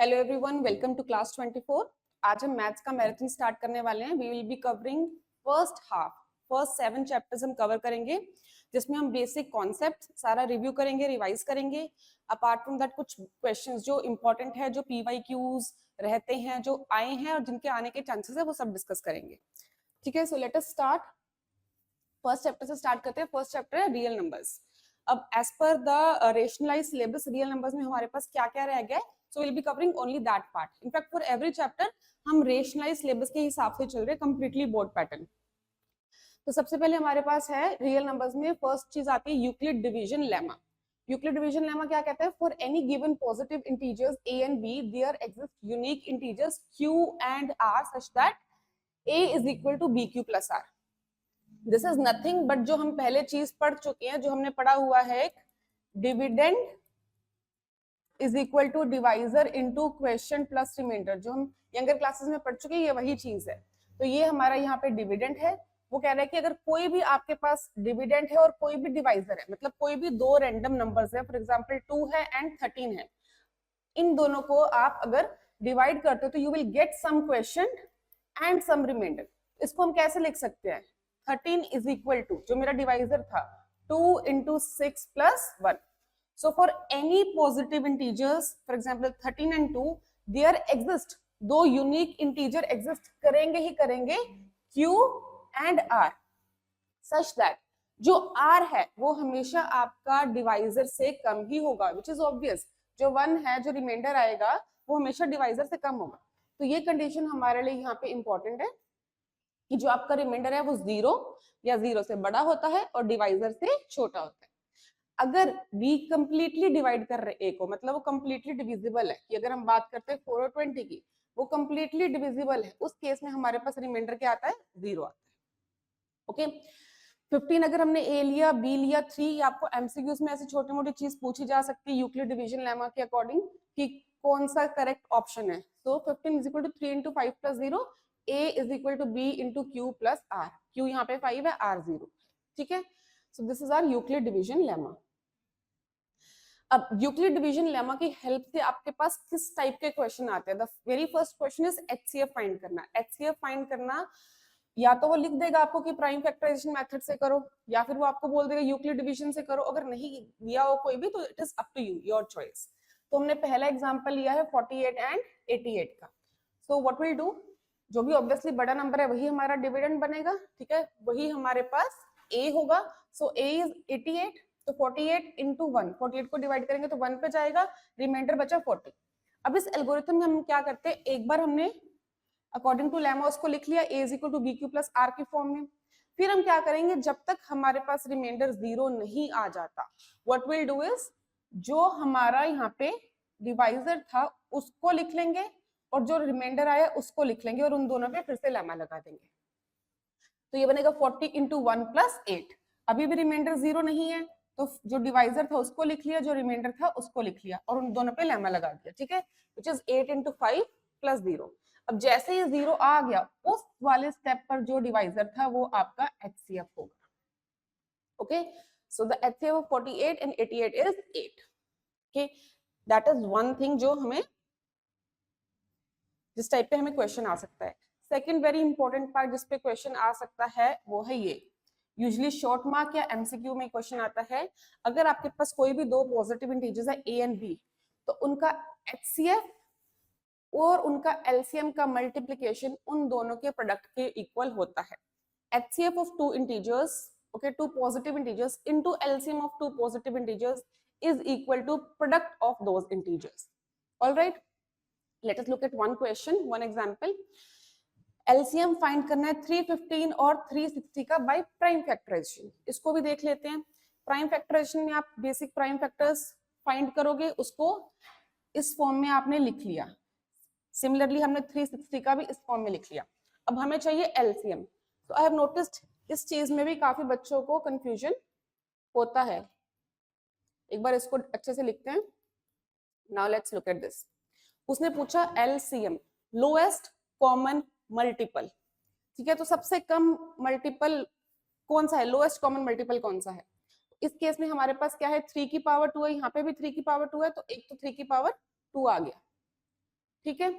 Hello everyone, welcome to class 24। आज हम maths का मैराथन स्टार्ट करने वाले हैं। We will be covering first half, first 7 chapters हम कवर करेंगे, जिसमें हम बेसिक कॉन्सेप्ट सारा रिव्यू करेंगे, रिवाइज करेंगे। अपार्ट फ्रॉम दैट कुछ क्वेश्चंस जो इंपॉर्टेंट है, जो पीवाईक्यूज रहते हैं, जो आए हैं और जिनके आने के चांसेस है, वो सब डिस्कस करेंगे। ठीक है, so let us start. First chapter से स्टार्ट करते हैं। फर्स्ट चैप्टर है रियल नंबर्स। अब as per the rationalise syllabus, real numbers में हमारे पास क्या क्या रह गया है, so we'll be covering only that part. In fact, for every chapter हम rationalized syllabus के हिसाब से चल रहे, completely board pattern। तो सबसे पहले हमारे पास है रियल नंबर्स में फर्स्ट चीज आती है Euclid division lemma. Euclid division lemma क्या कहता है? For any given positive integers a and b, there exist unique integers q and r such that a is equal to bq plus r. This is nothing but जो हम पहले चीज पढ़ चुके हैं, जो हमने पढ़ा हुआ है, एक dividend is equal to divisor into quotient plus remainder, जो हम यंगर क्लासेस में पढ़ चुके हैं, ये वही चीज है। तो ये हमारा यहाँ पे डिविडेंड है। वो कह रहा है कि अगर कोई भी आपके पास डिविडेंड है और कोई भी डिवाइजर है, मतलब कोई भी दो रैंडम नंबर्स है, फॉर एग्जांपल 2 है एंड 13 है, इन दोनों को आप अगर डिवाइड करते हो तो you will get some quotient and some remainder. इसको हम कैसे लिख सकते हैं? 13 इज इक्वल टू, जो मेरा डिवाइजर था, 2 into 6 plus 1. So for any positive integers, for example 13 and 2, there exist, दो unique integer exist करेंगे ही करेंगे, q and r, such that जो r है वो हमेशा आपका डिवाइजर से कम ही होगा, which is obvious। जो 1 है, जो रिमाइंडर आएगा, वो हमेशा डिवाइजर से कम होगा। तो ये कंडीशन हमारे लिए यहाँ पे इंपॉर्टेंट है कि जो आपका रिमाइंडर है वो 0 या 0 से बड़ा होता है और डिवाइजर से छोटा होता है। अगर b कंप्लीटली डिवाइड कर रहे a को, मतलब वो कंप्लीटली डिविजिबल है, कि अगर हम बात करते हैं 4 और 20 की, वो कंप्लीटली डिविजिबल है, उस केस में हमारे पास रिमाइंडर क्या आता है? 0 आता है। ओके, 15 अगर हमने a लिया, b लिया, 3, आपको एमसीक्यूज में ऐसी छोटी मोटी चीज पूछी जा सकती है यूक्लिड डिवीजन लेमा के अकॉर्डिंग कि कौन सा करेक्ट ऑप्शन है। तो 15 is equal to 3 into 5 plus 0, a is equal to b into q plus r। q यहाँ पे 5 है, r 0। ठीक है, so this is our Euclid division lemma. अब यूक्लिड डिवीजन लेमा की हेल्प से आपके पास किस टाइप के क्वेश्चन आते हैं? The very first question is HCF find करना। एचसीएफ फाइंड करना, या तो वो लिख देगा आपको कि प्राइम फैक्टराइजेशन मेथड से करो, या फिर वो आपको बोल देगा यूक्लिड डिवीजन से करो। अगर नहीं दिया हो कोई भी, तो it is up to you, your choice. तो हमने पहला एग्जांपल लिया है 48 एंड 88 का। सो व्हाट विल डू, जो भी ऑब्वियसली बड़ा नंबर है वही हमारा डिविडेंड बनेगा। ठीक है, वही हमारे पास a होगा। सो a इज 88, तो 48 into 1, 48 को डिवाइड करेंगे तो 1 पे जाएगा, रिमाइंडर बचा 40। अब इस एल्गोरिथम में हम क्या करते हैं, एक बार हमने अकॉर्डिंग टू लेमा उसको लिख लिया, a is equal to bq plus r की फॉर्म में। फिर हम क्या करेंगे, जब तक हमारे पास रिमाइंडर 0 नहीं आ जाता, व्हाट विल डू इज, जो हमारा यहाँ पे डिवाइजर था उसको लिख लेंगे और जो रिमाइंडर आया उसको लिख लेंगे, और उन दोनों पे फिर से लेमा लगा देंगे। तो ये बनेगा 40 into 1 plus 8। अभी भी रिमाइंडर 0 नहीं है, तो जो डिवाइजर था उसको लिख लिया, जो रिमाइंडर था उसको लिख लिया, और उन दोनों पे लेमा लगा दिया। ठीक है, which is 8 into 5 plus 0। अब जैसे ही 0 आ गया, उस वाले स्टेप पर जो डिवाइजर था वो आपका एचसीएफ होगा। Okay, so the HCF of 48 and 88 is 8। Okay, that is one thing जो हमें, जिस टाइप पे हमें क्वेश्चन आ सकता है। सेकंड वेरी इंपॉर्टेंट पार्ट जिस पे क्वेश्चन आ सकता है वो है ये, यूजुअली शॉर्ट मार्क या एमसीक्यू में क्वेश्चन आता है, अगर आपके पास कोई भी दो पॉजिटिव इंटीजर्स है a एंड b, तो उनका एचसीएफ और उनका एलसीएम का मल्टीप्लिकेशन उन दोनों के प्रोडक्ट के इक्वल होता है। HCF of two integers, okay, two positive integers into LCM of two positive integers is equal to product of those integers. Alright, let us look at one question, one example। LCM find करना है 315 और 360 का by prime factorisation. इसको भी देख लेते हैं। Prime factorisation में आप बेसिक प्राइम फैक्टर्स फाइंड करोगे, उसको इस फॉर्म में आपने लिख लिया। सिमिलरली हमने 360 का भी इस फॉर्म में लिख लिया। अब हमें चाहिए LCM। तो आई हैव नोटिस्ड इस चीज में भी काफी बच्चों को कंफ्यूजन होता है। एक बार इसको अच्छे से लिखते हैं। Now let's look at this. उसने पूछा LCM, लोएस्ट कॉमन मल्टीपल। ठीक है, तो सबसे कम मल्टीपल कौन सा है, लोएस्ट कॉमन मल्टीपल कौन सा है? इस केस में हमारे पास क्या है, 3 की पावर 2 है, यहाँ पे भी 3 की पावर 2 है, तो एक तो 3 की पावर 2 आ गया। ठीक है।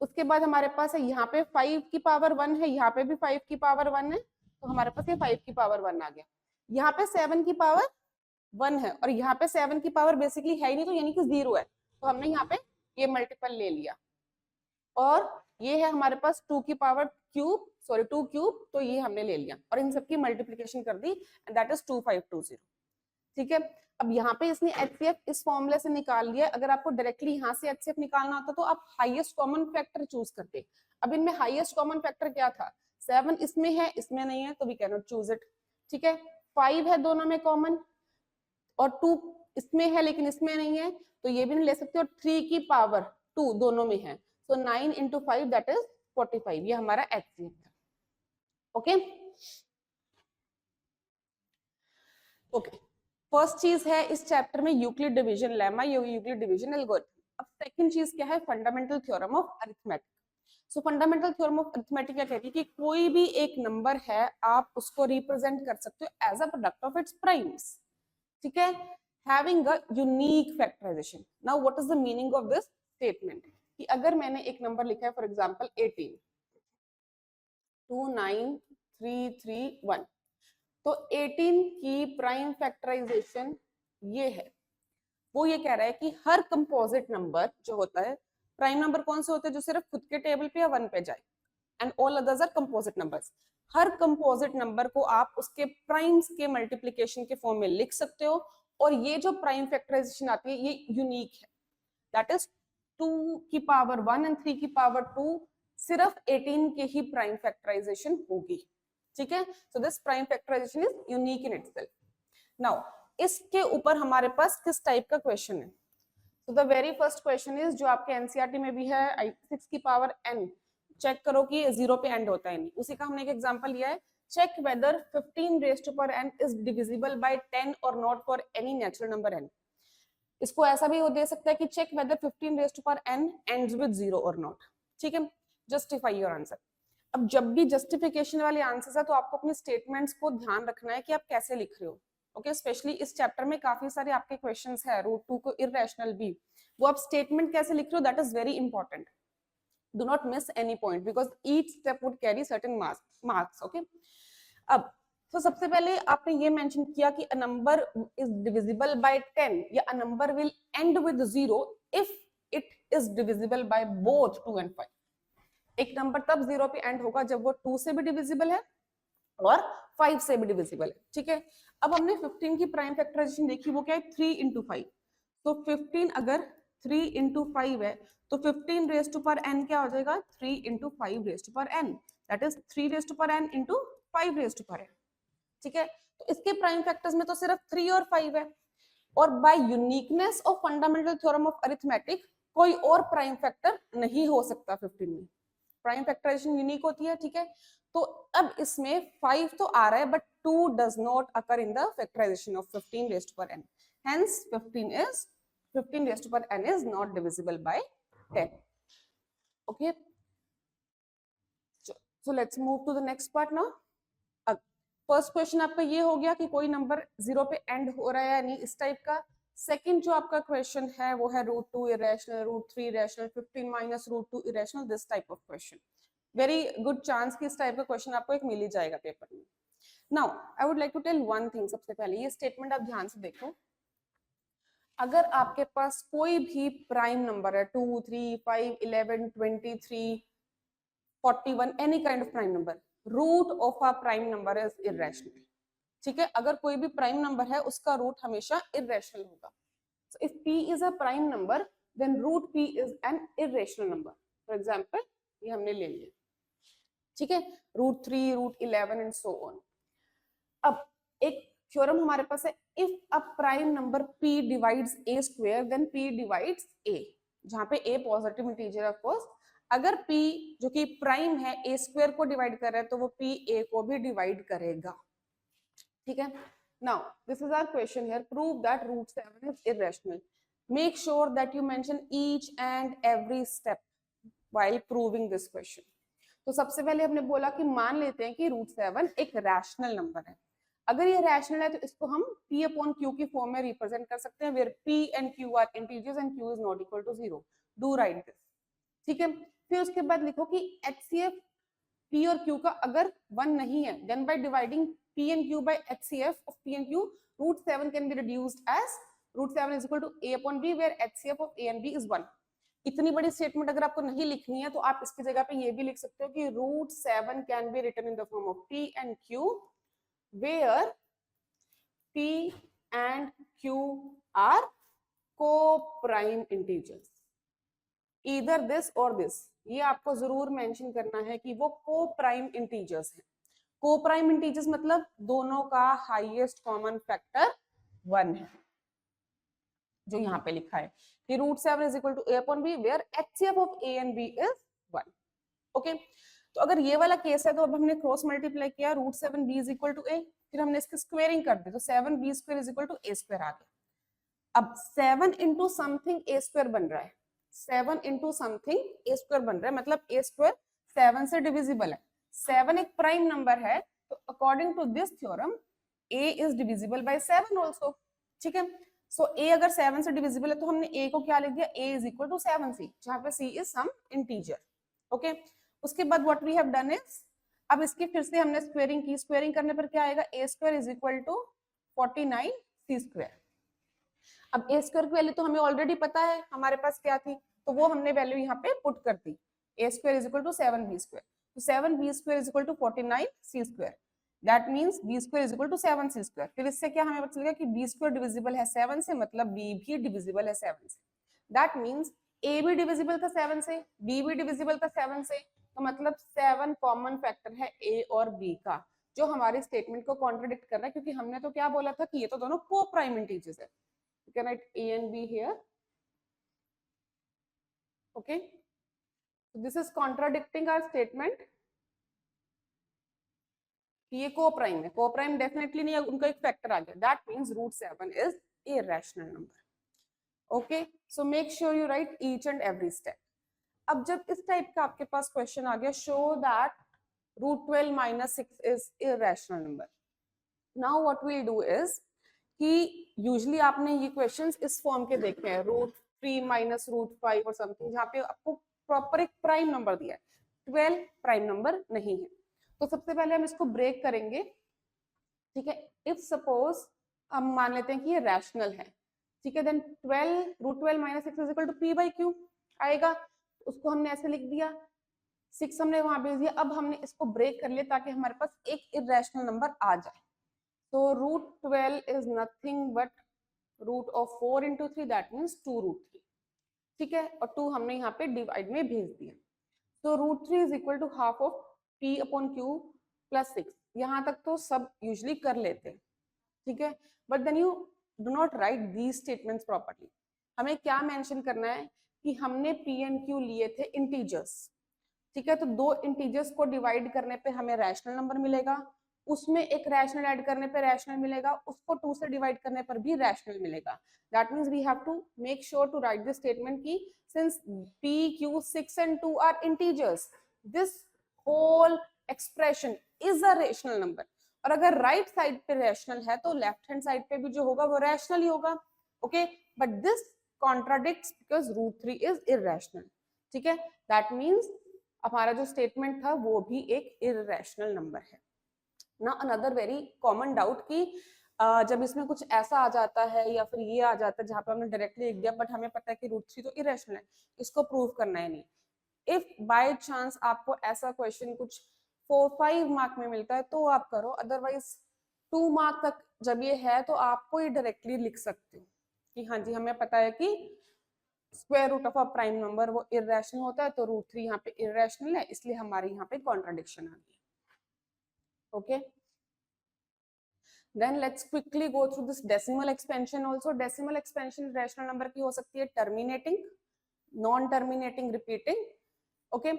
उसके बाद हमारे पास है यहाँ पे 5 की पावर 1 है, यहाँ पे भी 5 की पावर 1 है, तो हमारे पास ये 5 की पावर 1 आ गया। यहाँ पे 7 की पावर 1 है और यहाँ पे 7 की पावर बेसिकली है ही नहीं, तो यानी कि 0 है, तो हमने यहाँ पे ये मल्टीपल ले लिया। और ये है हमारे पास 2 की पावर क्यूब, सॉरी 2 क्यूब, तो ये हमने ले लिया और इन सबकी मल्टीप्लीकेशन कर दी एंड दैट इज 2520। ठीक है। अब यहाँ पे इसने HCF इस फॉर्मूले से निकाल लिया। अगर आपको डायरेक्टली यहाँ से HCF निकालना होता तो आप हाईएस्ट कॉमन फैक्टर चूज करते। अब इनमें हाईएस्ट कॉमन फैक्टर क्या था, 7 इसमें है, इसमें नहीं है, तो we can not choose it. ठीक है। 5 है दोनों में कॉमन और 2 इसमें है लेकिन इसमें नहीं है, तो ये भी नहीं ले सकते। और 3 की पावर 2 दोनों में है, सो 9 into 5 दैट इज 45। ये हमारा HCF था। Okay okay. फर्स्ट चीज है इस चैप्टर में Euclid division lemma, Euclid division algorithm. अब सेकंड चीज क्या है, fundamental theorem of arithmetic. So fundamental theorem of arithmetic क्या कहती है कि कोई भी एक नंबर है, आप उसको रिप्रेजेंट कर सकते हो as a product of its primes. ठीक है, having a unique factorisation. Now what is the meaning of this statement, कि अगर मैंने एक नंबर लिखा है फॉर एग्जांपल 18 29331, तो 18 की प्राइम फैक्टराइजेशन ये है। वो ये कह रहा है कि हर कंपोजिट नंबर जो होता है, प्राइम नंबर कौन से होते हैं जो सिर्फ खुद के टेबल पे या 1 पे जाए, and all others are composite numbers. हर कंपोजिट नंबर को आप उसके प्राइम्स के मल्टीप्लिकेशन के फॉर्म में लिख सकते हो, और ये जो प्राइम फैक्टराइजेशन आती है ये यूनिक है। दैट इज 2 की पावर 1 एंड 3 की पावर 2 सिर्फ 18 के ही प्राइम फैक्टराइजेशन होगी। ठीक है, so this prime factorisation is unique in itself. Now इसके ऊपर हमारे पास किस टाइप का क्वेश्चन है, तो the very first question is जो आपके एनसीईआरटी में भी है, 6 की पावर n, चेक करो कि 0 पे एंड होता है नहीं। उसी का हमने एक एग्जांपल लिया है, check whether 15 raised to power n is divisible by 10 or not for any natural number n। इसको ऐसा भी हो दे सकता है कि check whether 15 raised to power n ends with 0 or not. ठीक है, जस्टिफाई योर आंसर। अब जब भी जस्टिफिकेशन वाले आंसर्स है तो आपको अपने स्टेटमेंट्स को ध्यान रखना है कि आप कैसे लिख रहे हो। ओके, स्पेशली इस चैप्टर में काफी सारे आपके क्वेश्चंस है, रूट 2 को इरेशनल भी, वो आप स्टेटमेंट कैसे लिख रहे हो that is very important. Do not miss any point because each step would carry certain marks. Okay, अब तो सबसे पहले आपने ये मेंशन किया कि a number is divisible by 10 या a number will and with 0 if it is divisible by both 2 and 5। एक नंबर तब 0 पे एंड होगा जब वो 2 से भी डिविजिबल है और 5 से भी डिविजिबल है। ठीक है, अब हमने 15 की प्राइम फैक्टराइजेशन देखी, वो क्या है 3 into 5। तो 15 अगर 3 into 5 है तो 15 रेज़्ड टू पावर n क्या हो जाएगा, 3 into 5 raised to power n, that is 3 raised to power n into 5 raised to power n। ठीक है, तो इसके प्राइम फैक्टर्स में तो सिर्फ 3 और 5 है, और by uniqueness of fundamental theorem of arithmetic कोई और प्राइम फैक्टर नहीं हो सकता 15 में। प्राइम फैक्टराइजेशन यूनिक होती है। ठीक है, तो अब इसमें 5 तो आ रहा है but 2 does not occur in the factorisation of 15 raised to power n, hence 15 raised to power n is not divisible by 10। Okay, so let's move to the next part now. First question आपका ये हो गया कि कोई number 0 पे and हो रहा है या नहीं, इस टाइप का। सेकंड जो आपका क्वेश्चन है वो है root 2 irrational, root 3 irrational, 15 minus root 2 irrational, this type of question. Very good chance कि इस टाइप का क्वेश्चन आपको एक मिल ही जाएगा पेपर में। Now I would like to tell one thing, सबसे पहले ये स्टेटमेंट आप ध्यान से देखो। अगर आपके पास कोई भी प्राइम नंबर है 2, 3, 5, 11, 23, 41, any kind of prime number, root of a prime number is irrational. ठीक है, अगर कोई भी प्राइम नंबर है उसका रूट हमेशा इरेशनल होगा। So if p is a prime number, then root p is an irrational number. For example, ये हमने ले लिया। ठीक है, root 3, root 11 and so on. अब एक थ्योरम हमारे पास है, if a prime number p divides a square then p divides a, जहां पे a positive integer of course. अगर p जो कि प्राइम है a स्क्वायर को डिवाइड कर रहा है तो वो p a को भी डिवाइड करेगा। ठीक है, now this is our question here, prove that root 7 is irrational. Make sure that you mention each and every step while proving this question. तो सबसे पहले हमने बोला कि मान लेते हैं कि रूट 7 एक रैशनल नंबर है। अगर ये रैशनल है तो इसको हम p अपॉन q की फॉर्म में रिप्रेजेंट कर सकते हैं, where p and q are integers and q is not equal to 0. Do write this. ठीक है। फिर उसके बाद लिखो कि HCF P और Q का अगर 1 नहीं है, then by dividing P and Q by HCF of P and Q, √7 can be reduced as √7 is equal to A upon B, where HCF of A and B is 1. इतनी बड़ी statement अगर आपको नहीं लिखनी है तो आप इसकी जगह पे ये भी लिख सकते हो कि √7 can be written in the form of P and Q, where P and Q are co-prime integers. Either this or this. ये आपको जरूर मेंशन करना है कि वो co-prime integers हैं. Co-prime integers मतलब दोनों का हाईएस्ट कॉमन फैक्टर 1 है, जो यहाँ पे लिखा है कि √7 is equal to A upon B, where HCF of A and B is 1. Okay, तो अगर ये वाला केस है तो अब हमने क्रॉस मल्टीप्लाई किया, √7B is equal to A, फिर हमने इसकी स्क्वेयरिंग कर दी तो 7B square is equal to A square आ गया. अब 7 into something A square बन रहा है, 7 into something A square बन रहा है, मतलब A square 7 से डिविजिबल है. 7 एक प्राइम नंबर है, तो according to this theorem A is divisible by 7 also. ठीक है, सो A अगर 7 से डिविजिबल है तो हमने A को क्या लिख दिया, A is equal to 7C, जहां पे C is some integer. Okay, उसके बाद what we have done is, अब इसकी फिर से हमने स्क्वेयरिंग की, स्क्वेयरिंग करने पर क्या आएगा, A square is equal to 49C square. अब A square की वैल्यू तो हमें ऑलरेडी पता है, हमारे पास क्या थी, तो वो हमने वैल्यू यहाँ पे पुट कर दी, A square is equal to 7B square. तो 7B square is equal to 49C square. That means B square is equal to 7C square. फिर इससे क्या हमें पता चलेगा कि B square डिविजिबल है 7 से, मतलब B भी डिविजिबल है 7 से. That means A भी डिविजिबल था 7 से, B भी डिविजिबल था 7 से, तो मतलब 7 कॉमन फैक्टर है A और B का, जो हमारी स्टेटमेंट को कॉन्ट्रडिक्ट कर रहा है, क्योंकि हमने तो क्या बोला था कि ये तो दोनों को-प्राइम इंटीजर्स है. You can write A and B here. Okay, so this is contradicting our statement कि ये को-प्राइम है. को-प्राइम डेफिनेटली नहीं है, उनका एक फैक्टर आ गया. That means √7 is irrational number. Okay, so make sure you write each and every step. अब जब इस टाइप का आपके पास क्वेश्चन आ गया, show that √12 minus 6 is irrational number. Now what we'll do is कि यूजुअली आपने ये क्वेश्चंस इस फॉर्म के देखे हैं, √3 minus √5 और समथिंग, जहाँ पे आपको प्रॉपर एक प्राइम नंबर दिया है, 12 प्राइम नंबर नहीं है. तो सबसे पहले हम इसको ब्रेक करेंगे. ठीक है, इफ सपोज हम मान लेते हैं कि ये रैशनल है, ठीक है, then √12 minus 6 is equal to P by Q आएगा. उसको हमने ऐसे लिख दिया, 6 हमने वहां भेज दिया. अब हमने इसको ब्रेक कर लिया ताकि हमारे पास एक इरेशनल नंबर आ जाए. So √12 is nothing but root of 4 into 3, that means 2√3. ठीक है, और 2 हमने यहाँ पे डिवाइड में भेज दिया. So √3 is equal to half of P upon Q plus 6. यहाँ तक तो सब यूजुअली कर लेते हैं. ठीक है, but then you do not write these statements properly. हमें क्या मेंशन करना है कि हमने P and Q लिए थे इंटीजर्स. ठीक है, तो दो इंटीजर्स को डिवाइड करने पे हमें रैशनल नंबर मिलेगा, उसमें एक रैशनल ऐड करने पे रैशनल मिलेगा, उसको 2 से डिवाइड करने पर भी रैशनल मिलेगा. That means we have to make sure to write this statement की since P, Q, 6 and 2 are integers, this whole expression is a rational number. और अगर राइट साइड पे रैशनल है तो लेफ्ट हैंड साइड पे भी जो होगा वो रैशनल ही होगा. Okay, but this contradicts because √3 is irrational. ठीक है, दैट मींस हमारा जो स्टेटमेंट था वो भी एक इररेशनल नंबर है. ना अनदर वेरी कॉमन डाउट कि जब इसमें कुछ ऐसा आ जाता है या फिर ये आ जाता है जहां पे हमने डायरेक्टली लिख दिया बट हमें पता है कि √3 तो इरेशनल है, इसको प्रूव करना है नहीं. इफ बाय चांस आपको ऐसा क्वेश्चन कुछ 4-5 मार्क में मिलता है तो आप करो, अदरवाइज 2 मार्क तक जब ये है तो आपको ये डायरेक्टली लिख सकते हो कि हाँ जी हमें पता है कि square root of a prime number वो इरेशनल होता है, तो √3 यहाँ पे इरेशनल है, इसलिए हमारे यहाँ पे कॉन्ट्राडिक्शन आ गई. Okay, then let's quickly go through this decimal expansion also. Decimal expansion rational number की हो सकती है terminating, non terminating, repeating. Okay,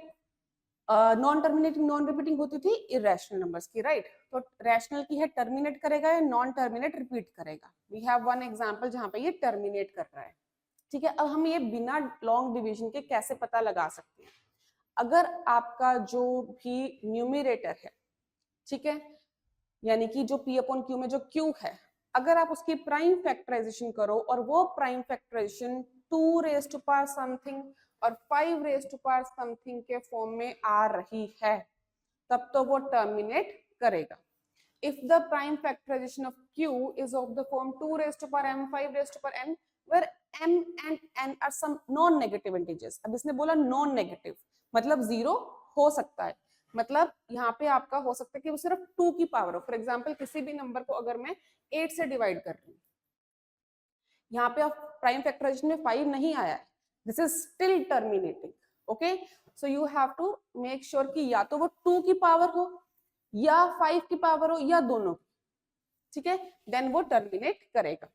non terminating non repeating होती थी irrational numbers की, right? तो rational की है terminate करेगा या non terminate repeat करेगा. We have one example जहाँ पे ये terminate कर रहा है. ठीक है, अब हम ये बिना long division के कैसे पता लगा सकते हैं? अगर आपका जो भी न्यूमरेटर है, ठीक है, यानी कि जो P upon Q में जो Q है, अगर आप उसकी प्राइम फैक्टराइजेशन करो और वो prime factorisation 2 raise to power something और 5 रेज टू पावर समथिंग के फॉर्म में आ रही है, तब तो वो टर्मिनेट करेगा। If the prime factorization of Q is of the form 2 raised to power m, 5 raised to power n, where m and n are some non-negative integers. अब इसने बोला non-negative, मतलब 0 हो सकता है, मतलब यहाँ पे आपका हो सकता है कि वो सिर्फ 2 की पावर हो। फॉर एग्जाम्पल किसी भी नंबर को अगर मैं 8 से डिवाइड कर रही हूँ, यहाँ पे आप प्राइम फैक्टराइजेशन में 5 नहीं आया है, this is still terminating. Okay, so you have to make sure कि या तो वो 2 की पावर हो या 5 की पावर हो या दोनों की, ठीक है, देन वो टर्मिनेट करेगा।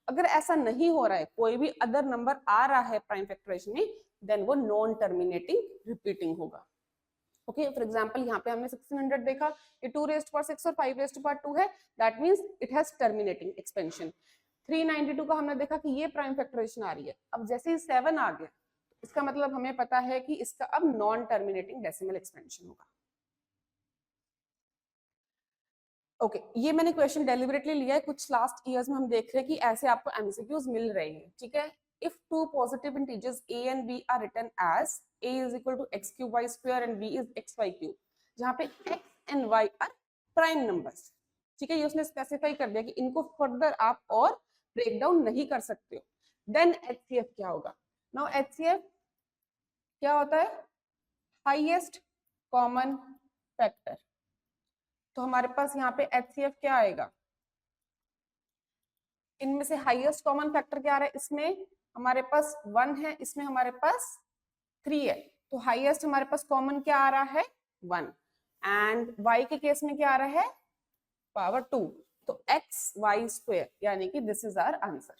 अगर ऐसा नहीं हो रहा है, कोई भी अदर नंबर आ रहा है प्राइम फैक्टराइजेशन में, देन वो नॉन टर्मिनेटिंग रिपीटिंग होगा। ओके, फॉर एग्जांपल यहाँ पे हमने 1600 देखा, ये 2 रेज़्ड टू पावर 6 और 5 रेज़्ड टू पावर 2 है, that means it has terminating expansion. 392 का हमने देखा कि ये प्राइम फैक्टराइजेशन आ रही है, अब जैसे ही 7 आ गया, इसका मतलब हमें पता है कि इसका अब नॉन टर्मिनेटिंग डेसिमल एक्सपेंशन होगा। ओके, ये मैंने क्वेश्चन डेलिबरेटली लिया है, कुछ लास्ट ईयर्स में हम देख रहे हैं कि ऐसे आपको एमसीक्यूज मिल रहे हैं, ठीक है। If two positive integers a and b are written as a is equal to x cube y square and b is xy cube, जहाँ पे x and y are prime numbers, ठीक है, ये उसने स्पेसिफाई कर दिया कि इनको फर्दर आप और ब्रेक डाउन नहीं कर सकते हो। देन HCF क्या होगा? नाउ HCF क्या होता है? Highest common factor. तो हमारे पास यहाँ पे HCF क्या आएगा? इनमें से हाईएस्ट कॉमन फैक्टर क्या आ रहा है? इसमें हमारे पास 1 है, इसमें हमारे पास 3 है, तो हाईएस्ट हमारे पास कॉमन क्या आ रहा है? 1। एंड y के केस में क्या आ रहा है? पावर 2, तो x y स्क्वायर, यानी कि this is our answer.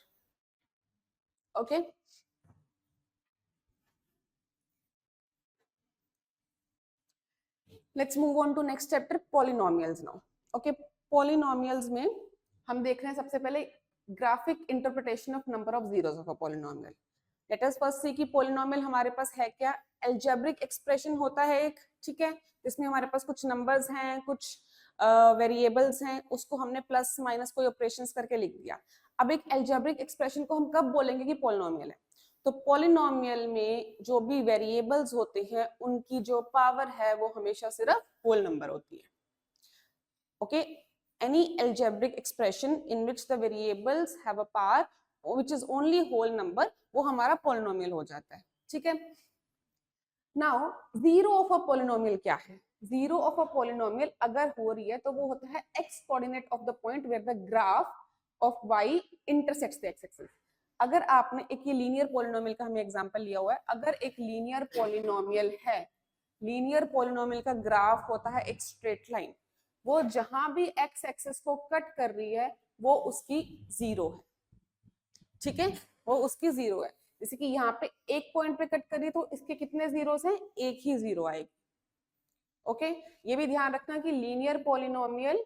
Okay, let's move on to next chapter, polynomials now. Okay, polynomials में हम देख रहे हैं सबसे पहले graphic interpretation of number of zeros of a polynomial. Let us first see कि पॉलिनोमियल हमारे पास है क्या? एल्जेब्रिक एक्सप्रेशन होता है एक, ठीक है, जिसमें हमारे पास कुछ नंबर्स हैं, कुछ वेरिएबल्स हैं, उसको हमने प्लस माइनस कोई ऑपरेशंस करके लिख दिया। अब एक एल्जेब्रिक एक्सप्रेशन को हम कब बोलेंगे कि पॉलिनोमियल है? तो पॉलिनोमियल में जो भी वेरिएबल्स होते हैं उनकी जो पावर है वो हमेशा सिर्फ होल नंबर होती है। Okay, any algebraic expression in which the variables have a power which is only whole number, वो हमारा polynomial हो जाता है, ठीक है। Now zero of a polynomial क्या है? Zero of a polynomial अगर हो रही है तो वो होता है x coordinate of the point where the graph of y intersects the x axis। अगर आपने एक ये लीनियर पॉलिनोमियल का हमें एग्जांपल लिया हुआ है, अगर एक लीनियर पॉलिनोमियल है, लीनियर पॉलिनोमियल का ग्राफ होता है एक स्ट्रेट लाइन, वो जहां भी एक्स एक्सिस को कट कर रही है वो उसकी जीरो है, ठीक है, वो उसकी जीरो है। जैसे कि यहाँ पे एक पॉइंट पे कट करी तो इसके कितने जीरोस हैं? एक ही जीरो आएगी। ओके, ये भी ध्यान रखना कि लीनियर पॉलिनोमियल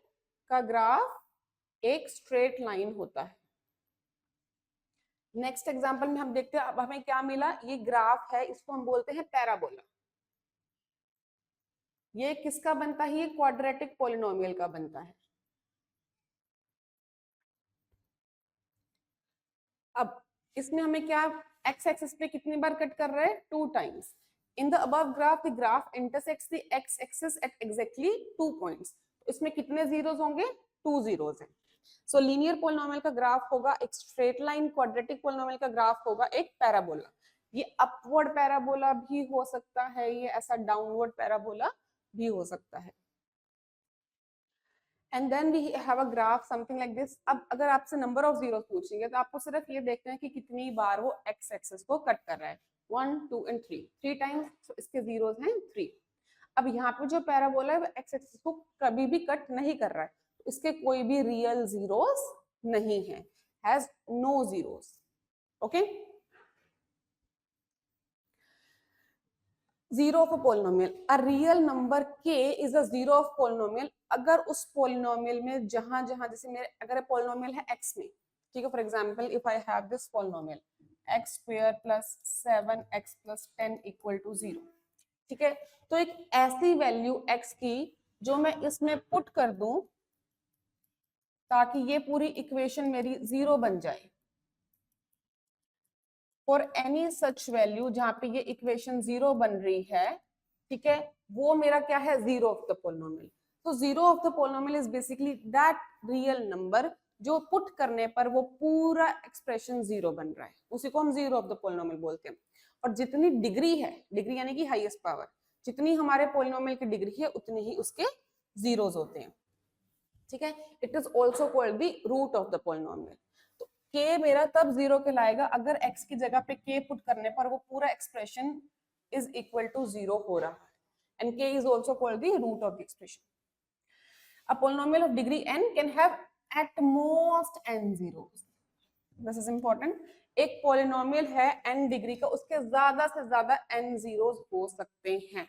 का ग्राफ एक स्ट्रेट लाइन होता है। नेक्स्ट एग्जांपल में हम देखते हैं, अब हमें क्या मिला? ये ग्राफ है, इसको हम बोलते हैं पैराबोला। ये किसका बनता है? ये क्वाड्रेटिक पॉलिनोमियल का बनता है। अब इसमें हमें क्या, एक्स एक्सिस पे कितनी बार कट कर रहा है? 2 times. In the above graph the graph intersects the x axis at exactly 2 points. इसमें कितने जीरोस होंगे? 2 जीरोस हैं। सो लीनियर पॉलिनोमियल का ग्राफ होगा एक स्ट्रेट लाइन, क्वाड्रेटिक पॉलिनोमियल का ग्राफ होगा एक पैराबोला। ये अपवर्ड पैराबोला भी हो सकता है, ये ऐसा डाउनवर्ड पैराबोला भी हो सकता है। And then we have a graph something like this. अब अगर आपसे नंबर ऑफ जीरोस पूछेंगे तो आपको सिर्फ ये देखना है कि कितनी बार वो एक्स एक्सिस को कट कर रहा है। 1 2 एंड 3 टाइम्स, तो इसके जीरोस हैं 3। अब यहाँ पे जो पैराबोला है वो एक्स एक्सिस को कभी भी कट नहीं कर रहा है, तो इसके कोई भी रियल जीरोस नहीं है, has no zeros. Okay, zero of a polynomial, a real number k is a zero of polynomial अगर उस पोलिनोमियल में जहां जहां, जैसे मेरे अगर पोलिनोमियल है x में, ठीक है, for example if I have this polynomial x square plus 7x plus 10 equal to 0, ठीक है, तो एक ऐसी वैल्यू x की जो मैं इसमें पुट कर दूं ताकि ये पूरी इक्वेशन मेरी जीरो बन जाए। फॉर एनी सच वैल्यू जहां पे ये इक्वेशन 0 बन रही है, ठीक है, वो मेरा क्या है, जीरो ऑफ द पोलिनोमियल। तो zero of the polynomial is basically that real number जो पुट करने पर वो पूरा एक्सप्रेशन जीरो बन रहा है, उसी को हम जीरो ऑफ द पोलिनोमियल बोलते हैं। और जितनी डिग्री है, डिग्री यानी कि हाईएस्ट पावर, जितनी हमारे पोलिनोमियल की डिग्री है उतने ही उसके जीरोस होते हैं, ठीक है। It is also called the root of the polynomial. तो k मेरा तब जीरो कहलाएगा अगर x की जगह पे k पुट करने पर वो पूरा expression is equal to zero हो रहा है, and k is also called the root of the expression. A polynomial of degree n can have at most n zeros. This is important. एक polynomial है n degree का, उसके ज्यादा से ज्यादा n zeros हो सकते हैं,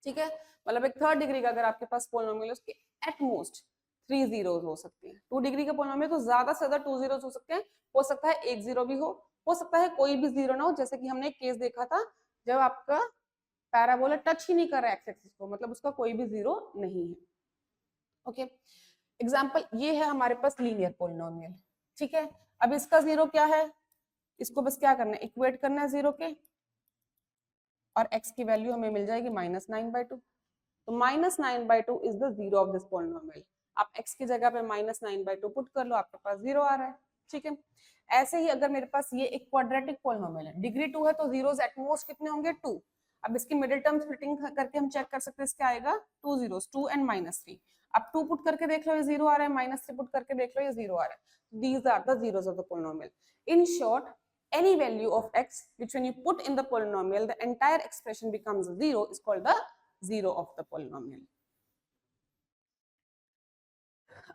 ठीक है। मतलब एक थर्ड डिग्री का अगर आपके पास polynomial है, उसके at most 3 zeros हो सकते हैं। 2 डिग्री का polynomial तो ज्यादा से ज्यादा 2 zeros हो सकते हैं, हो सकता है एक जीरो भी हो सकता है कोई भी जीरो ना हो, जैसे कि हमने एक केस देखा था जब आपका पैराबोला टच ही नहीं कर रहा है एक्स एक्सिस को, मतलब उसका कोई भी जीरो नहीं है। ओके, एग्जाम्पल ये है हमारे पास लीनियर पोलिनोमियल, ठीक है। अब इसका जीरो क्या है, इसको बस क्या करना है, इक्वेट करना है जीरो के, और x की वैल्यू हमें मिल जाएगी -9/2। तो -9/2 is the zero of this polynomial. आप x की जगह पे -9/2 पुट कर लो, आपके पास जीरो आ रहा है, ठीक है। ऐसे ही अगर मेरे पास ये एक क्वाड्रेटिक पोलिनोमियल है, डिग्री 2 है, तो जीरोस एट मोस्ट कितने होंगे, 2। अब इसकी मिडिल टर्म स्प्लिटिंग करके हम चेक कर सकते हैं, इसका आएगा 2 zeros, 2 and -3। अब 2 पुट करके देख लो ये जीरो आ रहा है, -3 पुट करके देख लो ये जीरो आ रहा है। These are the zeros of the polynomial. In short, any value of x which when you put in the polynomial the entire expression becomes zero is called the zero of the polynomial.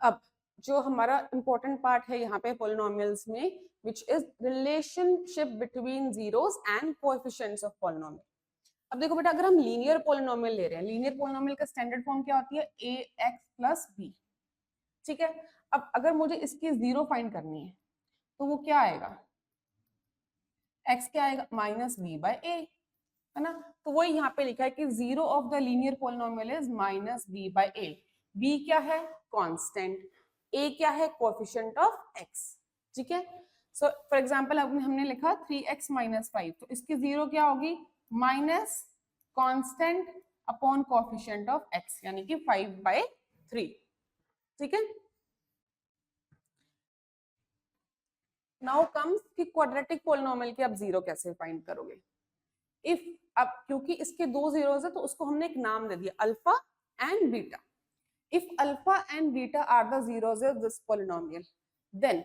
अब जो हमारा important part है यहाँ पे polynomials में, which is relationship between zeros and coefficients of polynomial. अब देखो बेटा, अगर हम लीनियर पोलिनोमियल ले रहे हैं, लीनियर पोलिनोमियल का स्टैंडर्ड फॉर्म क्या होती है, ax प्लस b, ठीक है। अब अगर मुझे इसकी जीरो फाइंड करनी है तो वो क्या आएगा, x क्या आएगा, -b/a, है ना। तो वही यहाँ पे लिखा है कि zero of the linear polynomial is -b/a। b क्या है, कांस्टेंट, a क्या है, कोएफिशिएंट ऑफ x, ठीक है। सो फॉर एग्जांपल अब हमने लिखा 3x - 5, तो इसकी जीरो क्या होगी, minus constant upon coefficient of x, यानी कि 5/3, ठीक है। नाउ कम्स कि क्वाड्रेटिक पोलिनोमियल के आप जीरो कैसे फाइंड करोगे। इफ अब क्योंकि इसके दो जीरोस है तो उसको हमने एक नाम दे दिया, alpha and beta. If alpha and beta are the zeros of this polynomial, then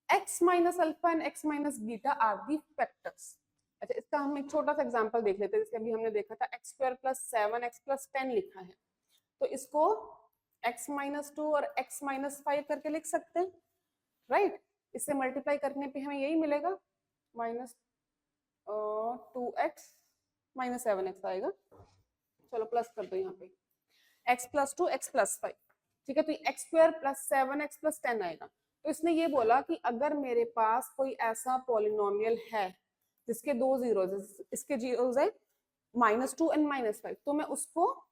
x minus alpha and x minus beta are the factors. अच्छा, इसका हम एक छोटा सा एग्जांपल देख लेते हैं। जैसे अभी हमने देखा था x² + 7x + 10 लिखा है, तो इसको x - 2 और x - 5 करके लिख सकते हैं, राइट। इससे मल्टीप्लाई करने पे हमें यही मिलेगा, -2x - 7x आएगा। चलो प्लस कर दो यहाँ पे, x + 2 x + 5, ठीक है। तो x² + 7x + 10 आएगा। तो इसने ये बोला कि अगर मेरे पास कोई ऐसा पॉलिनोमियल है जिसके दो जीरोस, इसके जीरोस है -2 and -5, तो मैं उसको,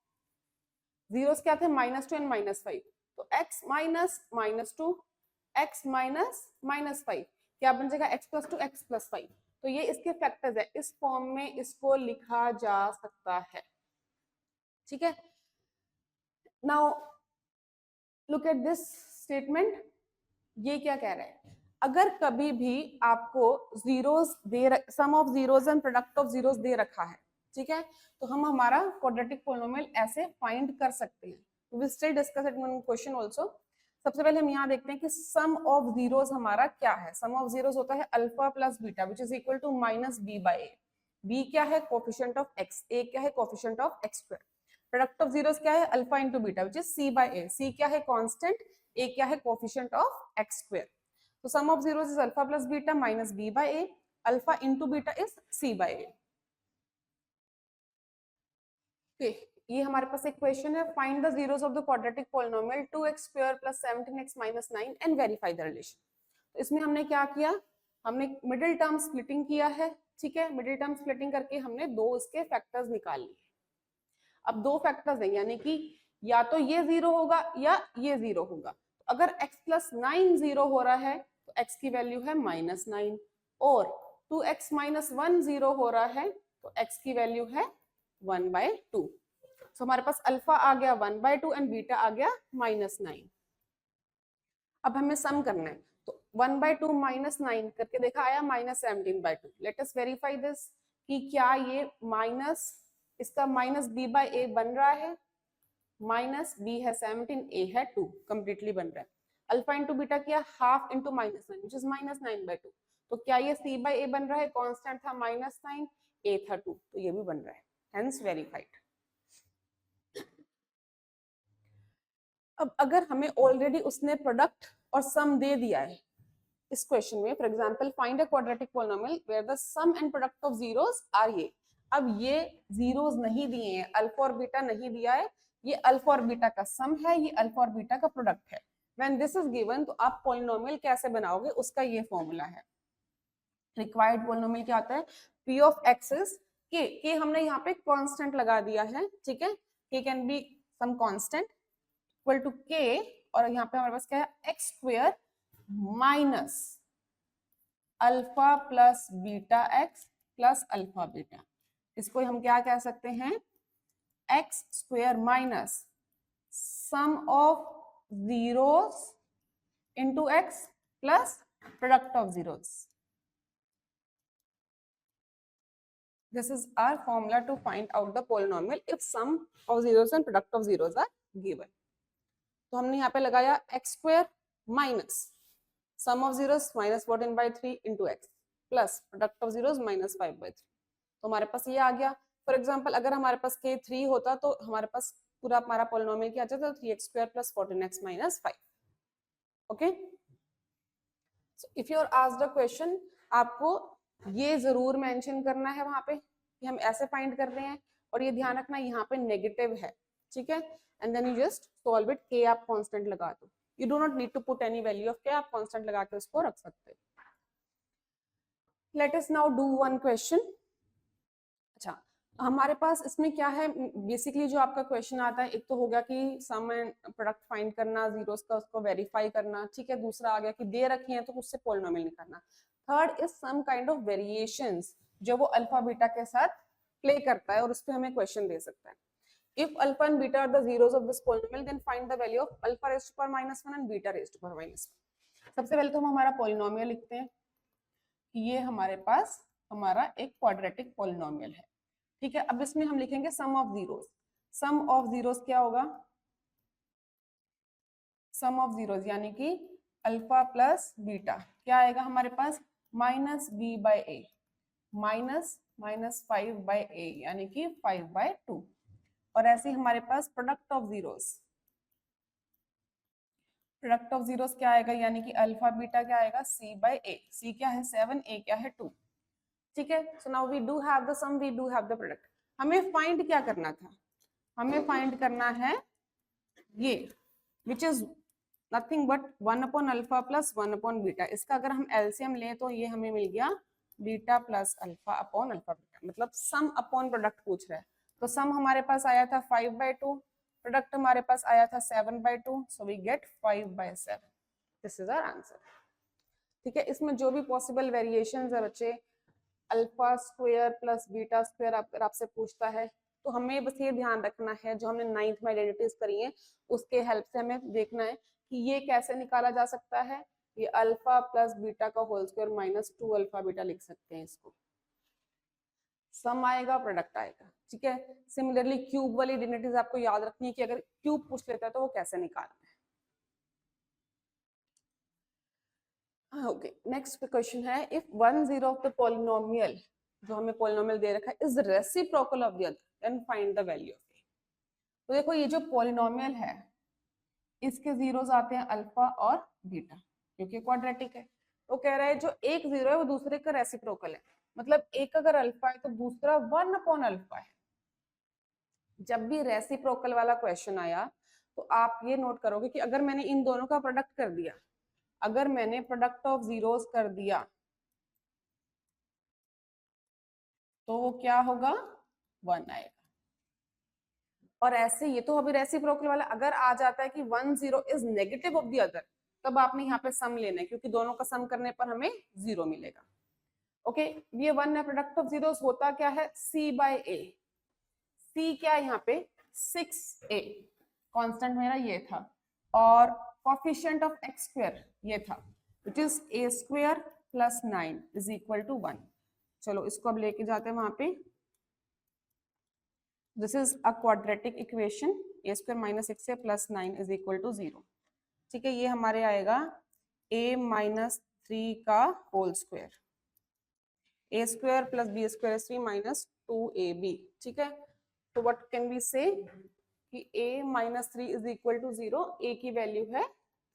जीरोस क्या थे, -2 and -5, तो x - -2 x - -5 क्या बन जाएगा, x + 2 x + 5। तो ये इसके फैक्टर्स है, इस फॉर्म में इसको लिखा जा सकता है, ठीक है। Now look at this statement, ये क्या कह रहा है, अगर कभी भी आपको zeros sum of zeros and product of zeros दे रखा है, ठीक है, तो हम हमारा क्वाड्रेटिक पोलिनोमियल ऐसे फाइंड कर सकते हैं। We will still discuss it in question also. सबसे पहले हम यहाँ देखते हैं कि सम ऑफ जीरोस हमारा क्या है। सम ऑफ जीरोस होता है alpha plus beta which is equal to -b/a। b क्या है, कोएफिशिएंट ऑफ x, a क्या है, coefficient of x²। Product of zeros क्या है, alpha into beta which is c/a। c क्या है, कांस्टेंट, a क्या है, कोएफिशिएंट ऑफ x²। तो sum of zeros is alpha plus beta minus b/a, alpha into beta is c/a। Okay, ये हमारे पास एक क्वेश्चन है, find the zeros of the quadratic polynomial 2x² + 17x - 9 and verify the relation. तो इसमें हमने क्या किया, हमने मिडिल टर्म स्प्लिटिंग किया है, ठीक है। मिडिल टर्म स्प्लिटिंग करके हमने दो इसके फैक्टर्स निकाल लिए। अब दो फैक्टर्स हैं, यानी कि या तो ये जीरो होगा या ये जीरो होगा। तो अगर x + 9 जीरो हो रहा है तो x की वैल्यू है -9, और 2x माइनस 1 0 हो रहा है, तो x की वैल्यू है 1/2। सो हमारे पास अल्फा आ गया 1/2 एंड बीटा आ गया -9। अब हमें सम करना है, तो 1/2 -9 करके देखा आया -17/2। लेट अस वेरीफाई दिस कि क्या ये माइनस इसका -b/a बन रहा है। -b है 17, a है 2, कंप्लीटली बन रहा है। अल्फा इंटू बीटा किया हाफ इंटू -9 विच इज -9/2। तो क्या ये c/a बन रहा है, कांस्टेंट था -9, a था 2, तो ये भी बन रहा है, हेंस वेरीफाइड। अब अगर हमें ऑलरेडी उसने प्रोडक्ट और सम दे दिया है इस क्वेश्चन में, for example find a quadratic polynomial where the sum and product of zeros are ये। अब ये जीरोस नहीं दिए हैं, अल्फा और बीटा नहीं दिया है, ये अल्फा और बीटा का सम है, ये अल्फा और बीटा का प्रोडक्ट है। व्हेन दिस इज गिवन, तो आप पॉलिनोमियल कैसे बनाओगे उसका ये फॉर्मूला है। रिक्वायर्ड पॉलिनोमियल क्या होता है, p of x is k हमने यहाँ पे कांस्टेंट लगा दिया है, ठीक है, k can be some constant equal to k, और यहाँ पे हमारे पास क्या है, x square minus alpha plus beta x plus alpha beta. इसको हम क्या कह सकते हैं, x square minus sum of zeros into x plus product of zeros. This is our formula to find out the polynomial if sum of zeros and product of zeros are given. तो हमने यहाँ पे लगाया x square minus sum of zeros -14/3 into x plus product of zeros -5/3। तो हमारे पास ये आ गया। फॉर एग्जांपल अगर हमारे पास k 3 होता तो हमारे पास पूरा हमारा पॉलिनोमियल क्या आ जाता, 3x² + 14x - 5। Okay, so if you are asked a question, आपको ये जरूर मेंशन करना है वहां पे कि हम ऐसे फाइंड कर रहे हैं, और ये ध्यान रखना यहाँ पे नेगेटिव है, ठीक है, and then you just solve it. k आप कांस्टेंट लगा दो, you do not need to put any value of k, आप कांस्टेंट लगा के उसको रख सकते हो। Let us now do one question. अच्छा, हमारे पास इसमें क्या है, बेसिकली जो आपका क्वेश्चन आता है, एक तो हो गया कि सम एंड प्रोडक्ट फाइंड करना, जीरोस का उसको वेरीफाई करना, ठीक है, दूसरा आ गया कि दे रखी है तो उससे पॉलिनोमियल निकालना। Third is some kind of variations जो वो अल्फा बीटा के साथ प्ले करता है और उस पर हमें क्वेश्चन दे सकता है। If alpha and beta are the zeros of this polynomial, then find the value of alpha raised to power -1 and beta raised to power -1। सबसे पहले तो हम हमारा पॉलिनोमियल लिखते हैं कि ये हमारे पास हमारा एक क्वाड्रेटिक पॉलिनोमियल है, ठीक है। अब इसमें हम लिखेंगे sum of zeros. Sum of zeros क्या होगा, सम ऑफ जीरोस यानी कि अल्फा प्लस बीटा क्या आएगा हमारे पास, -b/a -5/a यानी कि 5/2। और ऐसे ही हमारे पास product of zeros, product of zeros क्या आएगा, यानी कि अल्फा बीटा क्या आएगा, c/a। c क्या है 7, a क्या है 2, ठीक है। So now we do have the sum, we do have the product. हमें फाइंड क्या करना था, हमें फाइंड करना है ये which is nothing but 1 alpha plus 1 beta. इसका अगर हम एलसीएम लें तो ये हमें मिल गया beta plus alpha upon alpha beta, मतलब सम अपॉन प्रोडक्ट पूछ रहा है। तो सम हमारे पास आया था 5/2, प्रोडक्ट हमारे पास आया था 7/2, so we get 5/7। This is our answer, ठीक है। इसमें जो भी पॉसिबल वेरिएशंस है बच्चे, alpha square plus beta square अगर आपसे पूछता है तो हमें बस ये ध्यान रखना है, जो हमने 9th में आइडेंटिटीज करी है उसके हेल्प से हमें देखना है कि ये कैसे निकाला जा सकता है। ये अल्फा प्लस बीटा का होल स्क्वायर -2 अल्फा बीटा लिख सकते हैं इसको, सम आएगा प्रोडक्ट आएगा, ठीक है। सिमिलरली क्यूब वाली आइडेंटिटीज आपको याद रखनी है कि अगर क्यूब पूछ लेता है तो वो कैसे निकालना है। ओके, नेक्स्ट क्वेश्चन है, इफ 1 0 ऑफ द पॉलिनोमियल, जो हमें पॉलिनोमियल दे रखा है, is reciprocal of the other, then find the value of a. तो देखो ये जो पॉलिनोमियल है इसके जीरोस आते हैं अल्फा और बीटा, क्योंकि क्वाड्रेटिक है। तो कह रहा है जो एक जीरो है वो दूसरे का रेसिप्रोकल है, मतलब एक अगर अल्फा है तो दूसरा 1/अल्फा है। जब भी रेसिप्रोकल वाला क्वेश्चन आया तो आप ये नोट करोगे कि अगर मैंने इन दोनों का प्रोडक्ट कर दिया, अगर मैंने प्रोडक्ट ऑफ जीरोस कर दिया तो वो क्या होगा, 1 आएगा। और ऐसे ये तो अभी रेसिप्रोकल वाला अगर आ जाता है कि 1 0 is negative of the other, तब आपने यहाँ पे सम लेना है, क्योंकि दोनों का सम करने पर हमें 0 मिलेगा। ओके ये 1 है, प्रोडक्ट ऑफ जीरोस होता क्या है, c बाय a। c क्या है यहाँ पे 6a, कांस्टेंट मेरा ये था, और कोएफिशिएंट ऑफ x स्क्वायर ये था, which is a square plus 9 is equal to 1। चलो इसको अब लेके जाते हैं वहां पे। This is a quadratic equation, a square minus 6a plus 9 is equal to 0। ठीक है, ये हमारे आएगा a माइनस 3 का whole square, a square plus b square is 3 minus 2ab। ठीक है, तो व्हाट कैन वी से कि a minus 3 is equal to 0, a की वैल्यू है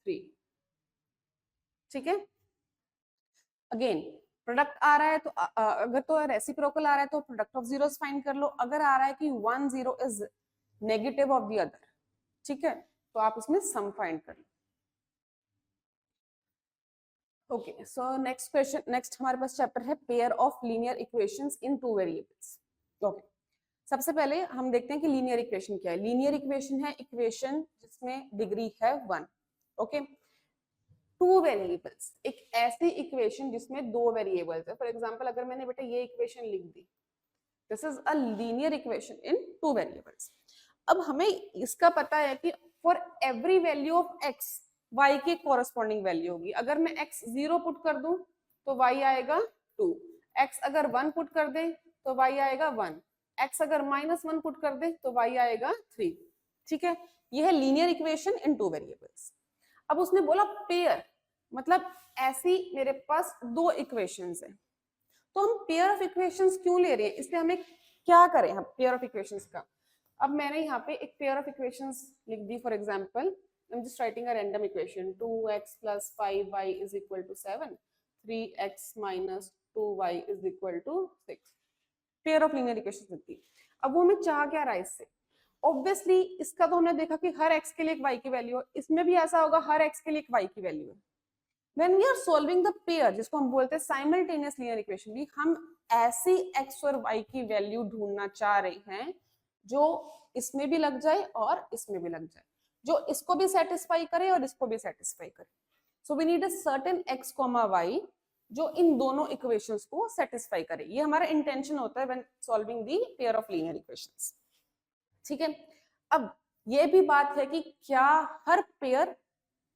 3। ठीक है, अगेन प्रोडक्ट आ रहा है तो अगर तो रेसिप्रोकल आ रहा है तो प्रोडक्ट ऑफ जीरोस फाइंड कर लो। अगर आ रहा है कि 1 0 is negative of the other, ठीक है, तो आप इसमें सम फाइंड कर लो। Okay so next question, next हमारे पास चैप्टर है pair of linear equations in two variables. Okay, सबसे पहले हम देखते हैं कि लीनियर इक्वेशन क्या है। लीनियर इक्वेशन है इक्वेशन जिसमें डिग्री है 1। ओके, टू वेरिएबल्स, एक ऐसी इक्वेशन जिसमें दो वेरिएबल्स है। फॉर एग्जांपल अगर मैंने बेटा ये इक्वेशन लिख दी, this is a linear equation in two variables. अब हमें इसका पता है कि for every value of x y के कॉरेस्पॉन्डिंग वैल्यू होगी। अगर मैं x 0 पुट कर दूं तो y आएगा 2, x अगर 1 पुट कर दे तो y आएगा 1, x अगर -1 पुट कर दे तो y आएगा 3। ठीक है, ये है linear equation in two variables. अब उसने बोला पेयर, मतलब ऐसी मेरे पास दो इक्वेशंस हैं, तो हम पेयर ऑफ इक्वेशंस क्यों ले रहे हैं, इसलिए हमें क्या करें हम पेयर ऑफ इक्वेशंस का। अब मैंने यहाँ पे एक पेयर ऑफ इक्वेशंस लिख दी। For example I am just writing a random equation, 2x + 5y = 7, 3x - 2y = 6। Pair of linear equations लिख दी। अब वो हमें चाह क्या रहा है इससे, ऑब्वियसली इसका तो हमने देखा कि हर x के लिए एक y की वैल्यू है, इसमें भी ऐसा होगा हर x के लिए एक y की वैल्यू है। When we are solving the pair, जिसको हम बोलते हैं simultaneous linear equation, भी हम ऐसी x और y की वैल्यू ढूंढना चाह रहे हैं जो इसमें भी लग जाए और इसमें भी लग जाए, जो इसको भी सेटिस्फाई करे और इसको भी सेटिस्फाई करे। So we need a certain x, y जो इन दोनों इक्वेशंस को सेटिस्फाई करे। ये हमारा इंटेंशन होता है when solving the pair of linear equations. ठीक है, अब ये भी बात है कि क्या हर पेयर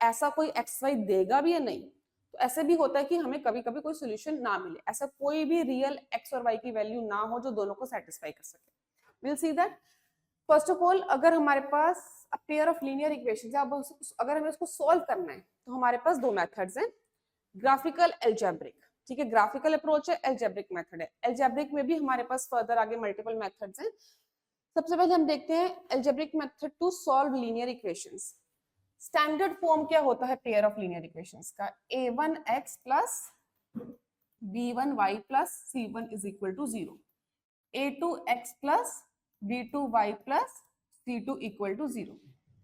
ऐसा कोई एक्स वाई देगा भी या नहीं। तो ऐसे भी होता है कि हमें कभी कभी कोई सोल्यूशन ना मिले, ऐसा कोई भी रियल एक्स और वाई की वैल्यू ना हो जो दोनों को सेटिस्फाई कर सके। Will see that. First of all, अगर हमारे पास a pair of linear equations है, अब अगर हमें उसको सॉल्व करना है तो हमारे पास दो मेथड्स हैं, ग्राफिकल, एल्जेब्रिक। ठीक है, ग्राफिकल अप्रोच है, एल्जेब्रिक मेथड है। एल्जेब्रिक में भी हमारे पास फर्दर आगे मल्टीपल मेथड्स हैं। सबसे पहले हम देखते हैं algebraic method to solve linear equations. Standard form क्या होता है पेयर ऑफ लीनियर इक्वेशंस का, a1x + b1y + c1 = 0, a2x + b2y + c2 = 0।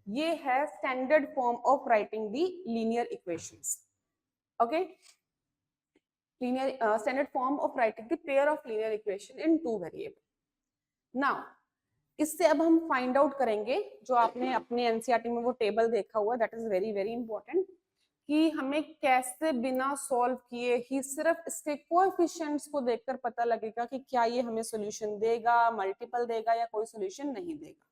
ये है standard form of writing the linear equations. Okay, linear standard form of writing the pair of linear equation in two variable. Now इससे अब हम find out करेंगे, जो आपने अपने एनसीईआरटी में वो टेबल देखा हुआ, that is very very important, कि हमें कैसे बिना सॉल्व किए ही सिर्फ इसके कोएफिशिएंट्स को देखकर पता लगेगा कि क्या ये हमें सॉल्यूशन देगा, मल्टीपल देगा या कोई सॉल्यूशन नहीं देगा।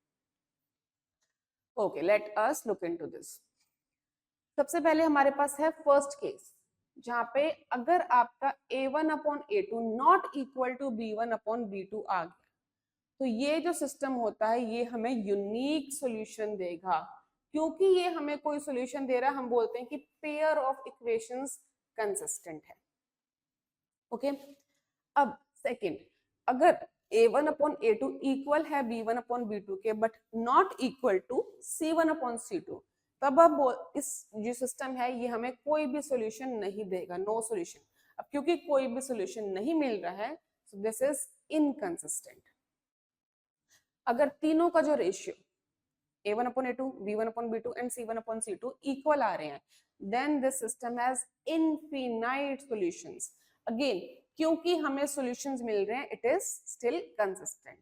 Okay, late us look into this. सबसे पहले हमारे पास है फर्स्ट केस, जहां पे अगर आपका a1/a2 not equal to b1/b2 आ गया, तो ये जो सिस्टम होता है ये हमें यूनिक सॉल्यूशन देगा। क्योंकि ये हमें कोई सॉल्यूशन दे रहा है, हम बोलते हैं कि पेयर ऑफ इक्वेशंस कंसिस्टेंट है। ओके, अब सेकंड, अगर a1/a2 इक्वल है b1/b2 के but not equal to c1/c2, तब अब इस जो सिस्टम है ये हमें कोई भी सॉल्यूशन नहीं देगा, नो सॉल्यूशन। अब क्योंकि कोई भी सॉल्यूशन नहीं मिल रहा है, सो दिस इज इनकंसिस्टेंट। अगर तीनों का जो ratio a1/a2, b1/b2 and c1/c2 equal आ रहे हैं, then this system has infinite solutions. Again, क्योंकि हमें सॉल्यूशंस मिल रहे हैं, it is still consistent.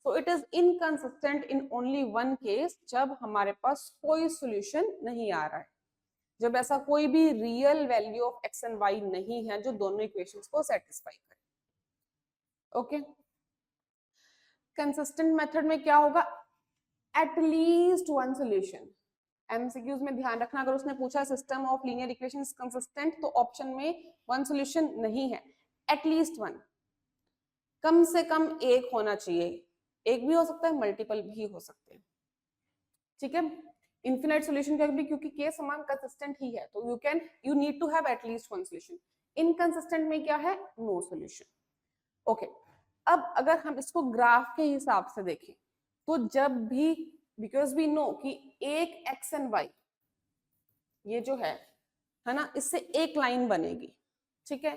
So it is inconsistent in only one case, जब हमारे पास कोई सॉल्यूशन नहीं आ रहा है, जब ऐसा कोई भी real value of x and y नहीं है जो दोनों इक्वेशंस को सेटिस्फाई करे। ओके, कंसिस्टेंट मेथड में क्या होगा, एटलीस्ट वन सोल्यूशन। एमसीक्यूज में ध्यान रखना, अगर उसने पूछा system of linear equations consistent, तो ऑप्शन में वन सोल्यूशन नहीं है, एटलीस्ट वन, कम से कम एक होना चाहिए। एक भी हो सकता है, मल्टीपल भी हो सकते हैं, ठीक है। इनफिनाइट सॉल्यूशन का भी, क्योंकि केस समान कंसिस्टेंट ही है, तो you need to have at least one solution. Inconsistent में क्या है, नो सॉल्यूशन। ओके, अब अगर हम इसको ग्राफ के हिसाब से देखें, तो जब भी, बिकॉज वी नो कि एक एक्स एंड वाई ये जो है ना, इससे एक लाइन बनेगी, ठीक है।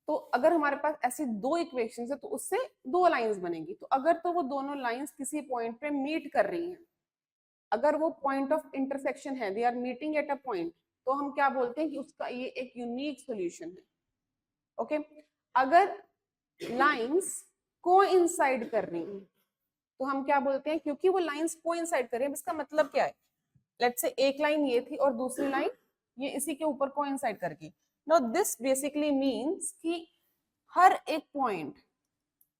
तो अगर हमारे पास ऐसी दो इक्वेशंस है तो उससे दो लाइंस बनेगी। तो अगर तो वो दोनों लाइंस किसी पॉइंट पे मीट कर रही हैं, अगर वो पॉइंट ऑफ इंटरसेक्शन है, they are meeting at a point, तो हम क्या बोलते हैं कि उसका ये एक यूनिक सॉल्यूशन है। ओके, अगर लाइंस कोइंसाइड कर रही हैं तो हम क्या बोलते हैं, क्योंकि वो लाइंस कोइंसाइड कर रही हैं, इसका मतलब क्या है, लेट्स से एक लाइन ये थी और दूसरी लाइन ये इसी के ऊपर कोइंसाइड कर गई। नाउ दिस बेसिकली मींस कि हर एक पॉइंट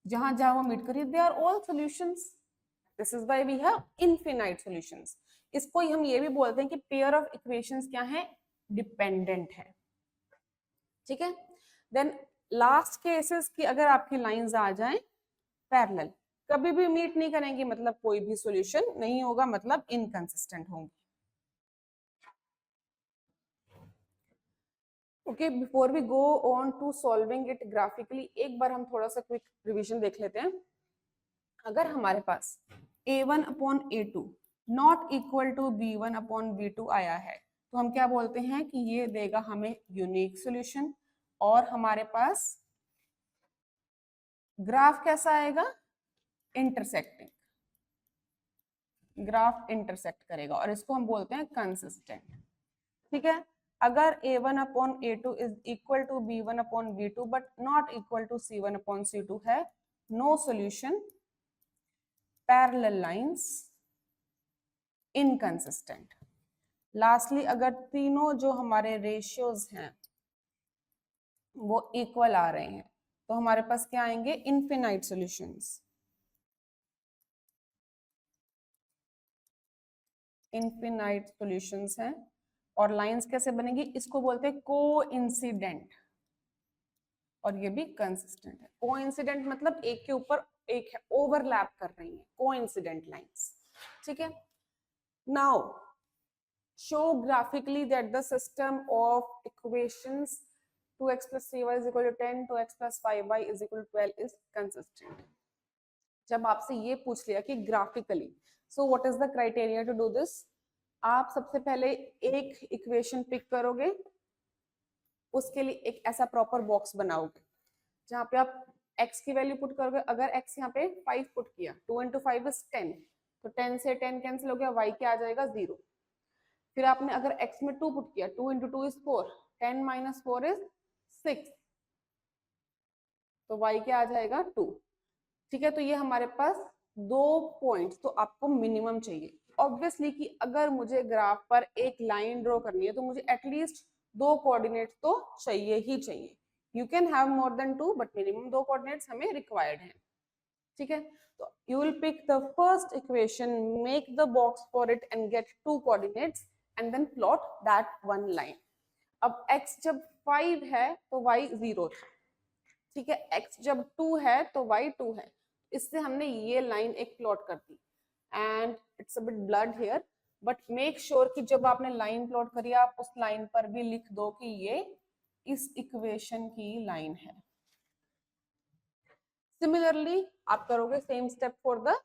जहां जहां वो मीट करी, they are all solutions. This is why we have infinite solutions. इसको हम ये भी बोलते हैं कि पेयर ऑफ इक्वेशंस क्या है, डिपेंडेंट है, ठीक है। देन लास्ट केसेस की अगर आपकी लाइंस आ जाएं पैरेलल, कभी भी मीट नहीं करेंगी, मतलब कोई भी सॉल्यूशन नहीं होगा, मतलब इनकंसिस्टेंट होंगी। Okay, before we go on to solving it graphically, एक बार हम थोड़ा सा क्विक रिवीजन देख लेते हैं। अगर हमारे पास a1 upon a2 not equal to b1 upon b2 आया है, तो हम क्या बोलते हैं कि ये देगा हमें यूनिक सॉल्यूशन। और हमारे पास ग्राफ कैसा आएगा, इंटरसेक्टिंग, ग्राफ इंटरसेक्ट करेगा, और इसको हम बोलते हैं कंसिस्टेंट, ठीक है। अगर a1 upon a2 is equal to b1 upon b2 but not equal to c1 upon c2 है, no solution, parallel lines, inconsistent. Lastly अगर तीनों जो हमारे रेशियोज हैं वो इक्वल आ रहे हैं, तो हमारे पास क्या आएंगे, इनफिनाइट सॉल्यूशंस। इनफिनाइट सॉल्यूशंस हैं। और लाइंस कैसे बनेगी, इसको बोलते हैं कोइंसिडेंट, और ये भी कंसिस्टेंट है। कोइंसिडेंट मतलब एक के ऊपर एक है, ओवरलैप कर रही है, कोइंसिडेंट लाइंस, ठीक है। Now show graphically that the system of equations 2x plus 3y is equal to 10, 2x plus 5y is equal to 12 is consistent. जब आपसे ये पूछ लिया कि graphically, so what is the criteria to do this, आप सबसे पहले एक इक्वेशन पिक करोगे, उसके लिए एक ऐसा प्रॉपर बॉक्स बनाओगे जहाँ पे आप x की वैल्यू पुट करोगे। अगर x यहाँ पे 5 पुट किया, 2 into 5 is 10, तो 10 से 10 कैंसिल हो गया, y क्या आ जाएगा 0। फिर आपने अगर x में 2 पुट किया, 2 into 2 is 4, 10 minus 4 is 6, तो y क्या आ जाएगा 2, ठीक है। तो ये हमारे पास दो पॉइंट्स तो आपको मिनिमम चाहिए। ऑब्वियसली कि अगर मुझे ग्राफ पर एक लाइन ड्रॉ करनी है तो मुझे एटलीस्ट दो कोऑर्डिनेट्स तो चाहिए ही चाहिए। You can have more than two, but minimum दो कोऑर्डिनेट्स हमें रिक्वायर्ड हैं, ठीक है। तो you will pick the first equation, make the box for it and get two coordinates and then plot that one line. अब x जब 5 है तो y 0 था, ठीक है। x जब 2 है तो y 2 है, इससे हमने ये लाइन एक प्लॉट कर दी। And it's a bit blurred here, but make sure कि जब आपने लाइन प्लॉट करी आप उस लाइन पर भी लिख दो कि ये इस इक्वेशन की लाइन है। सिमिलरली आप करोगे same step for the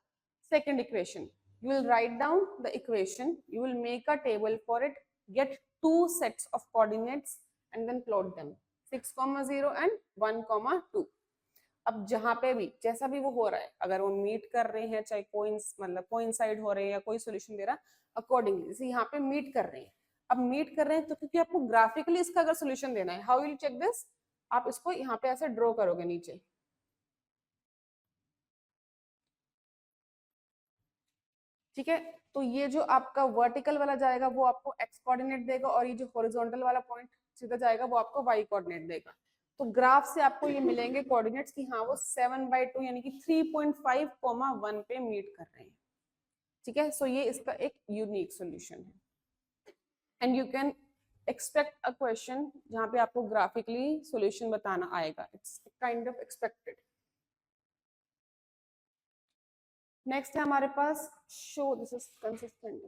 second equation. You will write down the equation, you will make a table for it, get two sets of coordinates and then plot them, 6, 0 and 1, 2। अब जहां पे भी जैसा भी वो हो रहा है, अगर वो मीट कर रहे हैं, चाहे मतलब कोइंसाइड हो रहे हैं या कोई सॉल्यूशन दे रहा, अकॉर्डिंगली जैसे यहाँ पे मीट कर रहे हैं। अब मीट कर रहे हैं तो क्योंकि आपको ग्राफिकली इसका अगर सॉल्यूशन देना है, हाउ विल चेक दिस, आप इसको यहाँ पे ऐसे ड्रॉ करोगे नीचे, ठीक है। तो ये जो आपका वर्टिकल वाला जाएगा वो आपको x कोऑर्डिनेट देगा, और ये जो हॉरिजॉन्टल वाला पॉइंट सीधा जाएगा वो आपको y कोऑर्डिनेट देगा। तो ग्राफ से आपको ये मिलेंगे कोऑर्डिनेट्स कि हाँ वो 7/2 यानी कि 3.5, 1 पे मीट कर रहे हैं। ठीक है, सो ये इसका एक यूनिक सॉल्यूशन है। And you can expect a question जहाँ पे आपको ग्राफिकली सॉल्यूशन बताना आएगा, it's kind of expected. Next है हमारे पास show, this is consistent,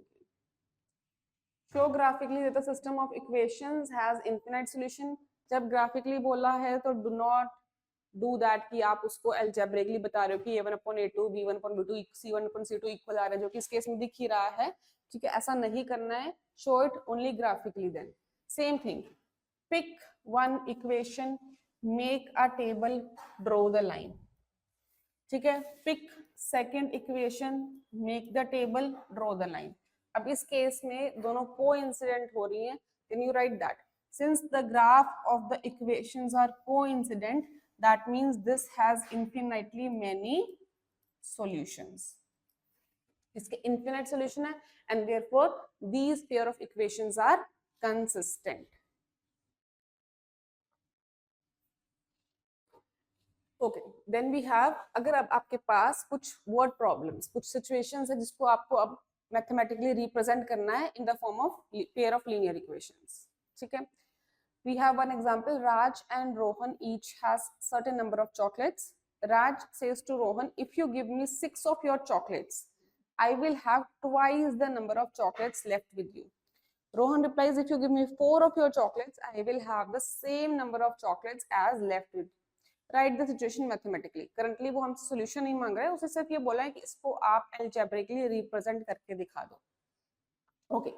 show graphically that the system of equations has infinite solution. जब ग्राफिकली बोला है तो डू नॉट डू दैट कि आप उसको अलजेब्रिकली बता रहे हो कि a1/a2 b1/b2 c1/c2 इक्वल आ रहा है, जो कि इस केस में दिख ही रहा है। ठीक है, ऐसा नहीं करना है, show it only graphically. Then same thing, pick one equation, make a table, draw the line. ठीक है, pick second equation, make the table, draw the line. अब इस केस में दोनों कोइंसिडेंट हो रही हैं, then you write that since the graph of the equations are coincident, that means this has infinitely many solutions. इसके infinite solution है and therefore these pair of equations are consistent. Okay, then we have, अगर अब आपके पास कुछ word problems, कुछ situations है जिसको आपको अब मैथमेटिकली रिप्रेजेंट करना है in the form of pair of linear equations. ठीक है, we have one example, Raj and Rohan each has certain number of chocolates. Raj says to Rohan, if you give me 6 of your chocolates, I will have twice the number of chocolates left with you. Rohan replies, if you give me 4 of your chocolates, I will have the same number of chocolates as left with you. Right the situation mathematically. Currently वो हमसे solution नहीं मांग रहा है, उसे सिर्फ ये बोला है कि इसको आप अलजेब्रिकली रिप्रेजेंट करके दिखा दो। ओके,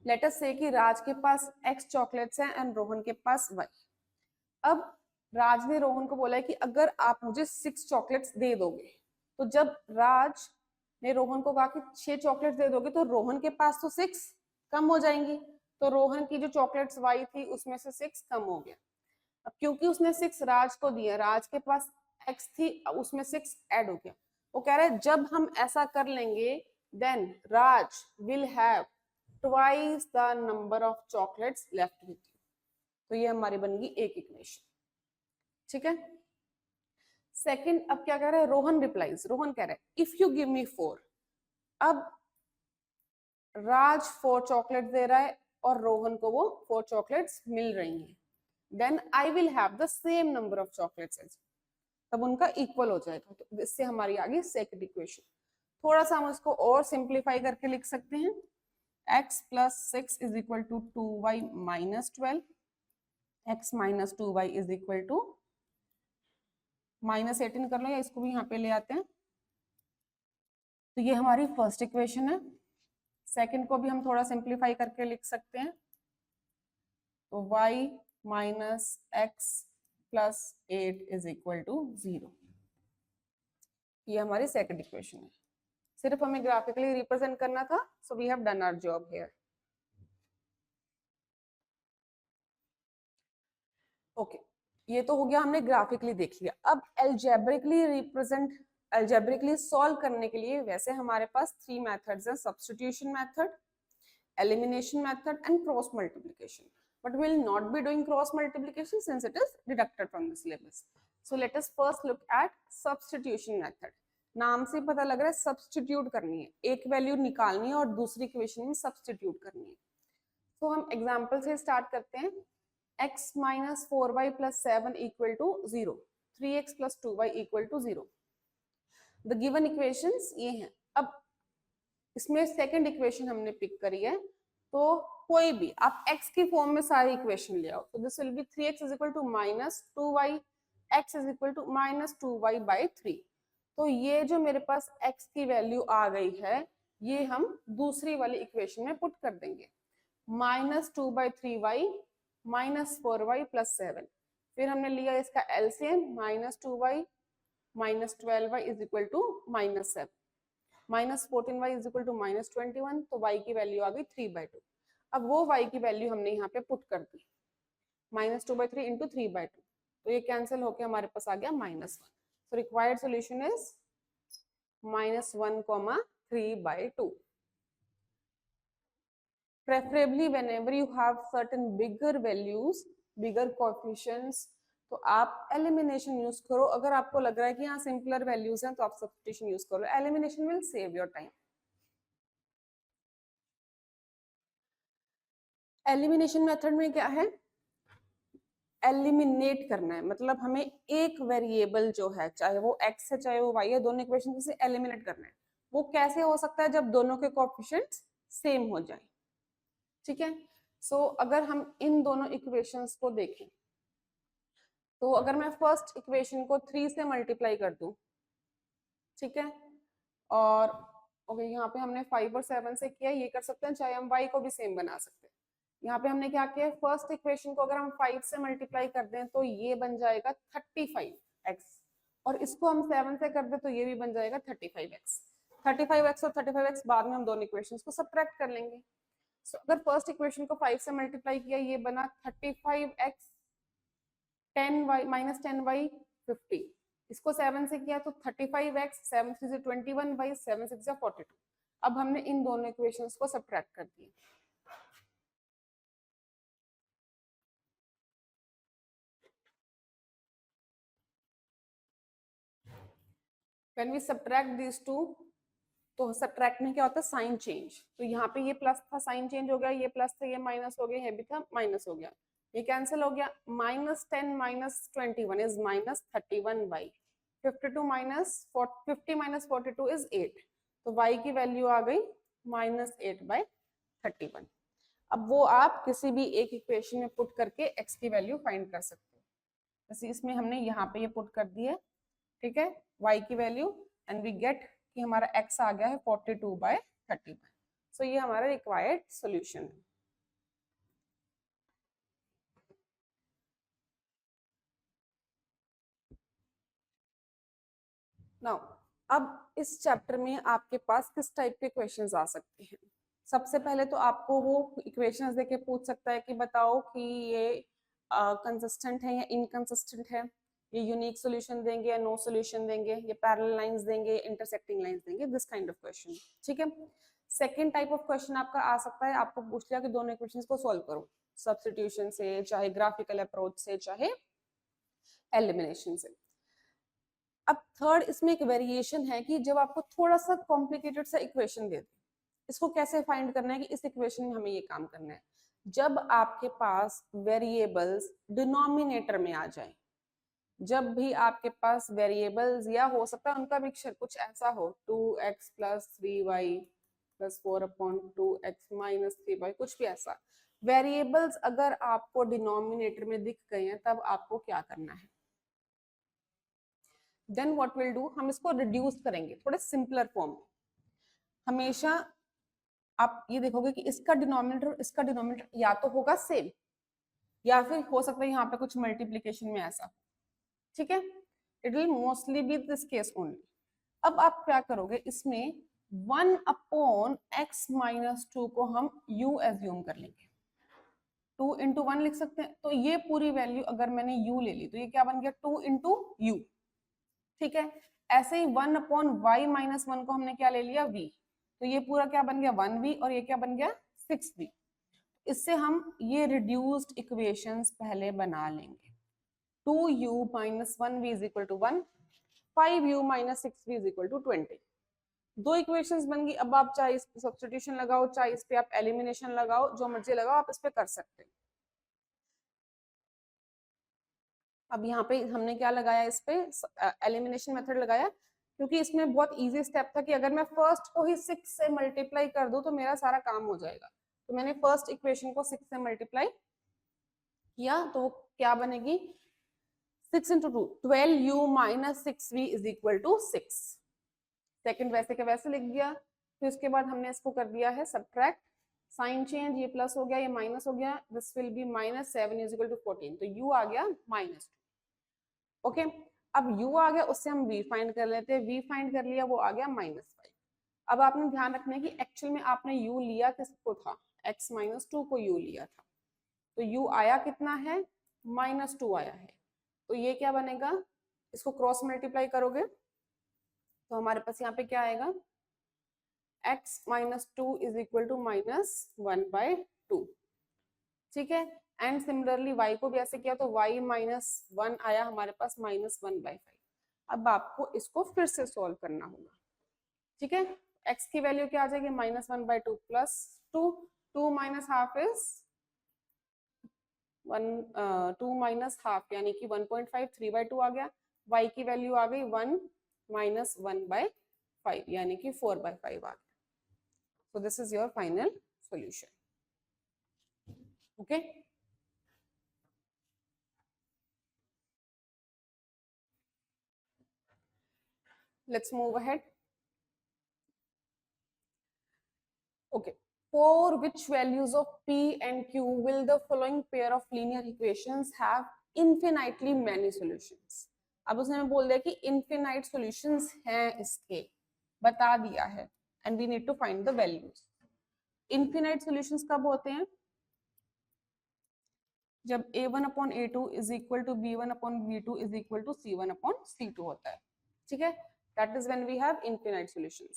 लेट अस से कि राज के पास x चॉकलेट्स हैं एंड रोहन के पास y। अब राज ने रोहन को बोला है कि अगर आप मुझे 6 चॉकलेट्स दे दोगे, तो जब राज ने रोहन को कहा कि 6 चॉकलेट्स दे दोगे तो रोहन के पास तो 6 कम हो जाएंगी, तो रोहन की जो चॉकलेट्स y थी उसमें से 6 कम हो गया। अब क्योंकि उसने 6 राज को दिया, राज के पास x थी, उसमें 6 ऐड हो गया। वो कह रहा है जब हम ऐसा कर लेंगे then Raj will have twice the number of chocolates left with you. तो ये हमारी बन गई एक इक्वेशन। ठीक है, सेकंड, अब क्या कह रहा है, रोहन रिप्लाइज, रोहन कह रहा है इफ यू गिव मी 4। अब राज 4 चॉकलेट दे रहा है और रोहन को वो 4 चॉकलेट्स मिल रही हैं, then I will have the same number of chocolates as you. तब उनका इक्वल हो जाएगा। तो इससे हमारी आ गई सेकंड इक्वेशन। थोड़ा सा हम इसको और सिंप्लीफाई करके लिख सकते हैं, x + 6 = 2y - 12, x - 2y = -18 कर लो, या इसको भी यहाँ पे ले आते हैं। तो ये हमारी फर्स्ट इक्वेशन है। सेकंड को भी हम थोड़ा सिंप्लीफाई करके लिख सकते हैं, तो y - x + 8 = 0। ये हमारी सेकंड इक्वेशन है। सिर्फ हमें ग्राफिकली रिप्रेजेंट करना था, so we have done our job here. Okay, ये तो हो गया, हमने ग्राफिकली देख लिया। अब अलजेब्रिकली सॉल्व करने के लिए वैसे हमारे पास 3 मेथड्स हैं, substitution method, elimination method and cross multiplication. But we will not be doing cross multiplication since it is deducted from the syllabus. So let us first look at substitution method. नाम से पता लग रहा है substitute करनी है, एक value निकालनी है और दूसरी इक्वेशन में सब्स्टिट्यूट करनी है। तो हम एग्जांपल से स्टार्ट करते हैं। x - 4y + 7 = 0, 3x + 2y = 0। The given equations ये हैं। अब इसमें सेकंड इक्वेशन हमने पिक करी है, तो कोई भी आप x की फॉर्म में सारी इक्वेशन ले आओ। तो this will be 3x = -2y, x = -2y/3। तो ये जो मेरे पास x की वैल्यू आ गई है, ये हम दूसरी वाली इक्वेशन में पुट कर देंगे, -2/3y - 4y + 7। फिर हमने लिया इसका एलसीएम, -2y - 12y = -7, -14y = -21। तो y की वैल्यू आ गई 3/2। अब वो y की वैल्यू हमने यहाँ पे पुट कर दी, -2/3 × 3/2, तो ये कैंसिल होके हमारे पास आ गया -1। So required solution is -1, 3/2। Preferably whenever you have certain bigger values, bigger coefficients, तो तो आप एलिमिनेशन यूज करो। अगर आपको लग रहा है कि यहाँ सिंपलर वैल्यूज हैं तो आप सब्स्टिट्यूशन यूज करो। Elimination will save your time. Elimination method में क्या है, एलिमिनेट करना है, मतलब हमें एक वेरिएबल जो है, चाहे वो x है चाहे वो y है, दोनों इक्वेशन से एलिमिनेट करना है। वो कैसे हो सकता है, जब दोनों के कोएफिशिएंट्स सेम हो जाए। ठीक है, सो अगर हम इन दोनों इक्वेशंस को देखें तो अगर मैं फर्स्ट इक्वेशन को 3 से मल्टीप्लाई कर दूं, ठीक है, और ओके यहाँ पे हमने 5 और 7 से किया, ये कर सकते हैं, चाहे हम y को भी सेम बना सकते हैं। यहाँ पे हमने क्या किया, फर्स्ट इक्वेशन को अगर हम 5 से मल्टीप्लाई कर दें तो ये बन जाएगा 35x, और इसको हम 7 से कर दें तो ये भी बन जाएगा 35x। 35x और 35x बाद में हम दोनों इक्वेशंस को सब्ट्रैक्ट कर लेंगे। सो अगर फर्स्ट इक्वेशन को 5 से मल्टीप्लाई किया, ये बना 35x 10y माइनस 10y 50, इसको 7 से किया तो 35x 7 से 21y 7 से 42। अब हमने इन दोनों इक्वेशंस को सब्ट्रैक्ट कर दिए। When we subtract these two, तो सब्ट्रैक्ट में क्या होता है, साइन चेंज। तो यहाँ पे ये प्लस था, साइन चेंज हो गया, ये प्लस था, ये माइनस हो गया, ये भी था, माइनस हो गया, ये कैंसिल हो गया। -10 minus 21 is -31y, 52 minus 50 minus 42 is 8, तो y की वैल्यू आ गई -8/31। अब वो आप किसी भी एक इक्वेशन में पुट करके x की वैल्यू फाइंड कर सकते हो। जैसे इसमें हमने यहाँ पे ये पुट कर दी है, ठीक है, y की वैल्यू, एंड वी गेट कि हमारा x आ गया है 42/31। सो ये हमारा रिक्वायर्ड सॉल्यूशन है। नाउ अब इस चैप्टर में आपके पास किस टाइप के क्वेश्चंस आ सकते हैं। सबसे पहले तो आपको वो इक्वेशंस देके पूछ सकता है कि बताओ कि ये कंसिस्टेंट है या इनकंसिस्टेंट है, ये यूनिक सॉल्यूशन देंगे या नो सॉल्यूशन देंगे, ये पैरेलल लाइंस देंगे, इंटरसेक्टिंग लाइंस देंगे, दिस काइंड ऑफ क्वेश्चन। ठीक है, सेकंड टाइप ऑफ क्वेश्चन आपका आ सकता है, आपको पूछ लिया कि दोनों इक्वेशंस को सॉल्व करो, सब्स्टिट्यूशन से, चाहे ग्राफिकल अप्रोच से, चाहे एलिमिनेशन से। अब थर्ड इसमें एक वेरिएशन है कि जब आपको थोड़ा सा कॉम्प्लिकेटेड सा इक्वेशन दे दे, इसको कैसे फाइंड करना है कि इस इक्वेशन में हमें ये काम करना है। जब आपके पास वेरिएबल्स डिनोमिनेटर में आ जाए, जब भी आपके पास वेरिएबल्स, या हो सकता है उनका मिक्सचर कुछ ऐसा हो, 2x + 3y + 4/2x - 3y, कुछ भी ऐसा वेरिएबल्स अगर आपको डिनोमिनेटर में दिख गए हैं, तब आपको क्या करना है, देन व्हाट विल डू, हम इसको रिड्यूस करेंगे थोड़े सिंपलर फॉर्म में। हमेशा आप ये देखोगे कि इसका डिनोमिनेटर इसका डिनोमिनेटर या तो होगा सेम, या फिर हो सकता है यहाँ पे कुछ मल्टीप्लिकेशन में ऐसा, ठीक है, it will mostly be this case only. अब आप क्या करोगे, इसमें 1/x - 2 को हम u एज्यूम कर लेंगे, 2 × 1 लिख सकते हैं। तो ये पूरी वैल्यू अगर मैंने u ले ली तो ये क्या बन गया, 2 × u, ठीक है। ऐसे ही 1/y - 1 को हमने क्या ले लिया, v, तो ये पूरा क्या बन गया 1v, और ये क्या बन गया 6v। इससे हम ये रिड्यूस्ड इक्वेशंस पहले बना लेंगे। 2u - 1v = 1, 5u - 6v = 20। दो इक्वेशंस बन गई। अब आप चाहे इस पे सब्स्टिट्यूशन लगाओ, चाहे इस पे आप एलिमिनेशन लगाओ, जो मर्जी लगाओ, आप इस पे कर सकते हैं। अब यहाँ पे हमने क्या लगाया, इस पे एलिमिनेशन मेथड लगाया, क्योंकि इसमें बहुत इजी स्टेप था कि अगर मैं फर्स्ट को ही 6 से मल्टीप्लाई कर दूं तो मेरा सारा काम हो जाएगा। तो मैंने फर्स्ट इक्वेशन को 6 से मल्टीप्लाई किया, तो वो क्या बनेगी, 6 × 2 12u - 6v = 6। सेकंड वैसे के वैसे लिख दिया। फिर उसके बाद हमने इसको कर दिया है सब्ट्रैक्ट, साइन चेंज, ये प्लस हो गया, ये माइनस हो गया, दिस विल बी -7 = 14, तो u आ गया -2। ओके, अब u आ गया, उससे हम v फाइंड कर लेते हैं, v फाइंड कर लिया, वो आ गया -5। अब आपने ध्यान रखना है कि एक्चुअल में आपने u लिया किसको था, x - 2 को u लिया था, तो u आया कितना है, -2 आया है। तो ये क्या बनेगा, इसको क्रॉस मल्टीप्लाई करोगे तो हमारे पास यहाँ पे क्या आएगा, x - 2 = -1/2, ठीक है। एंड सिमिलरली y को भी ऐसे किया तो y -1 आया हमारे पास -1/5। अब आपको इसको फिर से सॉल्व करना होगा, ठीक है। x की वैल्यू क्या आ जाएगी, -1/2 + 2, 2 - हाफ इज 2 - हाफ यानी कि 1.5, 3/2 आ गया। y की वैल्यू आ गई 1 - 1/5 यानी कि 4/5 आ गया। So this is your final solution. Okay. Let's move ahead. Okay. For which values of p and q will the following pair of linear equations have infinitely many solutions? अब उसने हमें बोल दिया कि infinite solutions हैं इसके, बता दिया है, and we need to find the values. Infinite solutions कब होते हैं? जब a1/a2 is equal to b1/b2 is equal to c1/c2 होता है, ठीक है। That is when we have infinite solutions.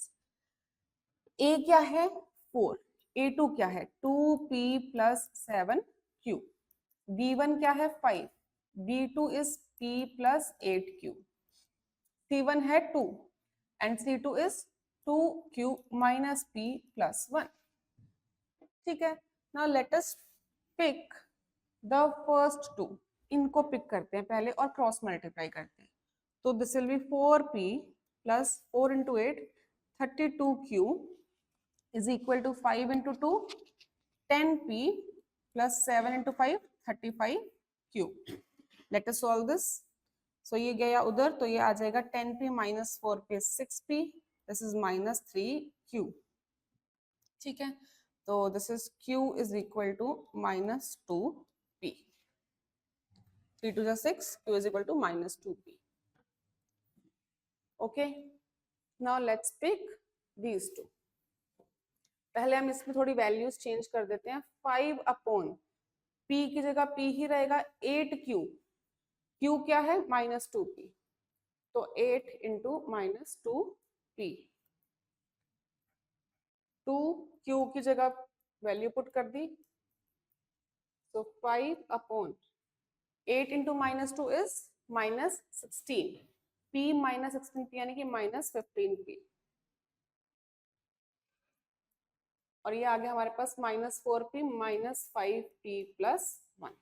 a क्या है 4, a2 क्या है 2p + 7q, b1 क्या है 5, b2 is p + 8q, c1 है 2 and c2 is 2q - p + 1, ठीक है। Now let us pick the first two. इनको पिक करते हैं पहले और क्रॉस मल्टीप्लाई करते हैं। तो this will be 4p + 4 × 8 32q is equal to 5 × 2 10p + 7 × 5 35q. Let us solve this. So ये गया उधर तो ये आ जाएगा 10p - 4p 6p. This is -3q. ठीक है, तो this is q is equal to -2p. 3 2 6, q is equal to -2p. Okay, now let's pick these two. पहले हम इसमें थोड़ी वैल्यूज चेंज कर देते हैं। 5/p की जगह p ही रहेगा, 8q, q क्या है -2p, तो 8 × -2p, 2q की जगह वैल्यू पुट कर दी, तो 5/8 × -2 इज -16, p -16p यानी कि -15p, और ये आ गया हमारे पास -4p - 5p + 1,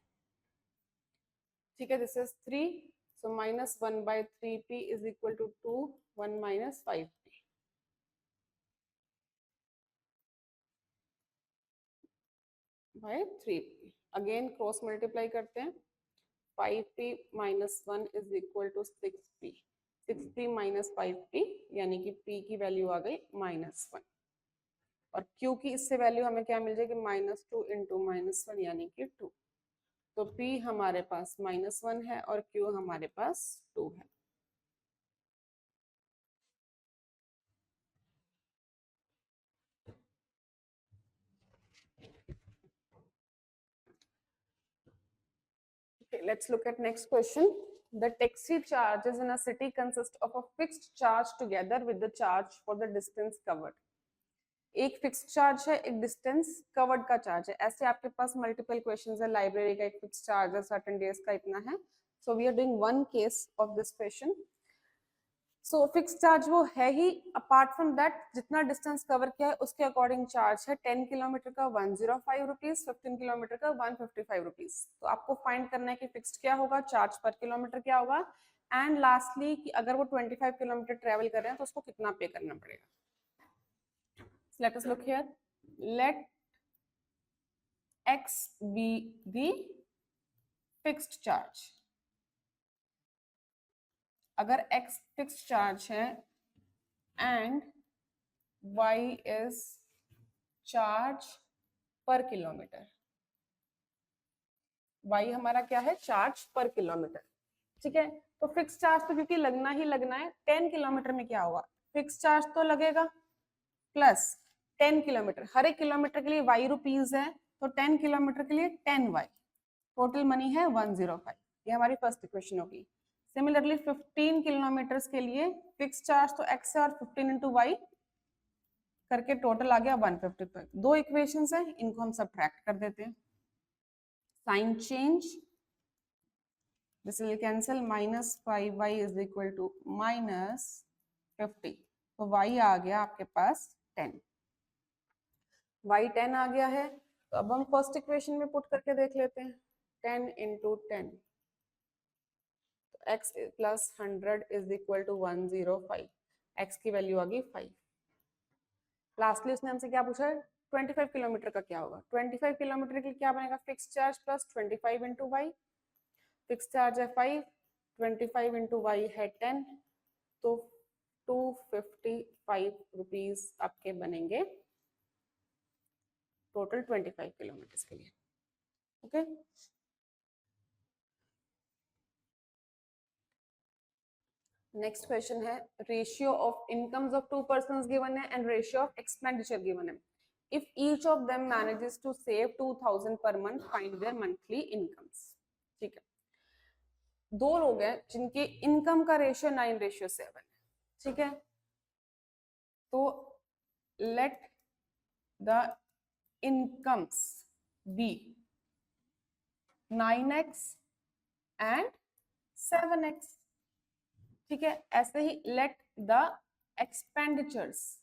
ठीक है। This is 3, so -1/3p is equal to 2, 1 - 5p. by 3p. Again cross multiply करते हैं, 5p - 1 is equal to 6p, 6p - 5p यानी कि p की वैल्यू आ गई -1, और q की इससे वैल्यू हमें क्या मिल जाएगी -2 × -1 यानी कि 2, तो p हमारे पास -1 है और q हमारे पास 2 है। Okay, let's look at next question. The taxi charges in a city consist of a fixed charge together with the charge for the distance covered. एक फिक्स्ड चार्ज है, एक डिस्टेंस कवर्ड का charge है। ऐसे आपके पास मल्टीपल क्वेश्चंस है, library का एक फिक्स्ड चार्ज है, सर्टेन डेज का इतना है। So we are doing one case of this question. So fixed charge वो है ही, अपार्ट फ्रॉम दैट जितना डिस्टेंस कवर किया है उसके अकॉर्डिंग चार्ज है। 10 किलोमीटर का 105 रुपीज, 15 किलोमीटर का 155 रुपीज। तो आपको फाइंड करना है कि फिक्स्ड क्या होगा, चार्ज पर किलोमीटर क्या होगा, एंड लास्टली कि अगर वो 25 किलोमीटर ट्रेवल कर रहे हैं तो उसको कितना पे करना पड़ेगा। Let us look here. Let x be the fixed charge. अगर x fixed charge है and y is charge per kilometer. y हमारा क्या है, चार्ज पर किलोमीटर, ठीक है। तो फिक्स चार्ज तो क्योंकि लगना ही लगना है, 10 किलोमीटर में क्या होगा, फिक्स चार्ज तो लगेगा प्लस 10 किलोमीटर, हर एक किलोमीटर के लिए y रुपीज है, तो 10 किलोमीटर के लिए 10y, टोटल मनी है 105। ये हमारी फर्स्ट इक्वेशन होगी। सिमिलरली 15 किलोमीटर के लिए फिक्स चार्ज तो x है और 15 × y करके टोटल आ गया 155। दो इक्वेशंस हैं, इनको हम सब्ट्रैक्ट कर देते हैं। Sign change, this will cancel, -5y is equal to -50, तो y आ गया आपके पास 10, y 10 आ गया है। तो अब हम फर्स्ट इक्वेशन में पुट करके देख लेते हैं, 10 into 10, तो x plus 100 is equal to 105, x की वैल्यू आ गई 5। लास्टली उसने हमसे क्या पूछा है, 25 किलोमीटर का क्या होगा। 25 किलोमीटर के लिए क्या बनेगा, fix charge plus 25 into y, fix charge है 5, 25 इंटू वाई है 10, तो 255 रुपीज आपके बनेंगे टोटल 25 किलोमीटर के लिए। ओके नेक्स्ट क्वेश्चन है, ratio of incomes of two persons given है and ratio of expenditure given है। If each of them manages to save 2000 per month, find their monthly incomes. ठीक है, दो लोग हैं जिनके इनकम का रेशियो 9:7 है। ठीक है, तो let the incomes be 9x and 7x। ठीक है, ऐसे ही लेट द एक्सपेंडिचर्स,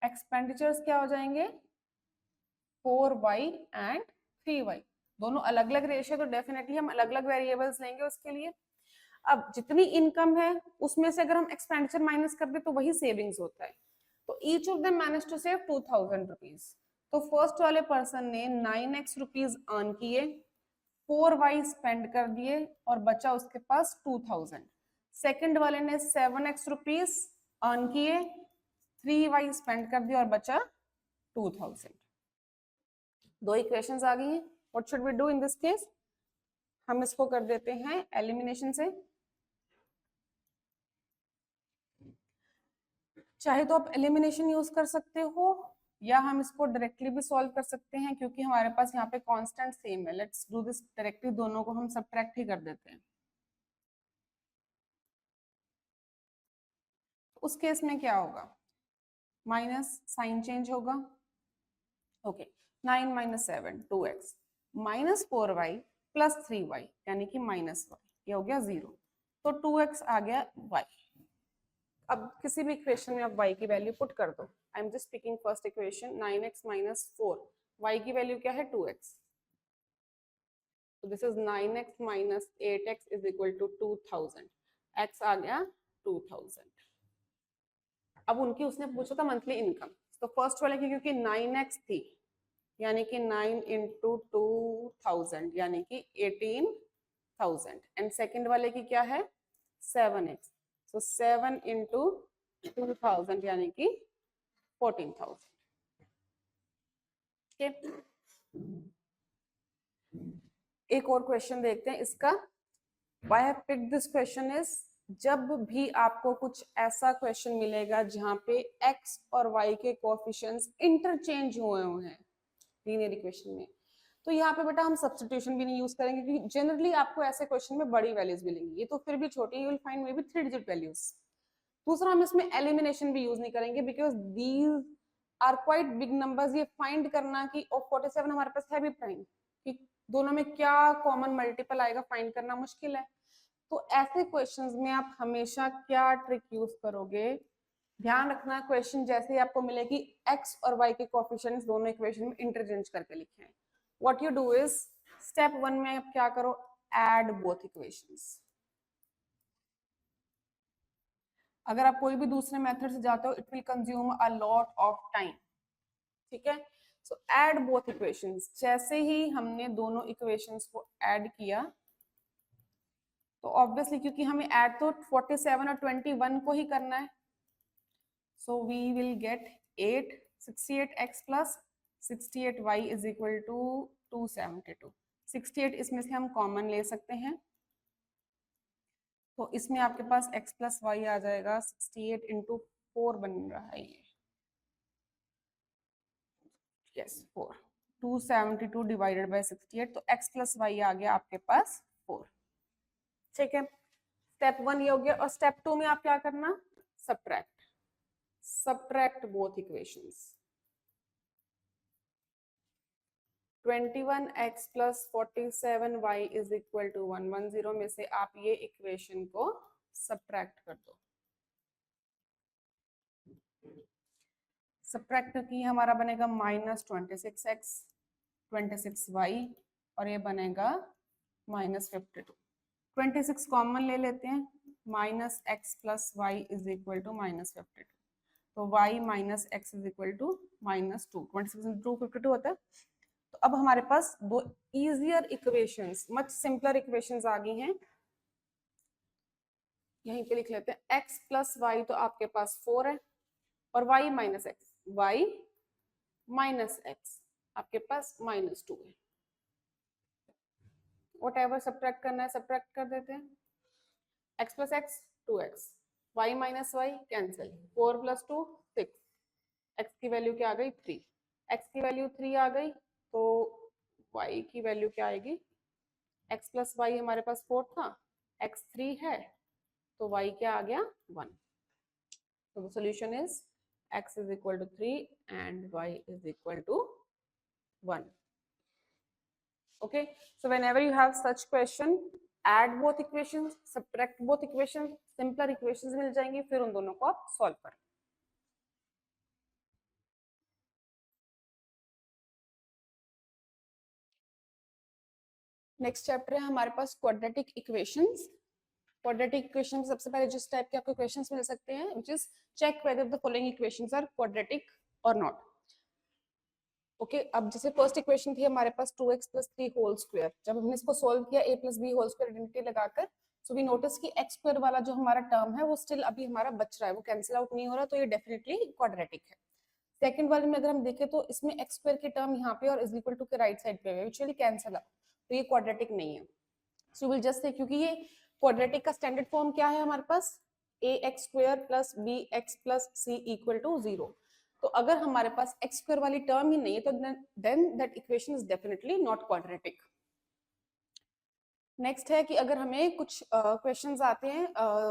एक्सपेंडिचर्स क्या हो जाएंगे 4y एंड 3y। दोनों अलग अलग रेशियो, तो डेफिनेटली हम अलग अलग वेरिएबल्स लेंगे उसके लिए। अब जितनी इनकम है उसमें से अगर हम एक्सपेंडिचर माइनस कर दे तो वही सेविंग्स होता है। तो each of them manage to save 2000 rupees. तो फर्स्ट वाले पर्सन ने 9x रुपीज अर्न किए, 4y स्पेंड कर दिए और बचा उसके पास 2000। सेकंड वाले ने 7x रुपीज अर्न किए, 3y स्पेंड कर दिया और बचा 2000। दो इक्वेशंस आ गई हैं। What should we do in this case, हम इसको कर देते हैं एलिमिनेशन से। चाहे तो आप एलिमिनेशन यूज कर सकते हो या हम इसको डायरेक्टली भी सॉल्व कर सकते हैं, क्योंकि हमारे पास यहाँ पे कांस्टेंट सेम है। लेट्स डू दिस डायरेक्टली, दोनों को हम सबट्रैक्ट ही कर देते हैं। उस केस में क्या होगा, माइनस साइन चेंज होगा। ओके, 9 - 7 2x, -4y + 3y यानी कि -y, ये हो गया 0, तो 2x आ गया y। अब किसी भी इक्वेशन में आप y की वैल्यू पुट कर दो। I am just picking first equation, 9x - 4, y की वैल्यू क्या है 2x, तो this is 9x - 8x is equal to 2000, x आ गया 2000। अब उनकी उसने पूछा था मंथली इनकम, तो फर्स्ट वाले की क्योंकि 9x थी यानी कि 9 into 2000 यानी कि 18,000, एंड सेकंड वाले की क्या है 7x, so 7 into 2000 यानी कि 14,000। एक और क्वेश्चन देखते हैं इसका। Why I picked this question is, जब भी आपको कुछ ऐसा क्वेश्चन मिलेगा जहां पे x और y के कोएफिशिएंट्स इंटरचेंज हुए हैं लीनियर इक्वेशन में, तो यहाँ पे बेटा हम सब्स्टिट्यूशन भी नहीं यूज करेंगे, क्योंकि जनरली आपको ऐसे क्वेश्चन में बड़ी वैल्यूज मिलेंगी, ये तो फिर भी छोटी, you will find maybe 3 digit values. दूसरा, हम इसमें एलिमिनेशन भी यूज नहीं करेंगे, because these are quite big numbers. ये फाइंड करना कि 47 हमारे पास है भी प्राइम, कि दोनों में क्या कॉमन मल्टीपल आएगा, फाइंड करना मुश्किल है। तो ऐसे क्वेश्चंस में आप हमेशा क्या ट्रिक यूज करोगे, ध्यान रखना, क्वेश्चन जैसे ही आपको मिले कि x और y के कोएफिशिएंट्स दोनों इक्वेशन में इंटरचेंज करके लिखे हैं, what you do is, step 1 में आप क्या करो, ऐड बोथ इक्वेशंस। अगर आप कोई भी दूसरे मेथड से जाते हो, it will consume a lot of time. ठीक है, सो ऐड बोथ इक्वेशंस। जैसे ही हमने दोनों इक्वेशंस को ऐड किया, तो ऑब्वियसली क्योंकि हमें ऐड तो 47 और 21 को ही करना है, so we will get 68x plus 68y is equal to 272। 68 इसमें से हम कॉमन ले सकते हैं, तो इसमें आपके पास x plus y आ जाएगा, 68 into 4 बन रहा है ये, yes 4, 272 डिवाइडेड बाय 68, तो x plus y आ गया आपके पास 4। ठीक है, स्टेप 1 ये हो गया। और स्टेप 2 में आप क्या करना, subtract both equations। 21x plus 47y is equal to 110 में से आप ये इक्वेशन को सब्ट्रैक्ट कर दो। सब्ट्रैक्ट की हमारा बनेगा -26x 26y और ये बनेगा -52। 26 कॉमन ले लेते हैं, -x plus y is equal to -52, तो y minus x is equal to -2। 26 into 52 होता है। तो अब हमारे पास दो easier equations, much simpler equations आ गई हैं। यहीं पे लिख लेते हैं, x प्लस वाई तो आपके पास 4 है और y minus x, y minus x आपके पास -2 है। वट एवर सब्ट्रैक्ट करना है सब्ट्रैक्ट कर देते हैं। x plus x 2x, y minus y cancel, 4 plus 2 6, x की वैल्यू क्या आ गई 3, x की वैल्यू 3 आ गई तो y की वैल्यू क्या आएगी, x प्लस वाई हमारे पास 4 था, x 3 है तो y क्या आ गया 1। तो the solution is x is equal to 3 and y is equal to 1. Okay, so whenever you have such question, add both equations, subtract both equations, simpler equations मिल जाएंगी, फिर उन दोनों को आप सॉल्व करें। नेक्स्ट चैप्टर है हमारे पास क्वाड्रेटिक इक्वेशंस। क्वाड्रेटिक इक्वेशन सबसे पहले जिस टाइप के आपको इक्वेशंस मिल सकते हैं, which is check whether the following equations are quadratic और नॉट। ओके, अब जैसे फर्स्ट इक्वेशन थी हमारे पास 2x प्लस 3 होल स्क्वायर, जब हमने इसको सॉल्व किया a plus b whole square identity लगाकर, सो वी नोटिस कि x स्क्वायर वाला जो हमारा टर्म है वो स्टिल अभी हमारा बच रहा है, वो कैंसिल आउट नहीं हो रहा, तो ये डेफिनेटली क्वाड्रेटिक है। सेकंड वाले में अगर हम देखें तो इसमें x स्क्वायर की टर्म यहाँ पे और इज इक्वल टू के राइट साइड पे है, व्हिच विल कैंसिल आउट, तो ये क्वाड्रेटिक नहीं है। सो विल जस्ट से, क्योंकि ये क्वाड्रेटिक का स्टैंडर्ड फॉर्म क्या है हमारे पास, ax square plus bx plus c equal to 0। तो अगर हमारे पास x स्क्वायर वाली टर्म ही नहीं है तो then that equation is definitely not quadratic. Next है कि अगर हमें कुछ क्वेश्चंस आते हैं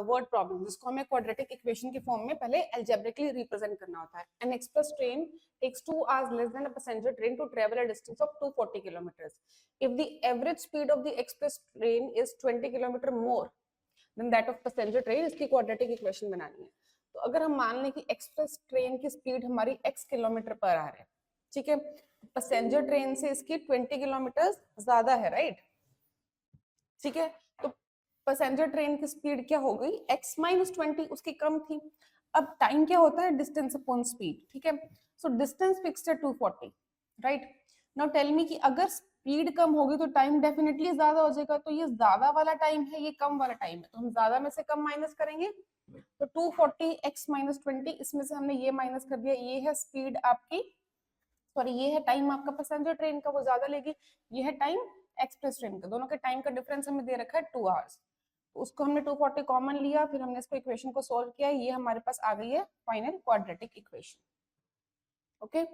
वर्ड प्रॉब्लम, जिसको हमें क्वाड्रेटिक इक्वेशन के फॉर्म में पहले अलजेब्रिकली रिप्रेजेंट करना होता है। An express train takes 2 hours less than a passenger train to travel a distance of 240 kilometres. If the average speed of the express train is 20 kilometre more than that of passenger train, इसकी quadratic equation बनानी है। तो अगर हम मान लें कि express train की स्पीड हमारी x किलोमीटर पर आ रहा है, ठीक है, पैसेंजर ट्रेन से इसकी 20 किलोमीटर ज्यादा है, राइट, ठीक है, तो पैसेंजर ट्रेन की स्पीड क्या हो गई, x माइनस 20, उसकी कम थी। अब टाइम क्या होता है, डिस्टेंस अपॉन स्पीड, ठीक है, सो डिस्टेंस फिक्स्ड है 240, राइट। नाउ टेल मी कि अगर स्पीड कम होगी तो टाइम डेफिनेटली ज्यादा हो जाएगा, तो ये ज्यादा वाला टाइम है, ये कम वाला टाइम है, तो हम ज्यादा में से कम माइनस करेंगे, तो 240 x माइनस 20, इसमें से हमने ये माइनस कर दिया, ये है स्पीड आपकी, सॉरी ये है टाइम आपका पैसेंजर ट्रेन का, वो ज्यादा लेगी, ये है टाइम एक्सप्रेस ट्रेन का, दोनों के टाइम का डिफरेंस हमें दे रखा है 2 hours। उसको हमने 240 कॉमन लिया, फिर हमने इसको इक्वेशन को सॉल्व किया, ये हमारे पास आ गई है final quadratic equation. Okay,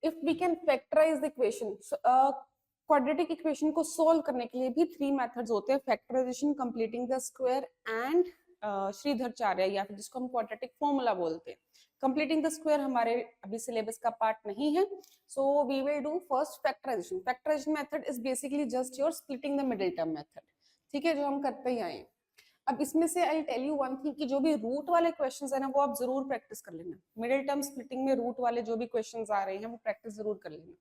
if we can factorise the equation, quadratic equation को सॉल्व करने के लिए भी 3 मेथड्स होते हैं, factorisation, completing the square and Sridharacharya, या फिर जिसको हम क्वाड्रेटिक फॉर्मूला बोलते हैं। कंप्लीटिंग द स्क्वायर हमारे अभी सिलेबस का पार्ट नहीं है, so we will do first factorisation. Factorisation method is basically just your splitting the middle term method, ठीक है, जो हम करते ही आए। अब इसमें से I tell you one thing कि जो भी रूट वाले क्वेश्चंस है ना, वो आप जरूर प्रैक्टिस कर लेना। मिडिल टर्म स्प्लिटिंग में रूट वाले जो भी क्वेश्चंस आ रहे हैं वो प्रैक्टिस जरूर कर लेना।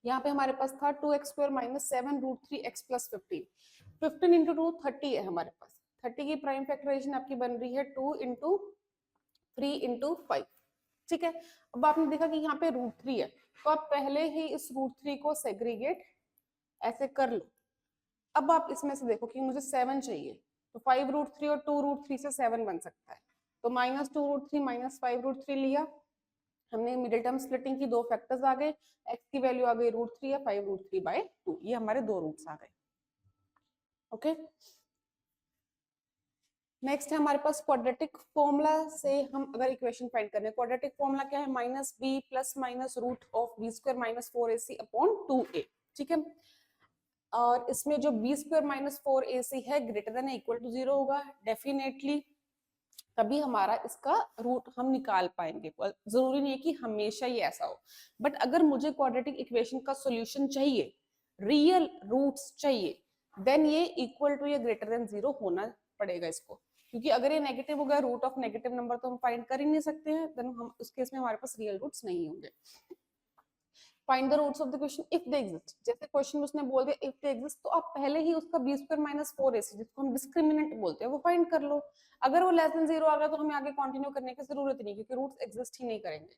यहाँ पे हमारे पास था 2x square minus 7 root 3x plus 15, 15 into 2 30 है हमारे पास, 30 की प्राइम फैक्टराइजेशन आपकी बन रही है 2 इंटू 3 इंटू 5, ठीक है। अब आपने देखा कि यहाँ पे रूट 3 है, तो आप पहले ही इस रूट 3 को सेग्रीगेट ऐसे कर लो। अब आप इसमें से देखो कि मुझे 7 चाहिए, तो 5 रूट 3 और 2 रूट 3 से 7 बन सकता है, तो माइनस 2 रूट 3 माइनस 5 रूट 3 लिया हमने, मिडिल टर्म स्प्लिटिंग की 2 फैक्टर्स आ गए, x की वैल्यू आ गई रूट 3 या 5 रूट 3 बाय 2, ये हमारे 2 रूट्स आ गए। ओके, नेक्स्ट है हमारे पास क्वाड्रेटिक फॉर्मूला से हम अगर इक्वेशन फाइंड करें, क्वाड्रेटिक फॉर्मूला क्या है, minus b plus minus root of b square minus 4ac upon 2a, ठीक है। और इसमें जो बी स्क्वायर माइनस 4ac है ग्रेटर देन इक्वल टू 0 होगा डेफिनेटली, तभी हमारा इसका रूट हम निकाल पाएंगे। जरूरी नहीं है कि हमेशा ही ऐसा हो, बट अगर मुझे क्वाड्रेटिक इक्वेशन का सॉल्यूशन चाहिए, रियल रूट्स चाहिए, देन ये इक्वल टू या ग्रेटर देन 0 होना पड़ेगा इसको, क्योंकि अगर ये नेगेटिव होगा, रूट ऑफ नेगेटिव नंबर तो हम फाइंड कर ही नहीं सकते हैं, देन हम उस केस में हमारे पास रियल रूट्स नहीं होंगे। Find the roots of the question if they exist. जैसे क्वेश्चन में उसने बोल दिया इफ दे एग्जिस्ट, तो आप पहले ही उसका b स्क्वायर माइनस 4ac जिसको हम डिस्क्रिमिनेंट बोलते हैं वो फाइंड कर लो। अगर वो लेस देन 0 आ गया तो हमें आगे कंटिन्यू करने की जरूरत नहीं, क्योंकि रूट्स एग्जिस्ट ही नहीं करेंगे।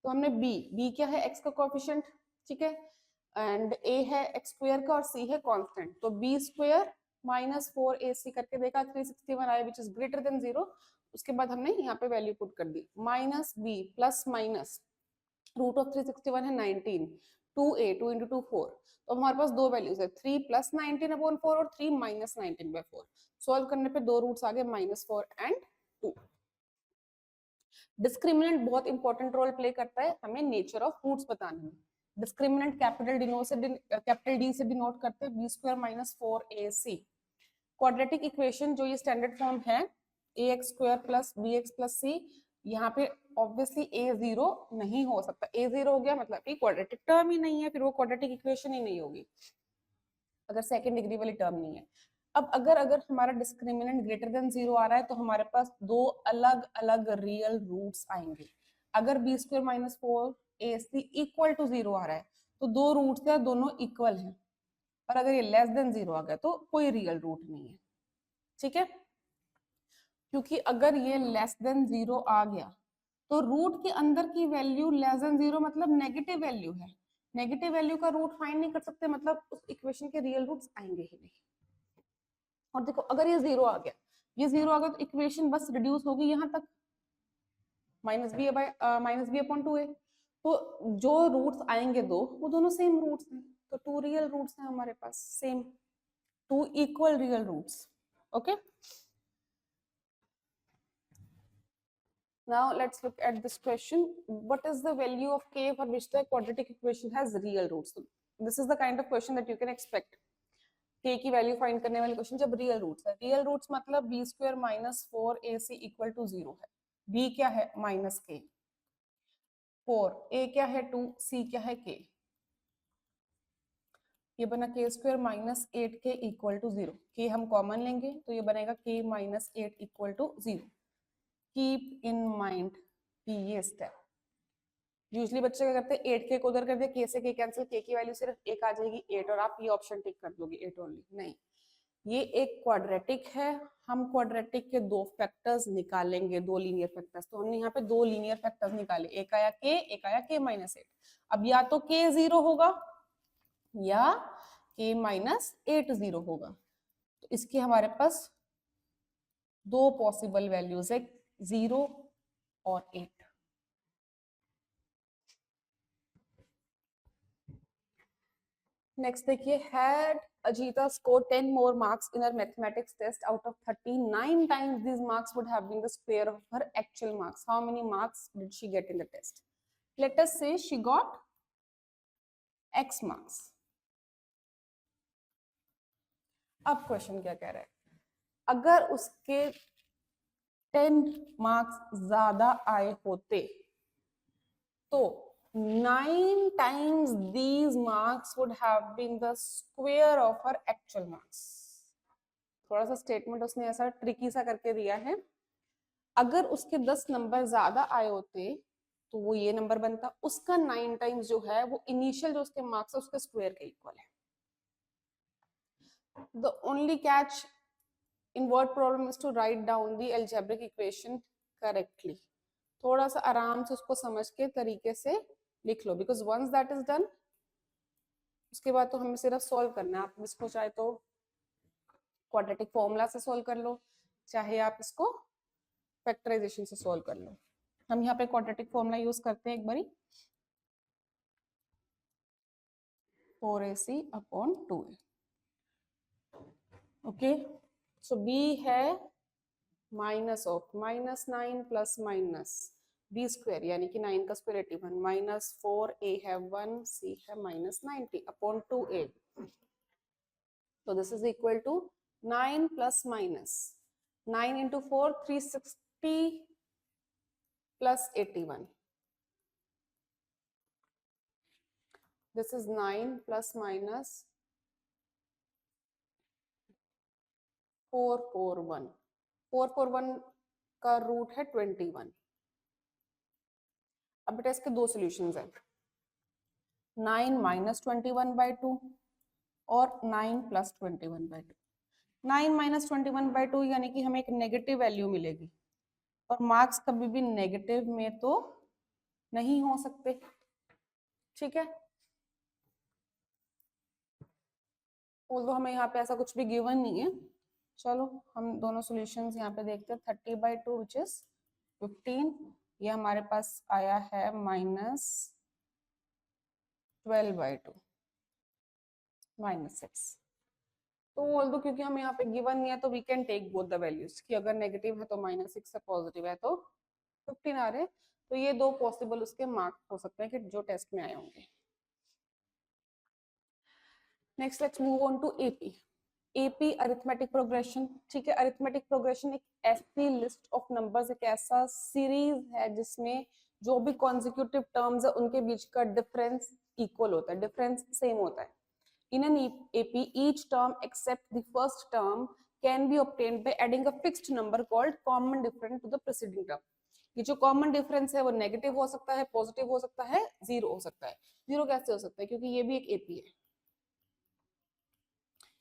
तो हमने b क्या है, x का कोएफिशिएंट, ठीक है, एंड a है x स्क्वायर का और c है कांस्टेंट, तो b स्क्वायर माइनस 4ac करके देखा 361 आया विच इज ग्रेटर देन 0। उसके बाद हमने यहाँ पे वैल्यू पुट कर दी, minus b plus minus root of 361 है 19, 2a 2 इंटू 2 4, तो हमारे पास दो वैल्यूज है 3 प्लस 19 अपॉन 4 और 3 माइनस 19 बाय 4। सॉल्व करने पे दो रूट्स आ गए माइनस 4 एंड 2। डिस्क्रिमिनेंट बहुत इंपॉर्टेंट रोल प्ले करता है हमें नेचर ऑफ रूट्स बताने में। डिस्क्रिमिनेंट कैपिटल डी से डिनोट करते हैं b square minus 4ac। Quadratic equation जो ये स्टैंडर्ड फॉर्म है ax square plus bx plus c, यहाँ पे ऑब्वियसली a0 नहीं हो सकता, a0 हो गया मतलब कि क्वाड्रेटिक टर्म ही नहीं है, फिर वो क्वाड्रेटिक इक्वेशन ही नहीं होगी अगर सेकंड डिग्री वाली टर्म नहीं है। अब अगर हमारा डिस्क्रिमिनेंट ग्रेटर देन 0 आ रहा है तो हमारे पास दो अलग अलग रियल रूट्स आएंगे। अगर b square minus 4ac equal to 0 आ रहा है तो दो रूट्स है, दोनों इक्वल हैं, और अगर ये लेस देन 0 आ गया तो कोई रियल रूट नहीं है, ठीक है। क्योंकि अगर ये लेस देन 0 आ गया तो रूट के अंदर की वैल्यू लेस देन 0 मतलब नेगेटिव वैल्यू है, नेगेटिव वैल्यू का रूट फाइंड नहीं कर सकते, मतलब उस इक्वेशन के रियल रूट्स आएंगे ही नहीं। और देखो अगर ये 0 आ गया, ये 0 आ गया तो इक्वेशन बस रिड्यूस होगी यहाँ तक, माइनस बी अपॉन 2a। तो जो रूट्स आएंगे दो वो दोनों सेम रूट्स हैं, तो टू रियल रूट्स हैं हमारे पास, same two equal real roots. Okay, now let's look at this question. What is the value of k for which the quadratic equation has real roots? So this is the kind of question that you can expect. k की value find करने वाले question जब real roots है, real roots मतलब b square minus 4ac equal to 0 है, b क्या है minus k, 4 a क्या है 2, c क्या है k, ये बना k square minus 8k equal to 0, k हम कॉमन लेंगे तो ये बनेगा k minus 8 equal to 0। Keep in mind कि ये स्टेप यूजली बच्चे क्या करते हैं, 8k को उधर कर दिया, k से k कैंसिल, k की वैल्यू सिर्फ 1 आ जाएगी 8, और आप ये ऑप्शन टिक कर दोगे 8 ओनली, नहीं, ये एक क्वाड्रेटिक है, हम क्वाड्रेटिक के दो फैक्टर्स निकालेंगे, दो लीनियर फैक्टर्स, तो हमने यहाँ पे दो लीनियर फैक्टर्स निकाले, एक आया k, एक आया k माइनस 8। अब या तो k 0 होगा या k माइनस 8 0 होगा, तो इसके हमारे पास दो पॉसिबल वैल्यूज है, 0 और 8। नेक्स्ट देखिए, had Ajita scored 10 more marks in her mathematics test out of 39 times these marks would have been the square of her actual marks. How many marks did she get in the test? Let us say she got X marks. अब question क्या कह रहा है, अगर उसके 10 marks ज्यादा आए होते तो 9 times these marks would have been the square of her actual marks. थोड़ा सा स्टेटमेंट उसने ऐसा ट्रिकी सा करके दिया है, अगर उसके 10 नंबर ज्यादा आए होते तो वो ये नंबर बनता, उसका 9 टाइम्स जो है वो इनिशियल जो उसके मार्क्स है उसके स्क्वायर के इक्वल है। The only catch in word problem is to write down the algebraic equation correctly. थोड़ा सा आराम से उसको समझ के तरीके से लिख लो, because once that is done उसके बाद तो हमें सिर्फ सॉल्व करना है। आप इसको चाहे तो क्वाड्रेटिक फॉर्मूला से सॉल्व कर लो, चाहे आप इसको फैक्टराइजेशन से सॉल्व कर लो। हम यहाँ पे क्वाड्रेटिक फॉर्मूला यूज करते हैं एक बारी, 4ac अपॉन 2a। ओके, सो b है minus of minus 9 plus minus b square यानी कि 9 का स्क्वायर 81 माइनस 4a है 1, c है माइनस 90 अपॉन 2a। तो this is equal to 9 plus minus 9 into 4 360 plus 81. This is 9 plus minus 441. 441 का root है 21. अब बेटा इसके दो सॉल्यूशंस हैं, 9 minus 21/2 और 9 plus 21/2. 9 minus 21/2 यानी कि हमें एक नेगेटिव वैल्यू मिलेगी, और मार्क्स कभी भी नेगेटिव में तो नहीं हो सकते, ठीक है। ऑल्दो हमें यहाँ पे ऐसा कुछ भी गिवन नहीं है। चलो हम दोनों सॉल्यूशंस यहाँ पे देखते हैं। 30/2 विच इज 15, ये हमारे पास आया है -12/2 -6। तो ऑल्दो क्योंकि हम यहाँ पे गिवन नहीं है तो we can take both the values, कि अगर नेगेटिव है तो -6 है, पॉजिटिव है तो 15 आ रहे हैं। तो ये दो पॉसिबल उसके मार्क्स हो सकते हैं कि जो टेस्ट में आए होंगे। Next let's move on to AP. AP arithmetic progression, ठीक है। अरिथमेटिक प्रोग्रेशन एक ऐसी लिस्ट ऑफ नंबर्स, एक ऐसा सीरीज है जिसमें जो भी कॉन्जिक्यूटिव टर्म्स है उनके बीच का डिफरेंस इक्वल होता है, डिफरेंस सेम होता है। In an AP, each term except the first term can be obtained by adding a fixed number called common difference to the preceding term. ये जो common difference है वो नेगेटिव हो सकता है, पॉजिटिव हो सकता है, जीरो हो सकता है। जीरो कैसे हो सकता है? क्योंकि ये भी एक AP है,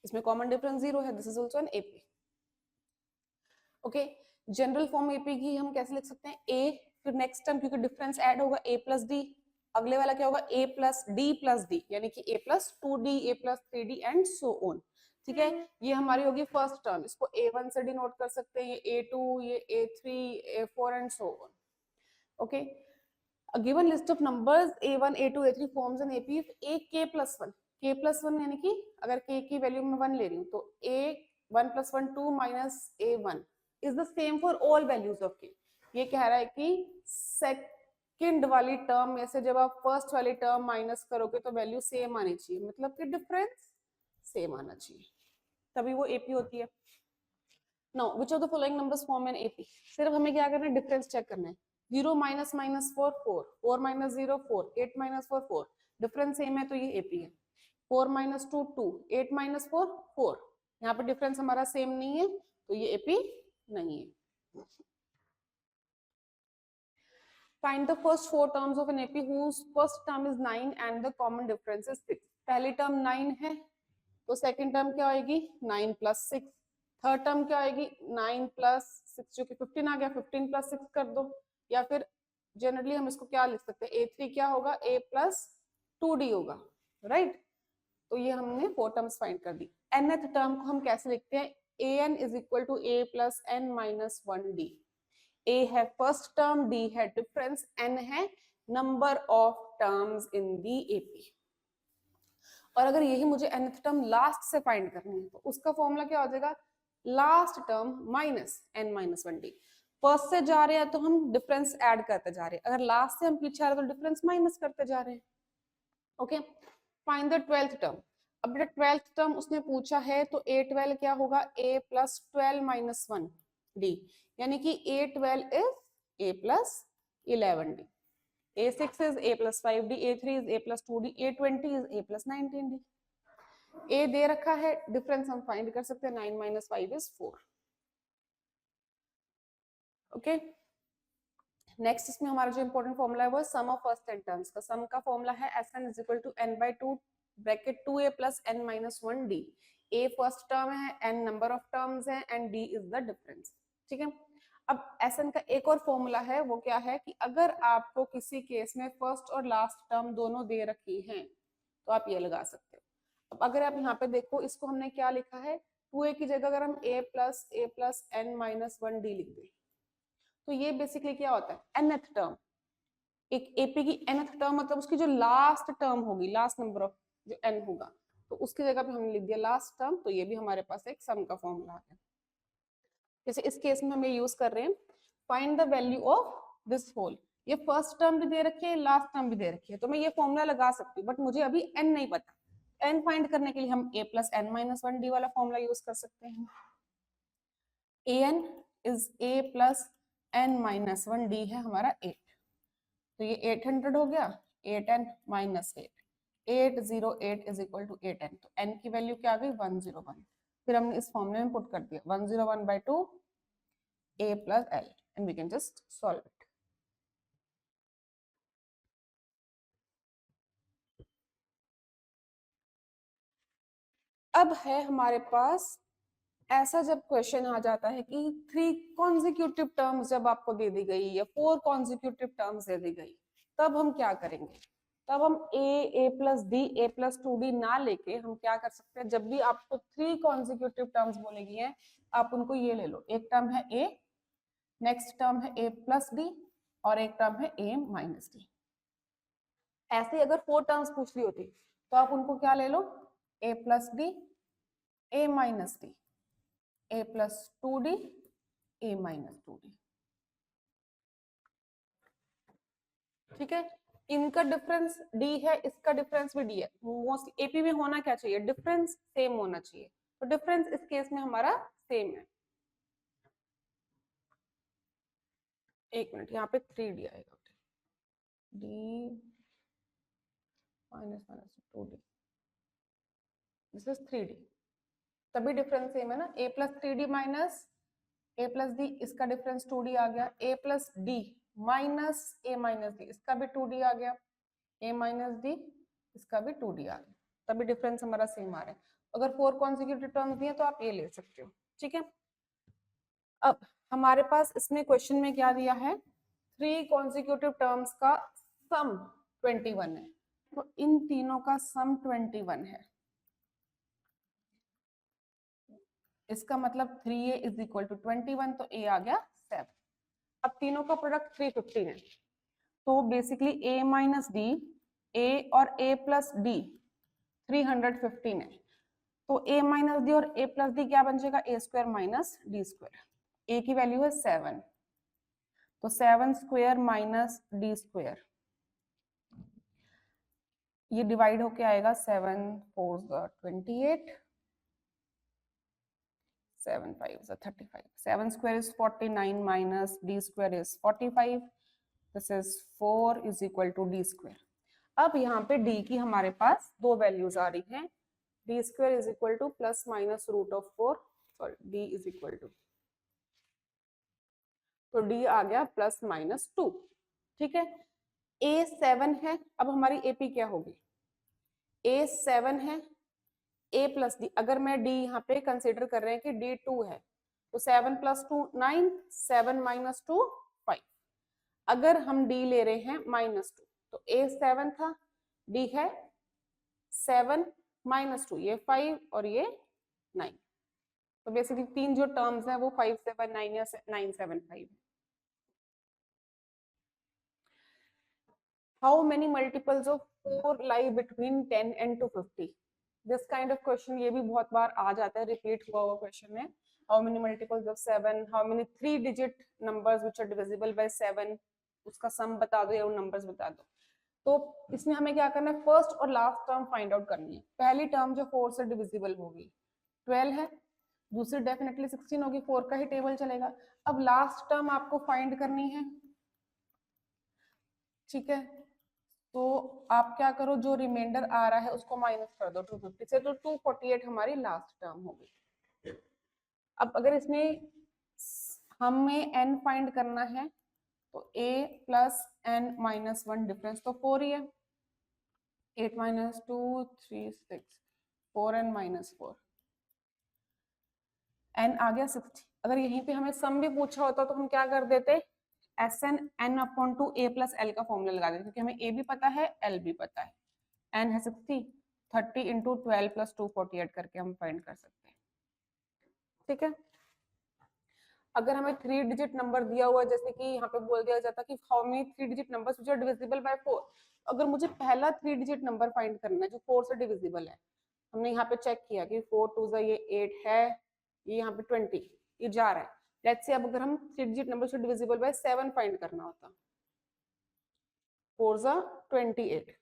इसमें कॉमन डिफरेंस जीरो है। This is also an AP. Okay, general form AP की हम कैसे लिख सकते हैं? A, फिर नेक्स्ट टर्म क्योंकि डिफरेंस ऐड होगा A प्लस D, अगले वाला क्या होगा? A plus D plus D, यानी कि A plus 2D, A plus 3D and so on, ठीक है। ये हमारी होगी फर्स्ट टर्म, इसको A1 से डिनोट कर सकते हैं, ये A2, ये A3, A4 and so on. Okay, a given list of numbers A1, A2, A3 forms an AP if A k plus 1, k plus 1 यानी कि अगर k की वैल्यू में 1 ले रही हूँ तो A1 plus 1 2 minus A1 is the same for all values of k. ये कह रहा है कि सेकंड वाली टर्म में से जब आप फर्स्ट वाली टर्म माइनस करोगे तो वैल्यू सेम आनी चाहिए, मतलब कि डिफरेंस सेम आना चाहिए, तभी वो AP होती है। Now which of the following numbers form an AP? सिर्फ हमें क्या करना है? डिफरेंस चेक करना है। 0 minus minus 4 4, 4 minus 0 4, 8 minus 4 4, difference same है तो ये AP है। 4 minus 2 2, 8 minus 4 4, यहाँ पर डिफरेंस हमारा सेम नहीं है तो ये AP नहीं है। Find the first four terms of an AP whose first term is 9 and the common difference is 6. पहली टर्म 9 है तो सेकंड टर्म क्या आएगी? 9 plus 6। थर्ड टर्म क्या आएगी? 9 plus 6, जो कि 15 आ गया, 15 plus 6 कर दो, या फिर जनरली हम इसको क्या लिख सकते हैं? A3 क्या होगा? A plus 2D होगा, राइट। तो ये हमने फोर टर्म्स फाइंड कर दी। nth टर्म को हम कैसे लिखते हैं? an is equal to a plus n minus 1d। A है फर्स्ट टर्म, D है डिफरेंस, N है number of terms in the AP। और अगर यही मुझे nth टर्म लास्ट से फाइंड करनी है तो उसका फॉर्मूला क्या हो जाएगा? Last term minus n minus 1d। First से जा रहे हैं तो हम डिफरेंस ऐड करते जा रहे हैं, अगर लास्ट से हम पीछे आ रहे हैं तो डिफरेंस माइनस करते जा रहे हैं। Okay, find the 12th term. अब बेटा 12th टर्म उसने पूछा है तो A12 क्या होगा? A plus 12 minus 1d, यानी कि A12 is A plus 11d, A6 is A plus 5d, A3 is A plus 2d, A20 is A plus 19d। A दे रखा है, डिफरेंस हम फाइंड कर सकते हैं, 9 minus 5 is 4। ओके, नेक्स्ट इसमें हमारा जो इंपॉर्टेंट फॉर्मूला है वो सम ऑफ फर्स्ट 10 टर्म्स का। सम का फॉर्मूला है Sn is equal to n/2 bracket 2a plus n minus 1d। a first term है, n नंबर ऑफ टर्म्स है and d is the difference, ठीक है। अब Sn का एक और फॉर्मूला है, वो क्या है कि अगर आपको किसी केस में फर्स्ट और लास्ट टर्म दोनों दे रखी हैं तो आप ये लगा सकते हो। अब अगर आप यहाँ पे देखो, इसको हमने क्या लिखा है? 2a की जगह अगर हम a plus n minus 1d लिख दें तो ये बेसिकली क्या होता है? nth term. एक AP की nth टर्म मतलब उसकी जो लास्ट टर्म होगी, लास्ट नंबर ऑफ जो n होगा, तो उसकी जगह पे हमने लिख दिया लास्ट टर्म, तो ये भी हमारे पास एक सम का फॉर्मूला है। जैसे इस केस में हम ये यूज कर रहे हैं, find the value of this whole. ये फर्स्ट टर्म भी दे रखी है, लास्ट टर्म भी दे रखी है, तो मैं ये फॉर्मूला लगा सकती हूँ, बट मुझे अभी n नहीं पता। n फाइंड करने के लिए हम a plus n minus 1d वाला फॉर्मूला यूज कर सकते हैं। an is a plus n minus 1, d है हमारा 8, तो ये 800 हो गया, 8n minus 8, 808 is equal to 8n, तो n की वैल्यू क्या आ गई 101, फिर हमने इस फॉर्मूले में पुट कर दिया 101/2 a plus l and we can just solve it. अब है हमारे पास ऐसा जब क्वेश्चन आ जाता है कि 3 कॉन्जिक्यूटिव टर्म्स जब आपको दे दी गई या 4 कॉन्जिक्यूटिव टर्म्स दे दी गई, तब हम क्या करेंगे? तब हम a plus D, a plus 2d ना लेके हम क्या कर सकते हैं, जब भी आपको 3 कॉन्जिक्यूटिव टर्म्स बोलेगी हैं, आप उनको ये ले लो, एक टर्म है a, नेक्स्ट टर्म है a प्लस डी और एक टर्म है a माइनस डी। ऐसे अगर 4 टर्म्स पूछ ली होती तो आप उनको क्या ले लो, a plus D, a minus D, a plus 2d, a minus 2d। ठीक है, इनका डिफरेंस d है, इसका डिफरेंस भी d है। मोस्टली एपी में होना क्या चाहिए, डिफरेंस सेम होना चाहिए, तो डिफरेंस इस केस में हमारा सेम है। एक मिनट, यहाँ पे 3d आएगा, d minus minus 2d, this is 3d, तभी डिफरेंस सेम है ना। a plus 3d minus a plus D, इसका डिफरेंस 2d आ गया, a plus D minus a minus D, इसका भी 2d आ गया, a माइनस डी, इसका भी 2d आ गया, तभी डिफरेंस हमारा सेम आ रहा है। अगर 4 कॉन्जिक्यूटिव टर्म्स दिए तो आप ये ले सकते हो। ठीक है, अब हमारे पास इसमें क्वेश्चन में क्या दिया है, 3 कॉन्जिक्यूटिव टर्म्स का सम 21 है, तो इन तीनों का सम 21 है, इसका मतलब 3a इज इक्वल टू 21, तो a आ गया 7। अब तीनों का प्रोडक्ट 315 है, तो basically a minus D, a और a प्लस डी 315 है, तो a माइनस डी और a प्लस डी क्या बन जाएगा, a square minus D square, a की वैल्यू है 7, तो 7 स्क्वायर माइनस डी स्क्वायर, ये डिवाइड होके आएगा 7 4 28, 7 5 35, 7 square is 49 minus d square is 45, this is 4 is equal to d square। अब यहाँ पे d की हमारे पास दो वैल्यूज आ रही हैं, d square is equal to plus minus root of 4, sorry d is equal to, तो d आ गया प्लस माइनस 2। ठीक है, a 7 है, अब हमारी ap क्या होगी, a 7 है, a प्लस डी, अगर मैं d यहाँ पे कंसिडर कर रहे हैं कि d 2 है, तो 7 प्लस 2 9, 7 माइनस 2 5, अगर हम d ले रहे हैं माइनस 2, तो a 7 था, d है 7 माइनस 2, ये 5 और ये 9, तो बेसिकली तीन जो टर्म्स हैं वो 5 7 9 या 9 7 5। How many multiples of 4 lie between 10 and 250? This kind of question ये भी बहुत बार आ जाता है, रिपीट हुआ हुआ क्वेश्चन है। How many multiples of 7, how many 3 digit numbers which are divisible by 7, उसका सम बता दो या उन नंबर्स बता दो। तो इसमें हमें क्या करना है, फर्स्ट और लास्ट टर्म फाइंड आउट करनी है। पहली टर्म जो 4 से डिविजिबल होगी 12 है, दूसरी डेफिनेटली 16 होगी, 4 का ही टेबल चलेगा। अब लास्ट टर्म आपको फाइंड करनी है, ठीक है, तो आप क्या करो, जो रिमाइंडर आ रहा है उसको माइनस कर दो 250 से, तो 248 हमारी लास्ट टर्म होगी। अब अगर इसमें हमें n फाइंड करना है, तो a plus n minus 1, difference तो 4 ही है, 8 माइनस 2 3 6, 4n माइनस 4, n आ गया 60। अगर यहीं पे हमें सम भी पूछा होता तो हम क्या कर देते, Sn n upon two a plus l का फॉर्मूला लगा देते, क्योंकि हमें a भी पता है l भी पता है, n है 60, 30 इंटू 12 प्लस 248 करके हम फाइंड कर सकते हैं। ठीक है, अगर हमें 3 डिजिट नंबर दिया हुआ है, जैसे कि यहाँ पे बोल दिया जाता कि how many 3 digit numbers which are divisible by 4, अगर मुझे पहला 3 डिजिट नंबर फाइंड करना है जो 4 से डिविजिबल है, हमने यहाँ पे चेक किया कि 4 2 ये 8 है, ये यहाँ पे 20, ये जा रहा है। लेट्स से अब अगर हम 3 डिजिट नंबर से डिविजिबल बाय 7 फाइंड करना होता, 4 28,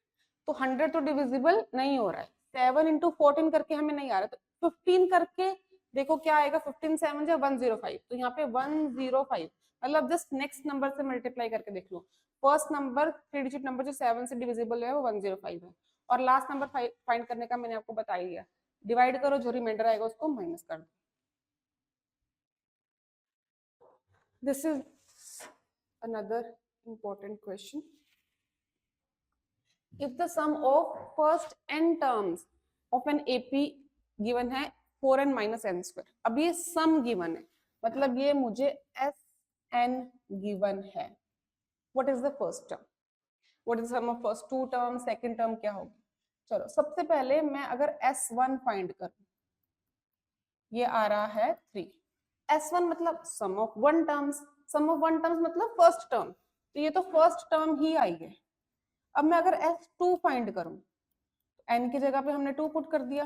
तो 100 तो डिविजिबल नहीं हो रहा है, 7 इंटू 14 करके हमें नहीं आ रहा, तो 15 करके देखो क्या आएगा, 15 7 जो 105, तो यहाँ पे 105 मतलब जस्ट नेक्स्ट नंबर से मल्टीप्लाई करके देख लो। फर्स्ट नंबर 3 डिजिट नंबर जो 7 से डिविजिबल है वो 105 है, और लास्ट नंबर फाइंड करने का मैंने आपको बता ही दिया। डिवाइड करो, जो रिमाइंडर आएगा उसको माइनस कर दो। This is another important question. If the sum of first n terms of an AP given है 4n minus n square, अब ये sum given है, मतलब ये मुझे Sn given है. What is the first term? What is the sum of first two terms? Second term क्या होगी? चलो सबसे पहले मैं अगर S1 फाइंड करूं, ये आ रहा है 3. S1 मतलब sum of one terms, sum of one terms मतलब first term, तो ये तो फर्स्ट टर्म ही आई है. अब मैं अगर S2 फाइंड करूं, n की जगह पे हमने 2 पुट कर दिया,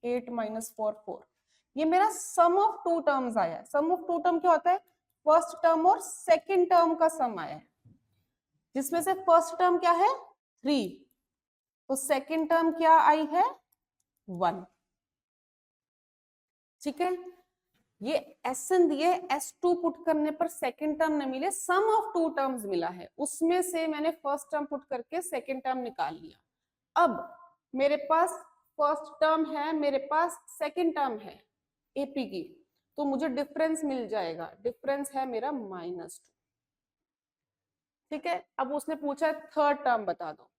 8 - 4 4, ये मेरा सम ऑफ टू टर्म्स आया है. सम ऑफ टू टर्म क्या होता है? फर्स्ट टर्म और सेकंड टर्म का सम आया है, जिसमें से फर्स्ट टर्म क्या है 3, तो सेकंड टर्म क्या आई है 1. ठीक है, ये Sn दिए, S2 पुट करने पर सेकंड टर्म नहीं मिले, सम ऑफ टू टर्म्स मिला है, उसमें से मैंने फर्स्ट टर्म पुट करके सेकंड टर्म निकाल लिया. अब मेरे पास फर्स्ट टर्म है, मेरे पास सेकंड टर्म है एपी की, तो मुझे डिफरेंस मिल जाएगा. डिफरेंस है मेरा -2. ठीक है, अब उसने पूछा है थर्ड टर्म बता दो.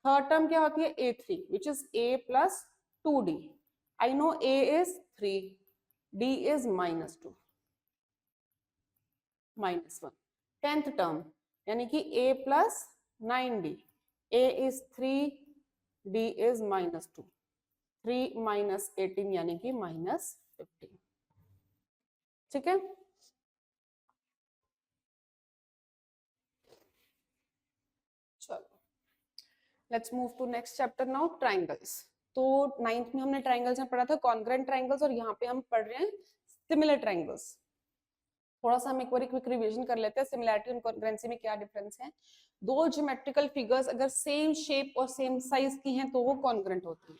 थर्ड टर्म क्या होती है A3, which is A + 2D. I know A is 3, D is -2, -1. 10th term यानी कि A + 9D. A is 3, D is -2. 3 - 18 यानी कि -15. ठीक है, चलो let's move to next chapter now, triangles. तो 9th में हमने ट्राइंगल्स में पढ़ा था कॉन्ग्रुएंट ट्राइंगल्स, और यहाँ पे हम पढ़ रहे हैं सिमिलर ट्राइंगल्स. थोड़ा सा हम एक बार क्विक रिवीजन कर लेते हैं. सिमिलैरिटी और कॉन्ग्रुएंसी में क्या डिफरेंस है? दो ज्योमेट्रिकल फिगर्स अगर सेम शेप और सेम साइज की हैं तो वो कॉन्ग्रुएंट होती है,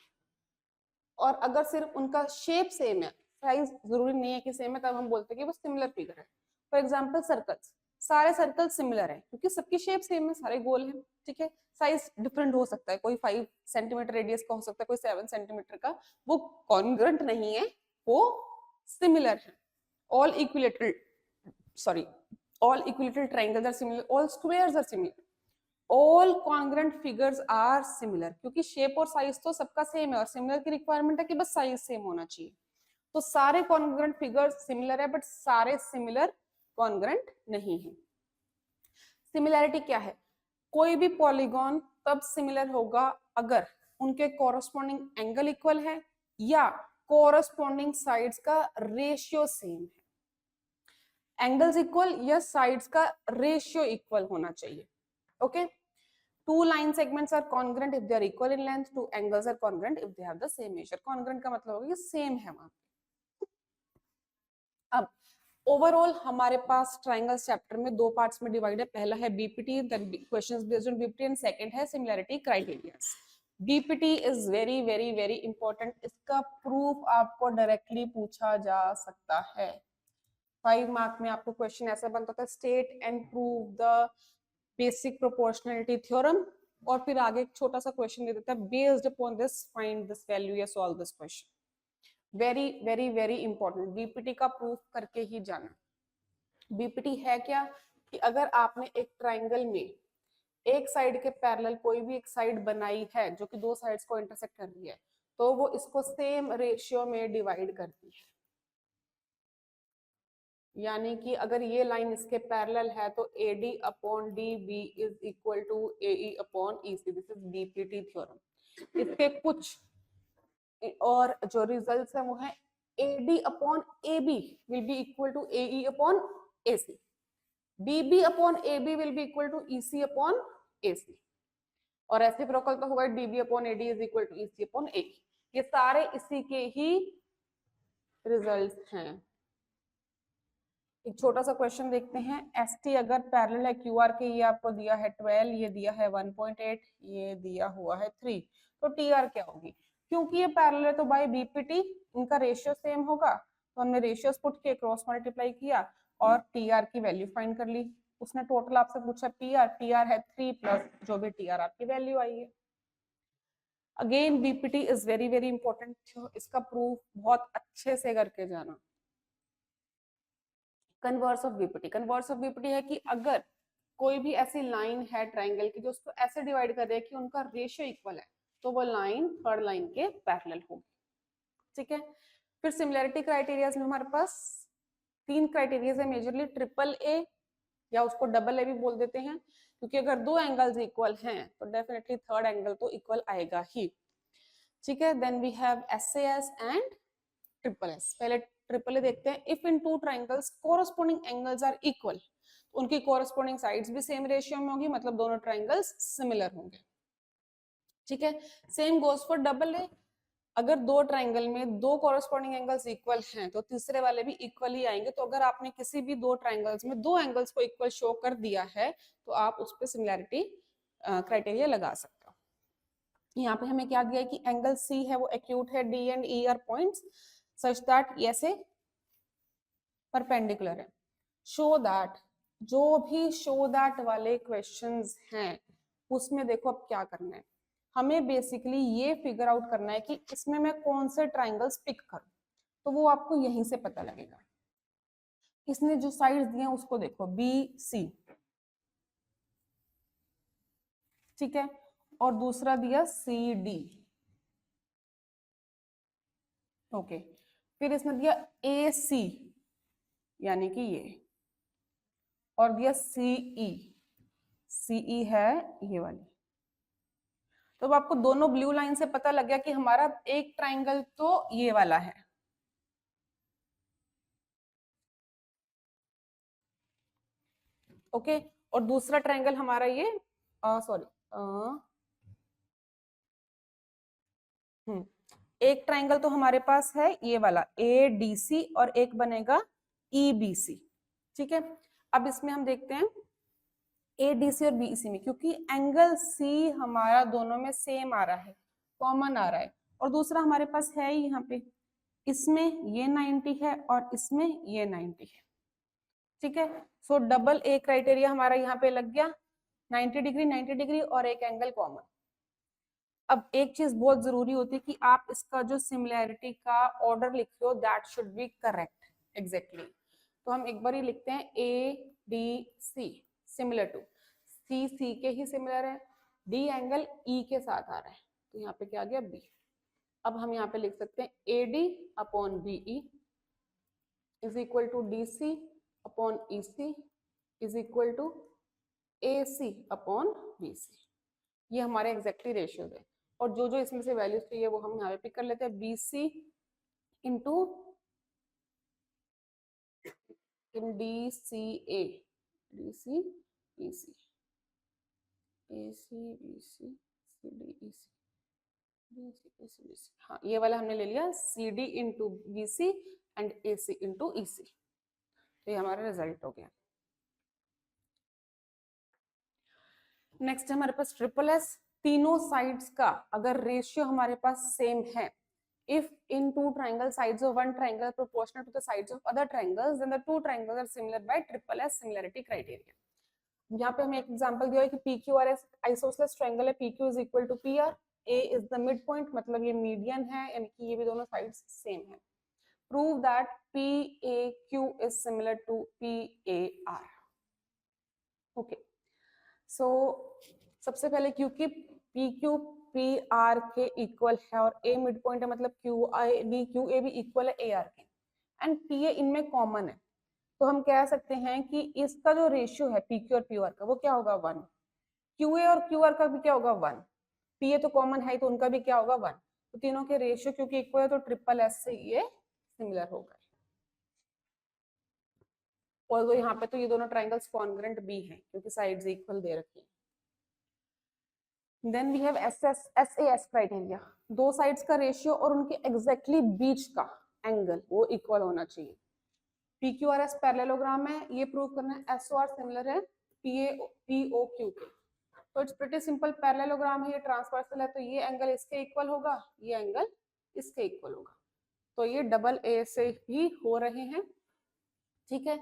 और अगर सिर्फ उनका शेप सेम है, साइज जरूरी नहीं है कि सेम है, तब हम बोलते हैं कि वो सिमिलर फिगर है. फॉर एग्जांपल सर्कल्स, सारे सर्कल सिमिलर है क्योंकि सबकी शेप सेम है, सारे गोल हैं. ठीक है, साइज डिफरेंट हो सकता है, कोई 5 सेंटीमीटर रेडियस का हो सकता है, कोई 7 सेंटीमीटर का, वो कॉन्ग्रुएंट नहीं है, वो सिमिलर है. All equilateral all equilateral triangles are similar, all squares are similar, all congruent figures are similar. क्योंकि शेप और साइज तो सबका सेम है, और सिमिलर की रिक्वायरमेंट है कि बस साइज सेम होना चाहिए. तो सारे कॉन्ग्रुएंट फिगर्स सिमिलर है, बट सारे सिमिलर कॉन्ग्रुएंट नहीं है. सिमिलैरिटी क्या है? कोई भी पॉलीगॉन तब सिमिलर होगा अगर उनके कॉरस्पॉन्डिंग एंगल इक्वल है या कॉरस्पॉन्डिंग साइड्स का रेशियो सेम है. एंगल्स इक्वल या साइड्स का रेशियो इक्वल होना चाहिए. Okay, two line segments are congruent if they are equal in length, two angles are congruent if they have the same measure. Congruent का मतलब होगा कि सेम है वहां पे. अब ओवरऑल हमारे पास ट्राइंगल्स चैप्टर में दो पार्ट्स में डिवाइड है. पहला है BPT, then questions based on BPT, and second है similarity criterias. BPT is very very very important. इसका प्रूफ आपको डायरेक्टली पूछा जा सकता है. 5 मार्क में आपको क्वेश्चन ऐसा बनता था, state and prove the basic proportionality theorem, और फिर आगे एक छोटा सा क्वेश्चन दे देता है, based upon this find this value या solve this question. Very very very important. BPT का प्रूफ करके ही जाना. बीपीटी है क्या कि अगर आपने एक ट्राइंगल में एक साइड के पैरेलल कोई भी एक साइड बनाई है जो कि दो साइड्स को इंटरसेक्ट कर रही है, तो वो इसको सेम रेशियो में डिवाइड करती है. यानी कि अगर ये लाइन इसके पैरेलल है तो AD upon DB is equal to AE upon EC. This is BPT theorem. इसके कुछ और जो रिजल्ट्स हैं वो है AD upon AB will be equal to AE upon AC. DB upon AB will be equal to EC upon AC. और reciprocal तो होगा DB upon AD is equal to EC upon AE. ये सारे इसी के ही रिजल्ट्स हैं. एक छोटा सा क्वेश्चन देखते हैं. ST अगर पैरेलल है QR के, ये आपको दिया है 12, ये दिया है 1.8, ये दिया हुआ है 3, तो TR क्या होगी? क्योंकि ये पैरेलल है तो बाय बीपीटी इनका रेशियो सेम होगा, तो हमने रेशियोज पुट किए, क्रॉस मल्टीप्लाई किया और टीआर की वैल्यू फाइंड कर ली। उसने टोटल आपसे पूछा पीआर, टीआर है 3 प्लस जो भी टीआर आपकी वैल्यू आई है। Again BPT is very very important, इसका प्रूफ बहुत अच्छे से करके जाना। Converse of BPT, converse of BPT है कि अगर कोई भी ऐसी लाइन है ट्राइंगल की जो उसको ऐसे डिवाइड कर रही है कि उनका रेशियो इक्वल है, तो वो लाइन थर्ड लाइन के पैरेलल होगी। ठीक है, फिर सिमिलैरिटी क्राइटेरियाज में हमारे पास 3 क्राइटेरियाज है मेजरली, ट्रिपल ए या उसको डबल ए भी बोल देते हैं, क्योंकि अगर 2 एंगल्स इक्वल हैं तो डेफिनेटली थर्ड एंगल तो इक्वल आएगा ही। ठीक है, then we have SAS and triple S. पहले ट्रिपल ए देखते हैं। If in 2 triangles corresponding angles are equal, उनकी कोरस्पोंडिंग साइड्स भी सेम रेशियो में होगी, मतलब दोनों ट्राइंगल्स सिमिलर होंगे। ठीक है, same goes for double A. अगर 2 ट्राइंगल में 2 कोरस्पोंडिंग एंगल्स इक्वल हैं तो तीसरे वाले भी इक्वल ही आएंगे। तो अगर आपने किसी भी 2 ट्राइंगल्स में 2 एंगल्स को इक्वल शो कर दिया है तो आप उस पर सिमिलैरिटी क्राइटेरिया लगा सकते हो। यहाँ पे हमें क्या दिया है कि एंगल सी है वो एक्यूट है, D and E R points such that ये से परपेंडिकुलर है। शो दैट, जो भी शो दैट वाले क्वेश्चंस हैं उसमें देखो अब क्या करना है, हमें बेसिकली ये फिगर आउट करना है कि इसमें मैं कौन से ट्राइंगल्स पिक करूं, तो वो आपको यहीं से पता लगेगा। इसने जो साइड्स दिए हैं उसको देखो, बी सी, ठीक है, और दूसरा दिया सी डी, ओके, फिर इसने दिया ए सी यानी कि ये, और दिया सीई, सीई है ये वाली। तो अब आपको दोनों ब्लू लाइन से पता लग गया कि हमारा एक ट्राइंगल तो ये वाला है, ओके, और दूसरा ट्राइंगल हमारा ये सॉरी एक ट्राइंगल तो हमारे पास है ये वाला ए डी सी और एक बनेगा ई बी सी। ठीक है, अब इसमें हम देखते हैं ए डी सी और बी सी में, क्योंकि एंगल सी हमारा दोनों में सेम आ रहा है, कॉमन आ रहा है, और दूसरा हमारे पास है यहाँ पे, इसमें ये 90 है और इसमें ये 90 है। ठीक है, सो डबल ए क्राइटेरिया हमारा यहाँ पे लग गया, 90 डिग्री 90 डिग्री और एक एंगल कॉमन। अब एक चीज बहुत जरूरी होती है कि आप इसका जो सिमिलैरिटी का ऑर्डर लिख रहे हो that should be correct exactly. तो हम एक बार ही लिखते हैं A D C similar to, C C के ही सिमिलर है, डी एंगल ई के साथ आ रहा है, तो यहाँ पे क्या आ गया बी। अब हम यहाँ पे लिख सकते हैं A D upon B E is equal to D C upon E C is equal to A C upon B C. ये हमारे एग्जैक्टली रेशियोज है, और जो जो इसमें से वैल्यूज चाहिए वो हम यहाँ पे पिक कर लेते हैं, B C into in D C A, D C E C, A C B C C D E C, D C A C B C, हाँ ये वाला हमने ले लिया, C D into B C and A C into E C. तो ये हमारा result हो गया। नेक्स्ट हमारे पास ट्रिपल एस, तीनों साइड्स का अगर रेशियो हमारे पास सेम है, if in 2 triangle sides of one triangle proportional to the sides of other triangles then the 2 triangles are similar by triple S similarity criteria। यहाँ पे हमें एक एग्जांपल दिया है कि PQRS आइसोसेलेस ट्रायंगल है, PQ is equal to PR, A is the midpoint मतलब ये मीडियन है, यानी कि ये भी दोनों साइड्स सेम है। Prove that PAQ is similar to PAR। Okay, so सबसे पहले क्योंकि PQ PR के इक्वल है और A मिड पॉइंट है, मतलब QA भी इक्वल है AR के, एंड PA इनमें कॉमन है, तो हम कह सकते हैं कि इसका जो रेशियो है PQ और PR का वो क्या होगा 1, QA और QR का भी क्या होगा 1, PA तो कॉमन है तो उनका भी क्या होगा 1, तो तीनों के रेशियो क्योंकि इक्वल है तो ट्रिपल एस से ये सिमिलर होगा। और तो यहाँ पे तो ये दोनों ट्राइंगल्स कॉन्ग्रुएंट भी हैं क्योंकि साइड्स इक्वल दे रखी है। Then we have SAS criteria, दो साइड्स का रेशियो और उनके एग्जैक्टली बीच का एंगल वो इक्वल होना चाहिए। PQRS पैरेललोग्राम है, ये प्रूव करना है, SOR सिमिलर है POQ के, तो इट्स प्रीटी सिंपल, पैरेललोग्राम है, ये ट्रांसवर्सल है, तो ये एंगल इसके इक्वल होगा, ये एंगल इसके इक्वल होगा, तो ये डबल ए से ही हो रहे हैं, ठीक है।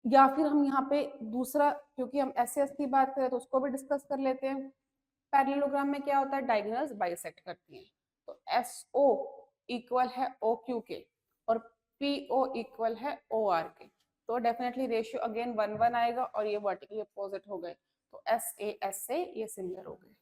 या फिर हम यहाँ पे दूसरा, क्योंकि हम एस की बात करें तो उसको भी डिस्कस कर लेते हैं। पैरेललोग्राम में क्या होता है, डायगोनल्स बाइसेक्ट करती हैं। तो एस ओ इक्वल है ओ क्यू के और पी ओ इक्वल है ओ आर के, तो डेफिनेटली रेशियो अगेन 1:1 आएगा और ये वर्टिकली अपोजिट हो गए, तो एस ए एस से ये सिमिलर हो गए।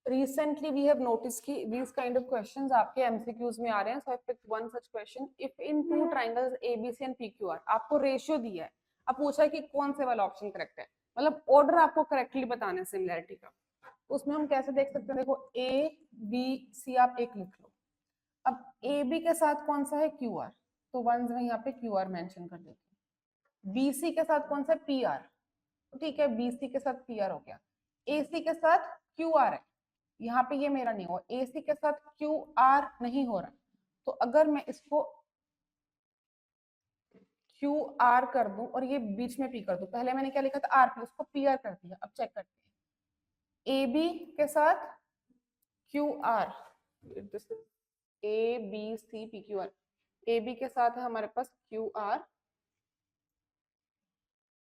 Recently we have noticed कि these kind of questions आपके MCQs में आ रहे हैं, so I picked one such question. If in two triangles ABC and PQR आपको रेशियो दिया है, अब पूछा है कि कौन से वाला ऑप्शन करेक्ट है, मतलब ऑर्डर आपको करेक्टली बताना है सिमिलरिटी का। उसमें हम कैसे देख सकते हैं, देखो A B C आप एक लिख लो, अब AB के साथ कौन सा है QR, तो वंस में यहाँ पे QR मेंशन कर देते हैं। BC के साथ कौन सा है PR, तो ठीक है BC के साथ PR हो गया। AC के साथ QR है, यहाँ पे ये मेरा नहीं हुआ, AC के साथ QR नहीं हो रहा, तो अगर मैं इसको QR कर दूं और ये बीच में P कर दूं, पहले मैंने क्या लिखा था RP, उसको PR कर दिया। अब चेक करते हैं, AB के साथ QR, this is ABC PQR, AB के साथ है हमारे पास QR,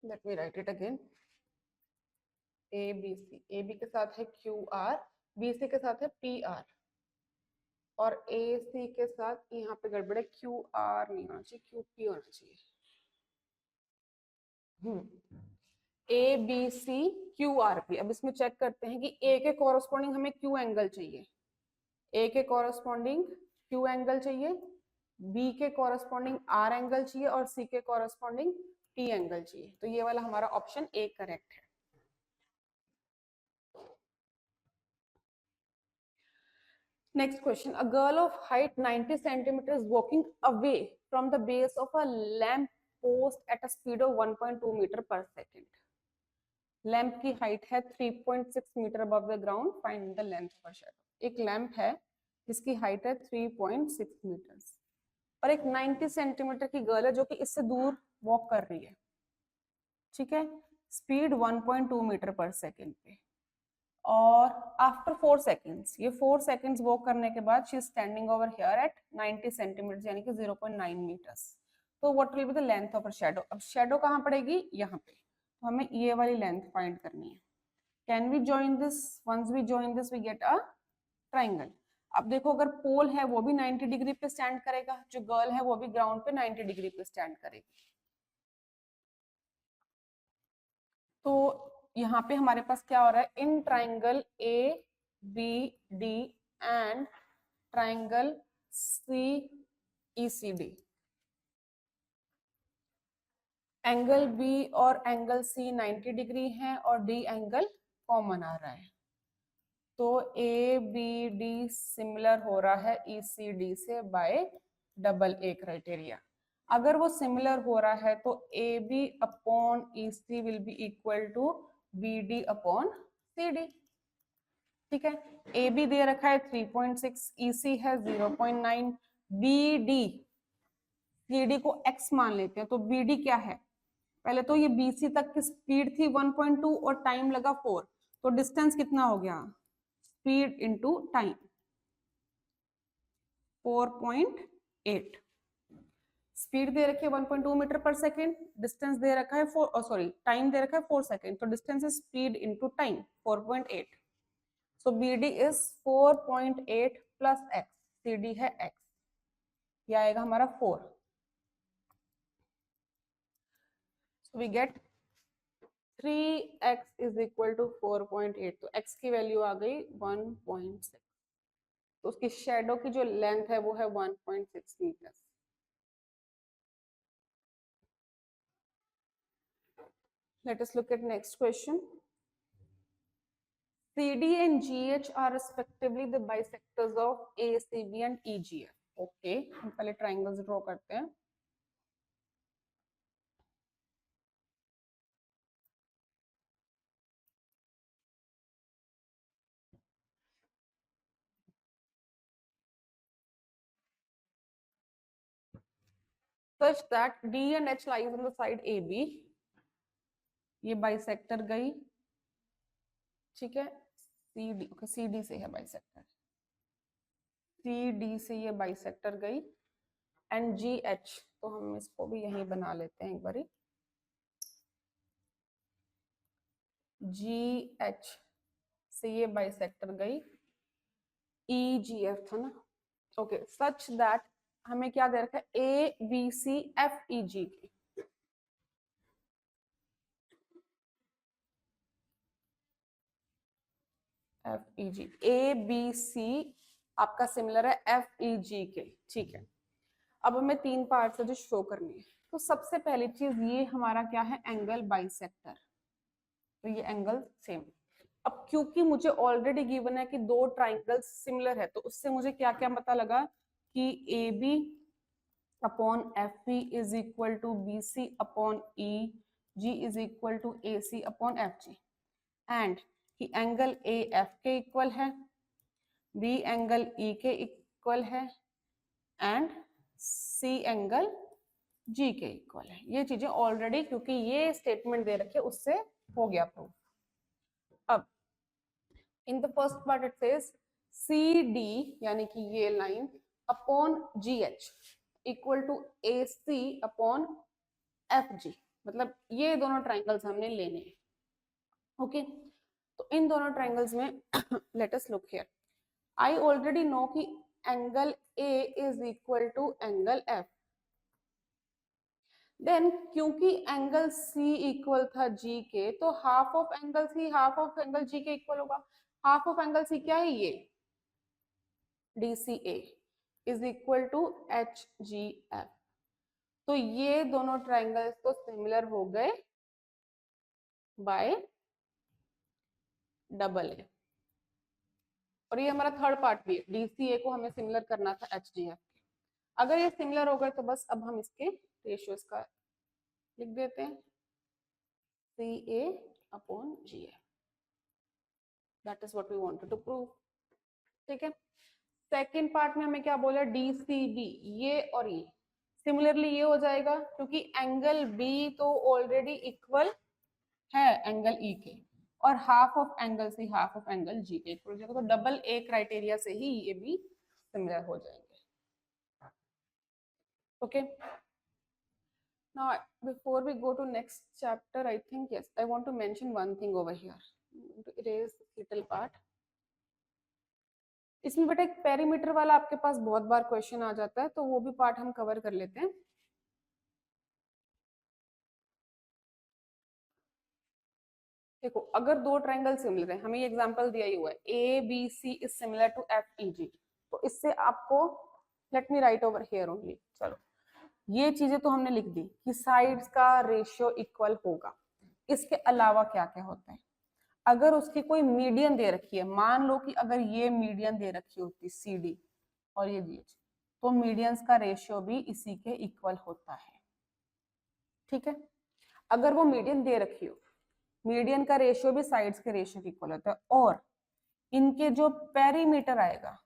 late me right it again, ABC, AB के साथ है QR, BC के साथ है PR और AC के साथ यहाँ पे गड़बड़ है, QR नहीं होना चाहिए, QP होना चाहिए। A B C Q R P। अब इसमें चेक करते हैं कि A के कॉरस्पॉन्डिंग हमें Q एंगल चाहिए, A के कॉरस्पॉन्डिंग Q एंगल चाहिए, B के कॉरस्पॉन्डिंग R एंगल चाहिए और C के कॉरस्पॉन्डिंग T एंगल चाहिए, तो ये वाला हमारा ऑप्शन A करेक्ट है। Next question. A girl of height 90 centimeters walking away from the base of a lamp post at a speed of 1.2 meter per second. Lamp की height है 3.6 metre above the ground, find the length of shadow. एक lamp है जिसकी height है 3.6 metres और एक 90 centimetre की girl है जो कि इससे दूर वॉक कर रही है, ठीक है, स्पीड 1.2 मीटर पर सेकेंड पे, और आफ्टर 4 सेकेंड्स, ये 4 सेकेंड्स वॉक करने के बाद she is standing over here eight 90 centimetre यानी कि 0.9 मीटर्स। तो what will be the length of a shadow. अब शैडो कहाँ पड़ेगी, यहाँ पे, तो हमें ये वाली लेंथ फाइंड करनी है। Can we join this, once we join this we get a triangle. अब देखो अगर पोल है वो भी 90 डिग्री पे स्टैंड करेगा, जो गर्ल है वो भी ग्राउंड पे 90 डिग्री पे स्टैंड करेगी, तो यहाँ पे हमारे पास क्या हो रहा है, in triangle A B D and triangle C E C D, angle B और एंगल सी 90 डिग्री है और डी एंगल कॉमन आ रहा है, तो ए बी डी सिमिलर हो रहा है ई सी डी से बाय डबल ए क्राइटेरिया। अगर वो सिमिलर हो रहा है तो A B upon E C will be equal to B D upon C D, ठीक है। ए बी दे रखा है 3.6, ई सी है 0.9, बी डी, सी डी को x मान लेते हैं, तो बी डी क्या है, पहले तो ये बी सी तक की स्पीड थी 1.2 और टाइम लगा 4, तो डिस्टेंस कितना हो गया, स्पीड इनटू टाइम 4.8, स्पीड दे रखी है 1.2 मीटर पर सेकेंड, डिस्टेंस दे रखा है 4, सॉरी टाइम दे रखा है 4 सेकेंड, तो distance is speed into time 4.8, so B D is 4.8 plus x, C D है x, ये आएगा हमारा 4, so we get 3x is equal to 4.8, तो x की वैल्यू आ गई 1.6, तो उसकी शेडो की जो लेंथ है वो है 1.6 metre. Let us look at next question. CD and GH are respectively the bisectors of ACB and EGF. Okay, हम पहले triangles draw करते हैं। Such that D and H lies on the side AB. ये bisector गई, ठीक है, C D, okay C D से है बाइसेक्टर, सी डी से ये बाइसेक्टर गई, एंड जी एच, तो हम इसको भी यहीं बना लेते हैं एक बारी, जी एच से ये बाइसेक्टर गई, ई जी एफ था ना, ओके, सच दैट हमें क्या दे रखा है, A B C F E जी के, एफ ई जी, ए बी सी आपका सिमिलर है एफ ई जी के, ठीक है। अब हमें तीन पार्ट से जो शो करनी है, तो सबसे पहली चीज ये हमारा क्या है, एंगल बाइसेक्टर, तो ये एंगल सेम। अब क्योंकि मुझे ऑलरेडी गिवन है कि दो ट्राइंगल्स सिमिलर है, तो उससे मुझे क्या क्या पता लगा कि A B upon F E is equal to B C upon E G is equal to A C upon F G, and कि एंगल ए एफ के इक्वल है, बी एंगल ई के इक्वल है, एंड सी एंगल जी के equal है। ये चीजें already, क्योंकि ये स्टेटमेंट दे रखे, उससे हो गया प्रूफ। अब in the first part it says C D, यानी कि ये line upon G H equal to A C upon F G, मतलब ये दोनों ट्राइंगल्स हमने लेने हैं, ओके। तो इन दोनों ट्राइंगल्स में let us look here, I already know कि angle A is equal to angle F, then क्योंकि एंगल सी इक्वल था जी के, तो half of angle C half of angle G के इक्वल होगा। हाफ ऑफ एंगल सी क्या है, ये D C A is equal to H G F, तो ये दोनों ट्राइंगल्स तो सिमिलर हो गए बाय डबल ए, और ये हमारा थर्ड पार्ट भी है, डी सी ए को हमें सिमिलर करना था एच जी एफ के। अगर ये सिमिलर हो गए तो बस अब हम इसके रेशियोज का लिख देते हैं, C A upon G F, that is what we wanted to prove, ठीक है। सेकेंड पार्ट में हमें क्या बोला, डी सी बी, ये और ये सिमिलरली ये हो जाएगा, क्योंकि एंगल बी तो ऑलरेडी इक्वल है एंगल ई के, और half of angle C half of angle G के इक्वल हो जाएगा, तो डबल ए क्राइटेरिया से ही ये भी सिमिलर हो जाएंगे, okay. Now, before we go to next chapter, I think yes, I want to mention one thing over here. To erase this little part. इसमें बेटा एक पेरीमीटर वाला आपके पास बहुत बार क्वेश्चन आ जाता है, तो वो भी पार्ट हम कवर कर लेते हैं। देखो, अगर दो ट्राइंगल सिमिलर है, हमें ये एग्जांपल दिया ही हुआ है, A B C is similar to F E G, तो इससे आपको, let me write over here only, चलो ये चीजें तो हमने लिख दी कि साइड्स का रेशियो इक्वल होगा। इसके अलावा क्या क्या होता है, अगर उसकी कोई मीडियन दे रखी है, मान लो कि अगर ये मीडियन दे रखी होती सी डी और ये डी एच, तो मीडियंस का रेशियो भी इसी के इक्वल होता है, ठीक है। अगर वो मीडियन दे रखी हो, मीडियन का रेशियो भी साइड्स के रेशियो के इक्वल होता है, और इनके जो पेरीमीटर आएगा,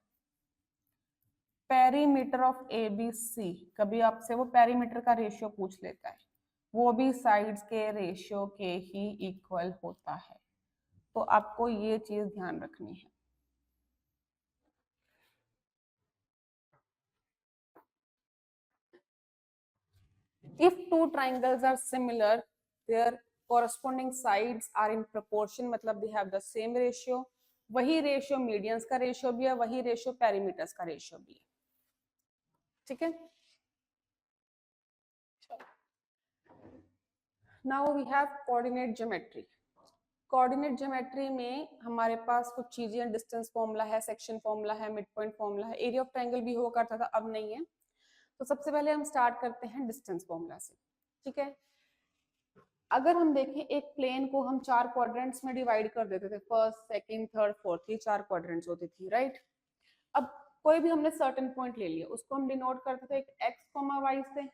perimeter of A B C, कभी आपसे वो पेरीमीटर का रेशियो पूछ लेता है, वो भी साइड्स के रेशियो के ही इक्वल होता है, तो आपको ये चीज ध्यान रखनी है। If two triangles are similar, their corresponding sides are in proportion, मतलब they have the same ratio, वही रेशियो मीडियंस का रेशियो भी है, वही रेशियो पेरीमीटर्स का रेशियो भी है, ठीक है। Now we have coordinate geometry. Coordinate geometry में हमारे पास कुछ चीजें, डिस्टेंस फॉर्मूला है, सेक्शन फॉर्मूला है, मिड पॉइंट फॉर्मूला है, एरिया ऑफ ट्रायंगल भी हुआ करता था, अब नहीं है। तो सबसे पहले हम स्टार्ट करते हैं डिस्टेंस फॉर्मूला से, ठीक है। अगर हम देखें, एक प्लेन को हम चार क्वाड्रेंट्स में डिवाइड कर देते थे, फर्स्ट सेकंड थर्ड फोर्थ, ये चार क्वाड्रेंट्स होती थी, राइट। अब कोई भी हमने सर्टेन पॉइंट ले लिया, उसको हम डिनोट करते थे एक एक्स कॉमा वाई से,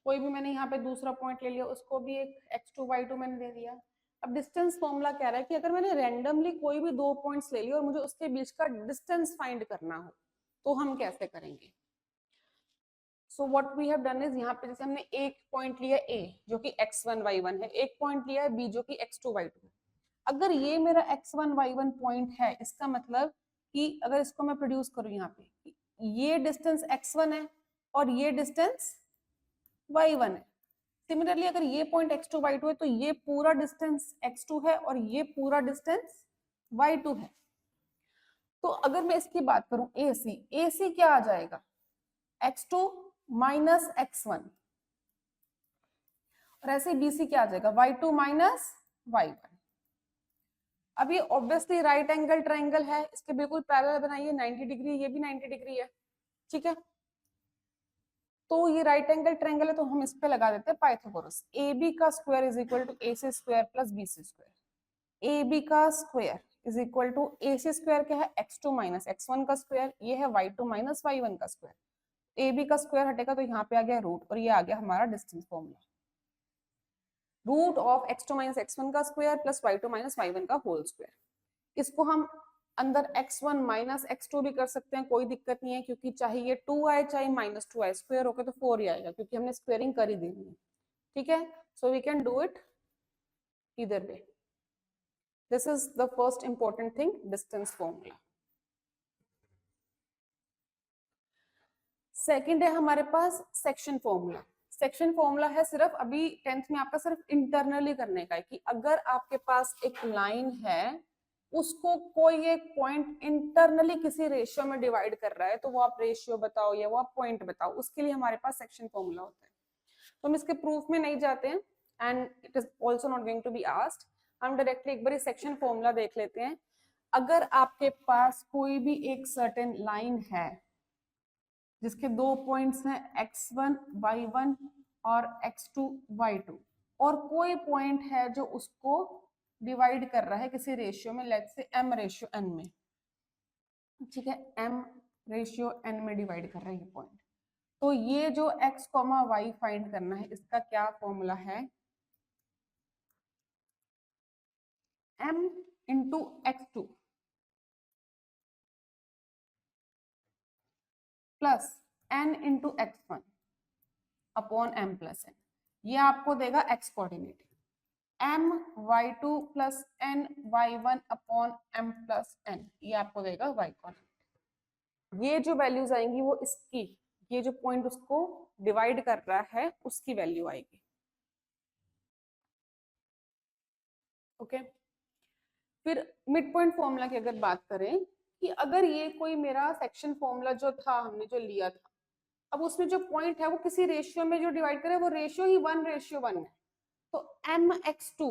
कोई भी मैंने यहाँ पे दूसरा पॉइंट ले लिया, उसको भी एक x2 y2 मैंने दे दिया। अब डिस्टेंस फॉर्मूला कह रहा है कि अगर मैंने रैंडमली कोई भी दो पॉइंट्स ले लिए और मुझे उसके बीच का डिस्टेंस फाइंड करना हो, तो हम कैसे करेंगे। So what we have done is, यहाँ पे जैसे हमने एक पॉइंट लिया a जो कि x1 y1 है, एक पॉइंट लिया है b जो कि x2 y2 है। अगर ये मेरा x1 y1 पॉइंट है, इसका मतलब कि अगर इसको मैं प्रोड्यूस करूं यहाँ पे, ये डिस्टेंस x1 है और ये डिस्टेंस y1 है। सिमिलरली अगर ये पॉइंट x2 y2 है तो ये पूरा डिस्टेंस x2 है और ये पूरा डिस्टेंस y2 है। तो अगर मैं इसकी बात करूं AC क्या आ जाएगा, x2 माइनस x1, और ऐसे BC क्या आ जाएगा, y2 माइनस y1। अब ये ऑब्वियसली राइट एंगल ट्राइंगल है, इसके बिल्कुल पैरेलल बनाइए, 90 डिग्री, ये भी 90 डिग्री है, ठीक है। तो ये राइट एंगल ट्राइंगल है तो हम इस पे लगा देते हैं पाइथागोरस। AB का square is equal to AC square plus BC square. AB का square is equal to AC square क्या है, x2 माइनस x1 का स्क्वायर, ये है y2 माइनस y1 का स्क्वायर। AB का स्क्वायर हटेगा तो यहाँ पे आ गया रूट, और ये आ गया हमारा distance formula, root of x2 minus x1 का square plus y2 minus y1 का होल स्क्वायर। इसको हम अंदर x1 माइनस x2 भी कर सकते हैं, कोई दिक्कत नहीं है, क्योंकि चाहे ये 2 आए चाहे माइनस 2 आए, स्क्वायर होकर तो 4 ही आएगा, क्योंकि हमने स्क्वायरिंग कर ही देनी है, ठीक है। So we can do it either way. This is the first important thing, distance formula. Second है हमारे पास सेक्शन फॉर्मूला। सेक्शन फॉर्मूला है सिर्फ अभी 10th में आपका सिर्फ इंटरनली करने का है, कि अगर आपके पास एक लाइन है, उसको कोई एक पॉइंट इंटरनली किसी रेशियो में डिवाइड कर रहा है, तो वो आप रेशियो बताओ या वो आप पॉइंट बताओ, उसके लिए हमारे पास सेक्शन फॉर्मूला होता है। तो हम इसके प्रूफ में नहीं जाते हैं, and it is also not going to be asked. हम डायरेक्टली एक बार सेक्शन फॉर्मूला देख लेते हैं। अगर आपके पास कोई भी एक सर्टेन लाइन है जिसके दो पॉइंट्स हैं x1 y1 और x2 y2, और कोई पॉइंट है जो उसको डिवाइड कर रहा है किसी रेशियो में, let's say m ratio n में, ठीक है, m रेशियो n में डिवाइड कर रहा है ये पॉइंट, तो ये जो x, y फाइंड करना है, इसका क्या फॉर्मूला है, m into x2 plus n into x1 upon m plus n। ये आपको देगा x coordinate, m y2 plus n y1 upon m plus n, ये आपको देगा y कोऑर्डिनेट। ये जो वैल्यूज आएंगी वो इसकी, ये जो पॉइंट उसको डिवाइड कर रहा है उसकी वैल्यू आएगी, ओके। फिर मिड पॉइंट फॉर्मूला की अगर बात करें, कि अगर ये कोई मेरा सेक्शन फॉर्मूला जो था हमने जो लिया था, अब उसमें जो पॉइंट है वो किसी रेशियो में जो डिवाइड करे वो रेशियो ही 1:1 है, तो mx2,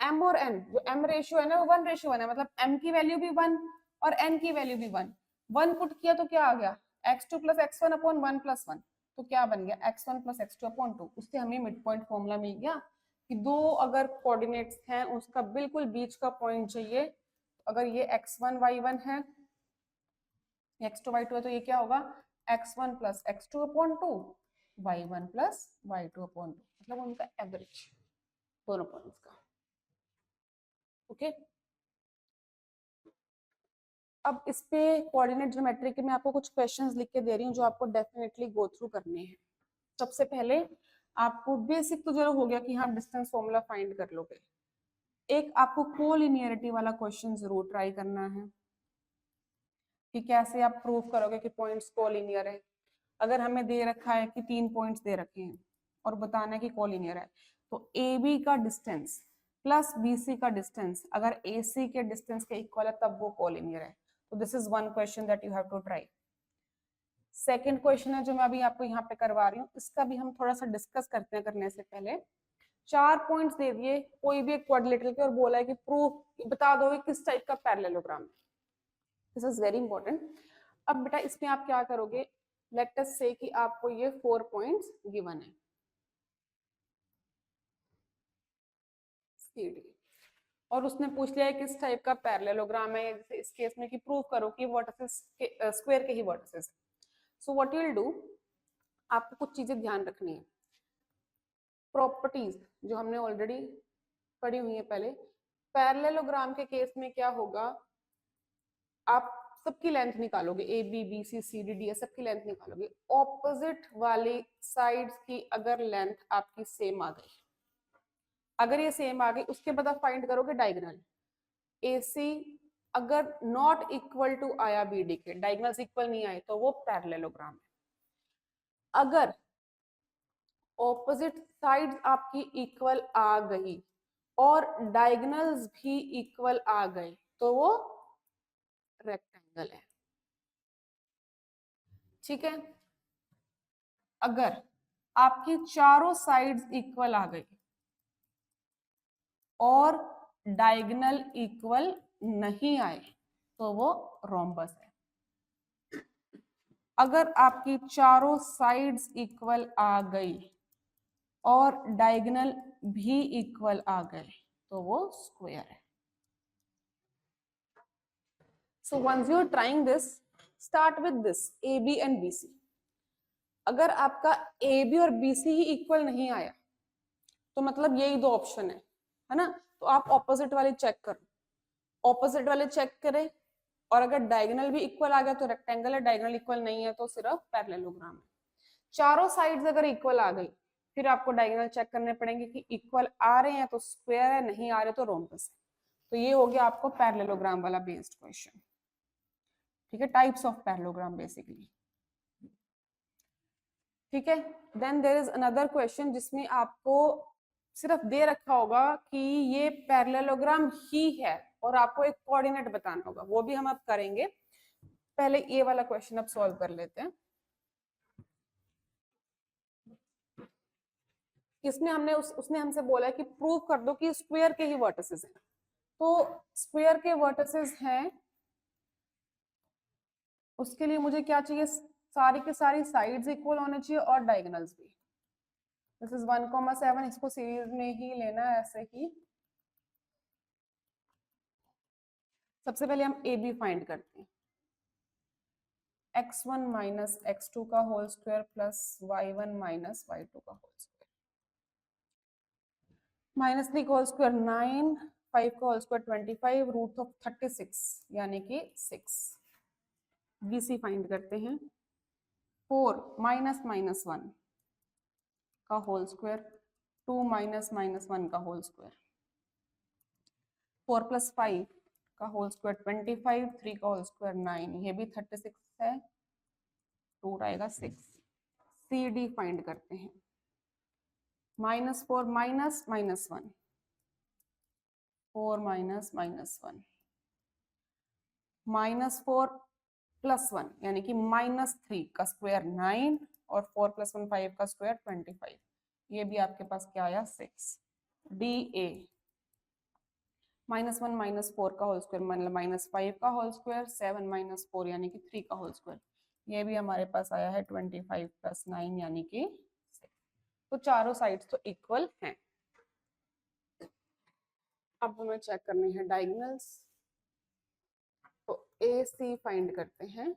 m और n, जो m रेशियो है ना वो 1:1 है, मतलब m की वैल्यू भी 1 और n की वैल्यू भी 1। 1 पुट किया तो क्या आ गया, x2 plus x1 upon 1 plus 1, तो क्या बन गया x1 प्लस x2 अपॉन 2। उससे हमें मिड पॉइंट फॉर्मूला मिल गया कि दो अगर कोऑर्डिनेट्स हैं उसका बिल्कुल बीच का पॉइंट चाहिए, तो अगर ये x1 y1 है, x2 y2 है, तो ये क्या होगा x1 plus x2 upon 2, y1 plus y2 upon 2, मतलब उनका एवरेज दोनों पॉइंट्स का, ओके। अब इस पे कोऑर्डिनेट ज्योमेट्री के मैं आपको कुछ क्वेश्चंस लिख के दे रही हूँ जो आपको डेफिनेटली गो थ्रू करने हैं। सबसे पहले आपको बेसिक तो जरूर हो गया कि हाँ डिस्टेंस फॉर्मूला फाइंड कर लोगे। एक आपको कोलिनियरिटी वाला क्वेश्चन जरूर ट्राई करना है कि कैसे आप प्रूव करोगे कि पॉइंट्स कोलिनियर है। अगर हमें दे रखा है कि 3 पॉइंट्स दे रखे हैं और बताना है कि कोलिनियर है, तो AB का डिस्टेंस प्लस BC का डिस्टेंस अगर AC के डिस्टेंस के इक्वल है तब वो कोलिनियर है। तो this is one question that you have to try. Second question है जो मैं अभी आपको यहाँ पे करवा रही हूँ, इसका भी हम थोड़ा सा डिस्कस करते हैं करने से पहले। 4 पॉइंट्स दे दिए कोई भी एक क्वाड्रिलेटरल के और बोला है कि प्रूफ बता दो किस टाइप का पैरेललोग्राम है। This is very important. अब बेटा इसमें आप क्या करोगे, लेट अस से कि आपको ये 4 पॉइंट्स गिवन है CD, और उसने पूछ लिया है किस टाइप का पैरेललोग्राम है, जैसे इस केस में कि प्रूव करो कि वर्टिसेस के स्क्वायर के ही vertices. So what you will do, आपको कुछ चीजें ध्यान रखनी है। प्रॉपर्टीज जो हमने ऑलरेडी पढ़ी हुई है पहले, पैरेललोग्राम के केस में क्या होगा, आप सबकी लेंथ निकालोगे, A B B C C D D A सबकी लेंथ निकालोगे, ऑपोजिट वाली साइड्स की अगर लेंथ आपकी सेम आ गई अगर ये सेम आ गई उसके बाद आप फाइंड करोगे डायगोनल। AC अगर नॉट इक्वल टू आया BD के, डायगोनल्स इक्वल नहीं आए तो वो पैरेललोग्राम है। अगर ऑपोजिट साइड्स आपकी इक्वल आ गई और डायगोनल्स भी इक्वल आ गए तो वो रेक्टेंगल है। ठीक है, अगर आपकी चारों साइड्स इक्वल आ गई और डायगोनल इक्वल नहीं आए तो वो रोम्बस है। अगर आपकी चारों साइड्स इक्वल आ गई और डायगोनल भी इक्वल आ गए तो वो स्क्वायर है। So once you are trying this, start with this AB and BC. अगर आपका AB और BC ही इक्वल नहीं आया तो मतलब यही दो ऑप्शन है ना, तो आप ऑपोजिट वाले चेक करो। ऑपोजिट वाले चेक करें और अगर डायगोनल भी इक्वल आ गया तो रेक्टेंगल है, डायगोनल इक्वल नहीं है तो सिर्फ पैरेललोग्राम है। चारों साइड्स अगर इक्वल आ गई फिर आपको डायगोनल चेक करने पड़ेंगे कि इक्वल आ रहे हैं तो स्क्वायर है, नहीं आ रहे तो रोम्बस है। तो ये हो गया आपको पैरेललोग्राम वाला बेस्ड क्वेश्चन। ठीक है, टाइप्स ऑफ पैरेललोग्राम बेसिकली। ठीक है, then there is another question जिसमें आपको सिर्फ दे रखा होगा कि ये पैरेललोग्राम ही है और आपको एक कोऑर्डिनेट बताना होगा, वो भी हम अब करेंगे। पहले ये वाला क्वेश्चन अब सॉल्व कर लेते हैं। इसमें हमने उसने हमसे बोला है कि प्रूव कर दो कि स्क्वायर के ही वर्टिसेस हैं। तो स्क्वायर के वर्टिसेस हैं, उसके लिए मुझे क्या चाहिए, सारी की सारी साइड्स इक्वल होने चाहिए और डायगोनल्स भी। दिस इज 1,7, इसको सीरीज में ही लेना है ऐसे ही। सबसे पहले हम ए बी फाइंड करते हैं। x1 माइनस x2 का whole square plus y1 minus y2 का होल स्क्वायर, माइनस 3 का होल स्क्वायर 9, 5 का होल स्क्वायर 25, रूट ऑफ 36 यानी कि 6। BC फाइंड करते हैं। 4 माइनस माइनस 1 का होल स्क्वायर, 2 माइनस माइनस 1 का होल स्क्वायर, 4 प्लस 5 का होल स्क्वायर 25, 3 का होल स्क्वायर 9, ये भी 36 है, रूट आएगा 6। CD फाइंड करते हैं। -4 minus minus 1, 4 minus minus 1, -4 plus 1 यानी कि -3 का स्क्वायर 9 और 4 प्लस 1 5 का स्क्वायर 25, ये भी आपके पास क्या आया 6। DA -1 -4 का होल स्क्वायर मतलब -5 का होल स्क्वायर, 7 माइनस 4 यानी कि 3 का होल स्क्वायर, ये भी हमारे पास आया है 25 प्लस 9 यानी कि 6। तो चारों साइड्स तो इक्वल हैं। अब हमें चेक करने हैं डायगोनल्स। तो AC फाइंड करते हैं।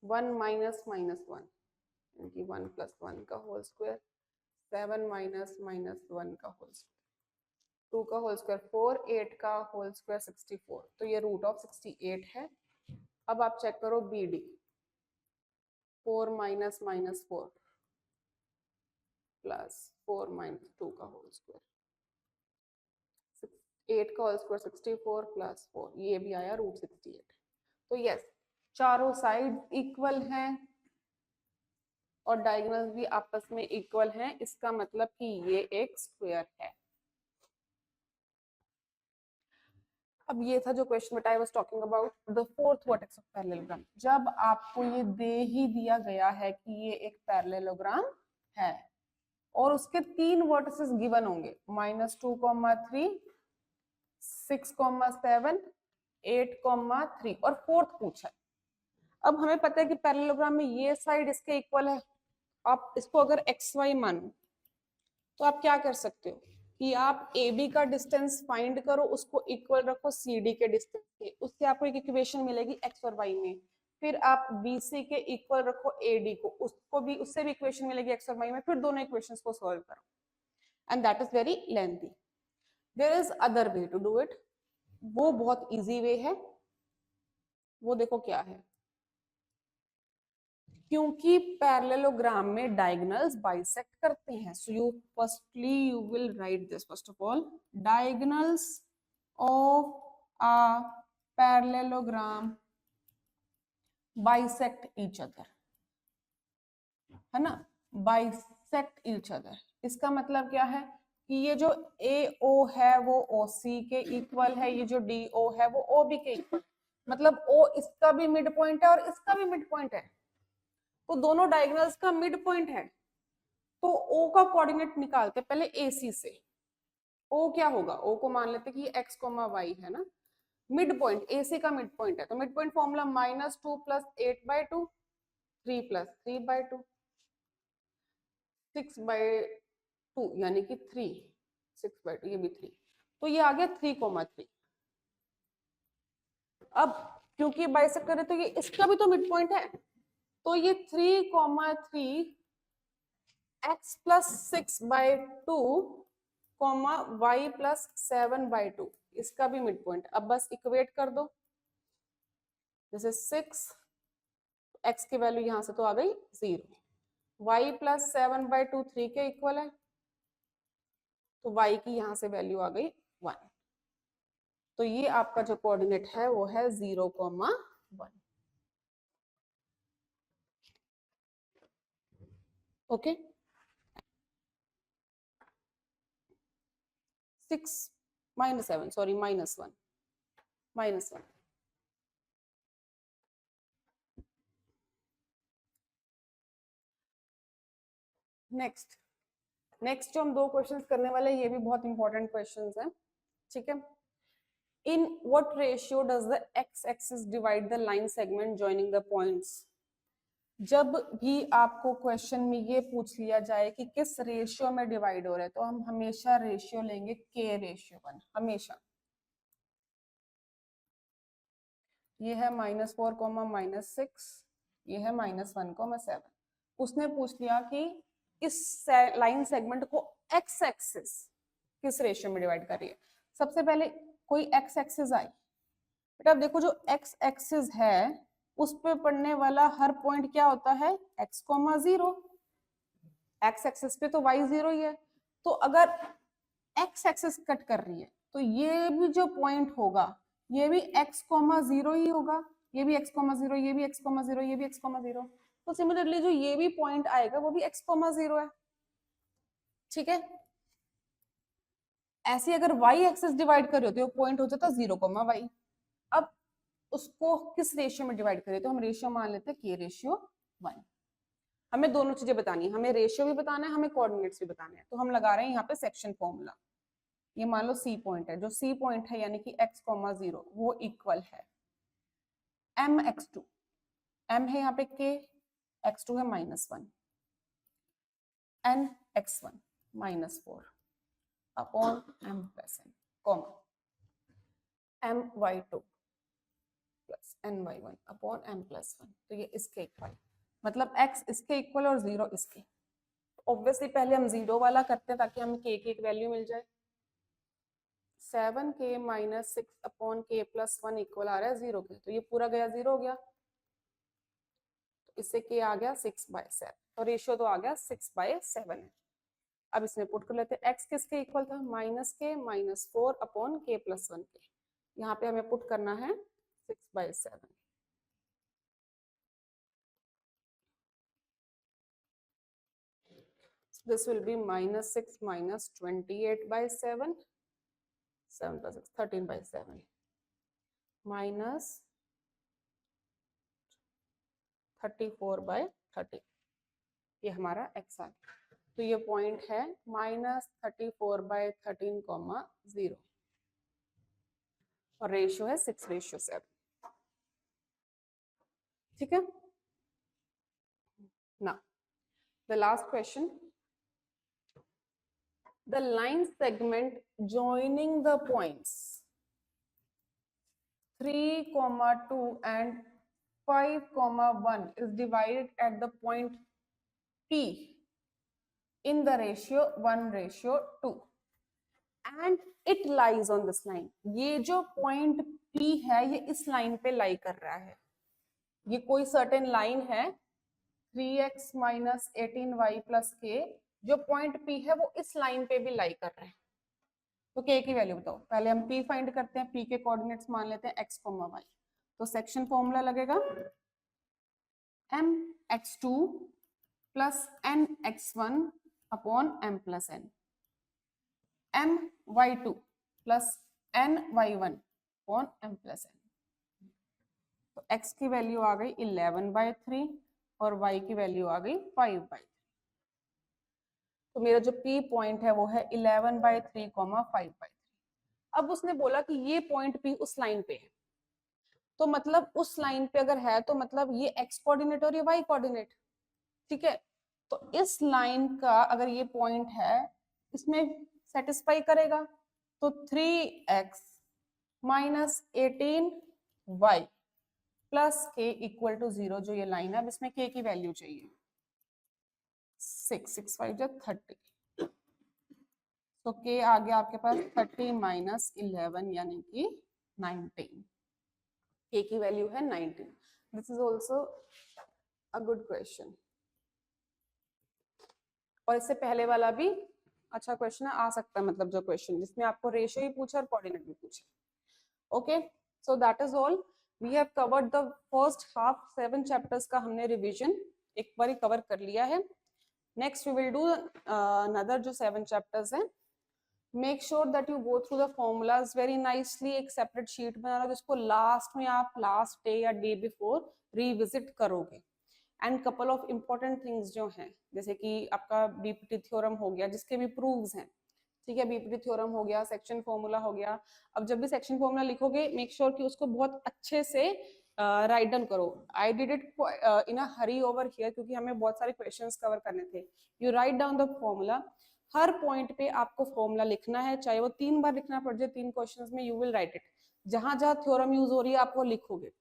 1 माइनस माइनस 1 यानी कि 1 प्लस 1 का होल स्क्वायर, 7 माइनस माइनस 1 का होल स्क्वायर, 2 का होल स्क्वायर 4, 8 का होल स्क्वायर 64, तो ये रूट ऑफ 68 है। अब आप चेक करो BD। 4 minus minus 4 plus 4 minus 2 का होल स्क्वायर, 8 का होल स्क्वायर 64 प्लस 4, ये भी आया रूट 68। तो यस, चारों साइड इक्वल हैं और डायगोनल्स भी आपस में इक्वल हैं, इसका मतलब कि ये एक स्क्वायर है। अब ये था जो question what I was talking about, the fourth vertex of parallelogram. जब आपको ये दे ही दिया गया है कि ये एक पैरेललोग्राम है और उसके 3 वर्टिसेस गिवन होंगे, -2, 3, 6, 7, 8, 3 और फोर्थ पूछा है। अब हमें पता है कि पैरेललोग्राम में ये साइड इसके इक्वल है। आप इसको अगर XY मानो तो आप क्या कर सकते हो कि आप AB का डिस्टेंस फाइंड करो, उसको इक्वल रखो CD के डिस्टेंस के, उससे आपको एक इक्वेशन मिलेगी X और Y में। फिर आप BC के इक्वल रखो AD को, उसको भी उससे भी इक्वेशन मिलेगी X और Y में, फिर दोनों इक्वेशंस को सॉल्व करो, and that is very lengthy. There is other way to do it, वो बहुत इजी वे है। वो देखो क्या है क्योंकि पैरेललोग्राम में डायगोनल्स बाइसेक्ट करते हैं, so you will write this first of all, diagonals of a parallelogram bisect each other, है ना, बाइसेक्ट ईच अदर। इसका मतलब क्या है कि ये जो AO है वो OC के इक्वल है, ये जो DO है वो OB के इक्वल, मतलब O इसका भी मिड पॉइंट है और इसका भी मिड पॉइंट है, तो दोनों डायगोनल्स का मिड पॉइंट है। तो O का कोऑर्डिनेट निकालते पहले AC से। O क्या होगा, O को मान लेते कि x, y है ना, मिड पॉइंट AC का मिड पॉइंट है, तो मिड पॉइंट फॉर्मूला -2 + 8/2 3 + 3/2 6/2 यानी कि 3 6/2, ये भी 3, तो ये आ गया 3,3। अब क्योंकि बाइसेक्ट कर रहे तो ये इसका भी तो मिड पॉइंट है, तो ये 3,3 x + 6/2 y + 7/2 इसका भी मिड पॉइंट। अब बस इक्वेट कर दो, जैसे 6 x की वैल्यू यहां से तो आ गई 0, y + 7/2 3 के इक्वल है, तो y की यहां से वैल्यू आ गई 1, तो ये आपका जो कोऑर्डिनेट है वो है 0,1। Okay, 6 -7 sorry -1 -1। नेक्स्ट जो हम दो क्वेश्चंस करने वाले हैं ये भी बहुत इंपॉर्टेंट क्वेश्चंस हैं, ठीक है। In what ratio does the x-axis divide the line segment joining the points? जब भी आपको क्वेश्चन में ये पूछ लिया जाए कि किस रेशियो में डिवाइड हो रहा है, तो हम हमेशा रेशियो लेंगे k/1, हमेशा। ये है -4, -6, ये है -1,7। उसने पूछ लिया कि इस लाइन सेगमेंट को एक्स एक्सिस किस रेशियो में डिवाइड कर रही है। सबसे पहले कोई एक्स एक्सिस आई, बेटा अब देखो जो एक्स एक्सिस है उस पे पड़ने वाला हर पॉइंट क्या होता है, x, 0। एक्स एक्सिस पे तो y 0 ही है, तो अगर एक्स एक्सिस कट कर रही है तो ये भी जो पॉइंट होगा ये भी x, 0 ही होगा, ये भी x, 0, ये भी x, 0, ये भी x, 0। तो सिमिलरली जो ये भी पॉइंट आएगा वो भी x, 0 है, ठीक है। ऐसे अगर y एक्सिस डिवाइड कर रहे होते हो पॉइंट हो जाता 0,y। अब उसको किस रेशियो में डिवाइड करें, तो हम रेशियो मान लेते हैं k/1। हमें दोनों चीजें बतानी है, हमें रेशियो भी बताना है, हमें कोऑर्डिनेट्स भी बताने हैं, तो हम लगा रहे हैं यहाँ पे सेक्शन फॉर्मूला। ये मान लो C पॉइंट है, जो C पॉइंट है यानी कि x, 0 वो इक्वल है mx2, m है यहाँ पे k, x2 है -1, nx1 -4 upon m + n, my2 plus ny1 upon m + 1, तो ये इसके इक्वल, मतलब x इसके इक्वल और 0 इसके। ऑब्वियसली पहले हम 0 वाला करते हैं ताकि हमें k की एक वैल्यू मिल जाए। 7k - 6 अपॉन k + 1 इक्वल आ रहा है 0 के, तो ये पूरा गया 0 हो गया, तो इससे k आ गया 6/7, तो रेशियो तो आ गया 6/7 है। अब इसमें पुट कर लेते हैं, x किसके इक्वल था, -k -4 अपॉन k + 1 के, यहाँ पे हमें पुट करना है 6/7। This will be -6 - 28/7, 7 + 6 13/7 minus 34/30, ये हमारा x आ गया। तो ये पॉइंट है -34/13, 0 और रेशियो है 6/7, ठीक है ना। The last question, the line segment joining the points 3,2 and 5,1 is divided at the point P in the ratio 1/2 and it lies on this line। ये जो point P है ये इस लाइन पे लाई कर रहा है, ये कोई सर्टेन लाइन है 3x minus 18y plus k, जो पॉइंट P है वो इस लाइन पे भी लाई कर रहे हैं, तो k की वैल्यू बताओ। पहले हम P फाइंड करते हैं, P के कोऑर्डिनेट्स मान लेते हैं x, y, तो सेक्शन फॉर्मूला लगेगा mx2 plus nx1 upon m plus n, my2 plus ny1 upon m plus n। तो x की वैल्यू आ गई 11/3 और y की वैल्यू आ गई 5/3। तो मेरा जो P पॉइंट है वो है 11/3, 5/3। अब उसने बोला कि ये पॉइंट P उस लाइन पे है, तो मतलब उस लाइन पे अगर है तो मतलब ये x कोऑर्डिनेट और ये y कोऑर्डिनेट, ठीक है। तो इस लाइन का अगर ये पॉइंट है, इसमें सेटिस्फाई करेगा, तो 3x minus 18y plus k equal to 0, जो ये लाइन है, अब इसमें k की वैल्यू चाहिए। 6 5 जो 30, तो k आ गया आपके पास 30 माइनस 11 यानी कि 19, k की वैल्यू है 19। This is also a good question, और इससे पहले वाला भी अच्छा क्वेश्चन आ सकता है, मतलब जो क्वेश्चन जिसमें आपको रेशियो ही पूछा और कोऑर्डिनेट भी पूछे। Okay, so that is all, we have covered the first half, 7 chapters का हमने रिवीजन एक बार कवर कर लिया है। Next we will do another जो 7 चैप्टर्स हैं। Make sure that you go through the formulas very nicely. एक सेपरेट शीट बना लो जिसको लास्ट में आप लास्ट डे या डे बिफोर रिविजिट करोगे। And couple of important things जो हैं, जैसे कि आपका बीपीटी थ्योरम हो गया जिसके भी प्रूव्स हैं, ठीक है, बीपीटी थ्योरम हो गया, सेक्शन फॉर्मूला हो गया। अब जब भी सेक्शन फॉर्मूला लिखोगे मेक श्योर कि उसको बहुत अच्छे से राइट डाउन करो। I did it in a Hari over here क्योंकि हमें बहुत सारे क्वेश्चंस कवर करने थे। You write down the formula, her point पे आपको फॉर्मूला लिखना है, चाहे वो 3 बार लिखना पड़ जाए, 3 क्वेश्चंस में यू विल राइट इट। जहां जहां थ्योरम यूज हो रही है आप वो लिखोगे,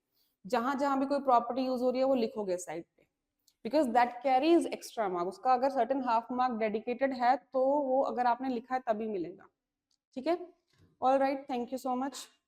जहां जहां भी कोई प्रॉपर्टी यूज हो रही है वो लिखोगे साइड पे, because that carries extra mark. उसका अगर सर्टेन हाफ मार्क डेडिकेटेड है तो वो अगर आपने लिखा है तभी मिलेगा, ठीक है। All right, thank you so much.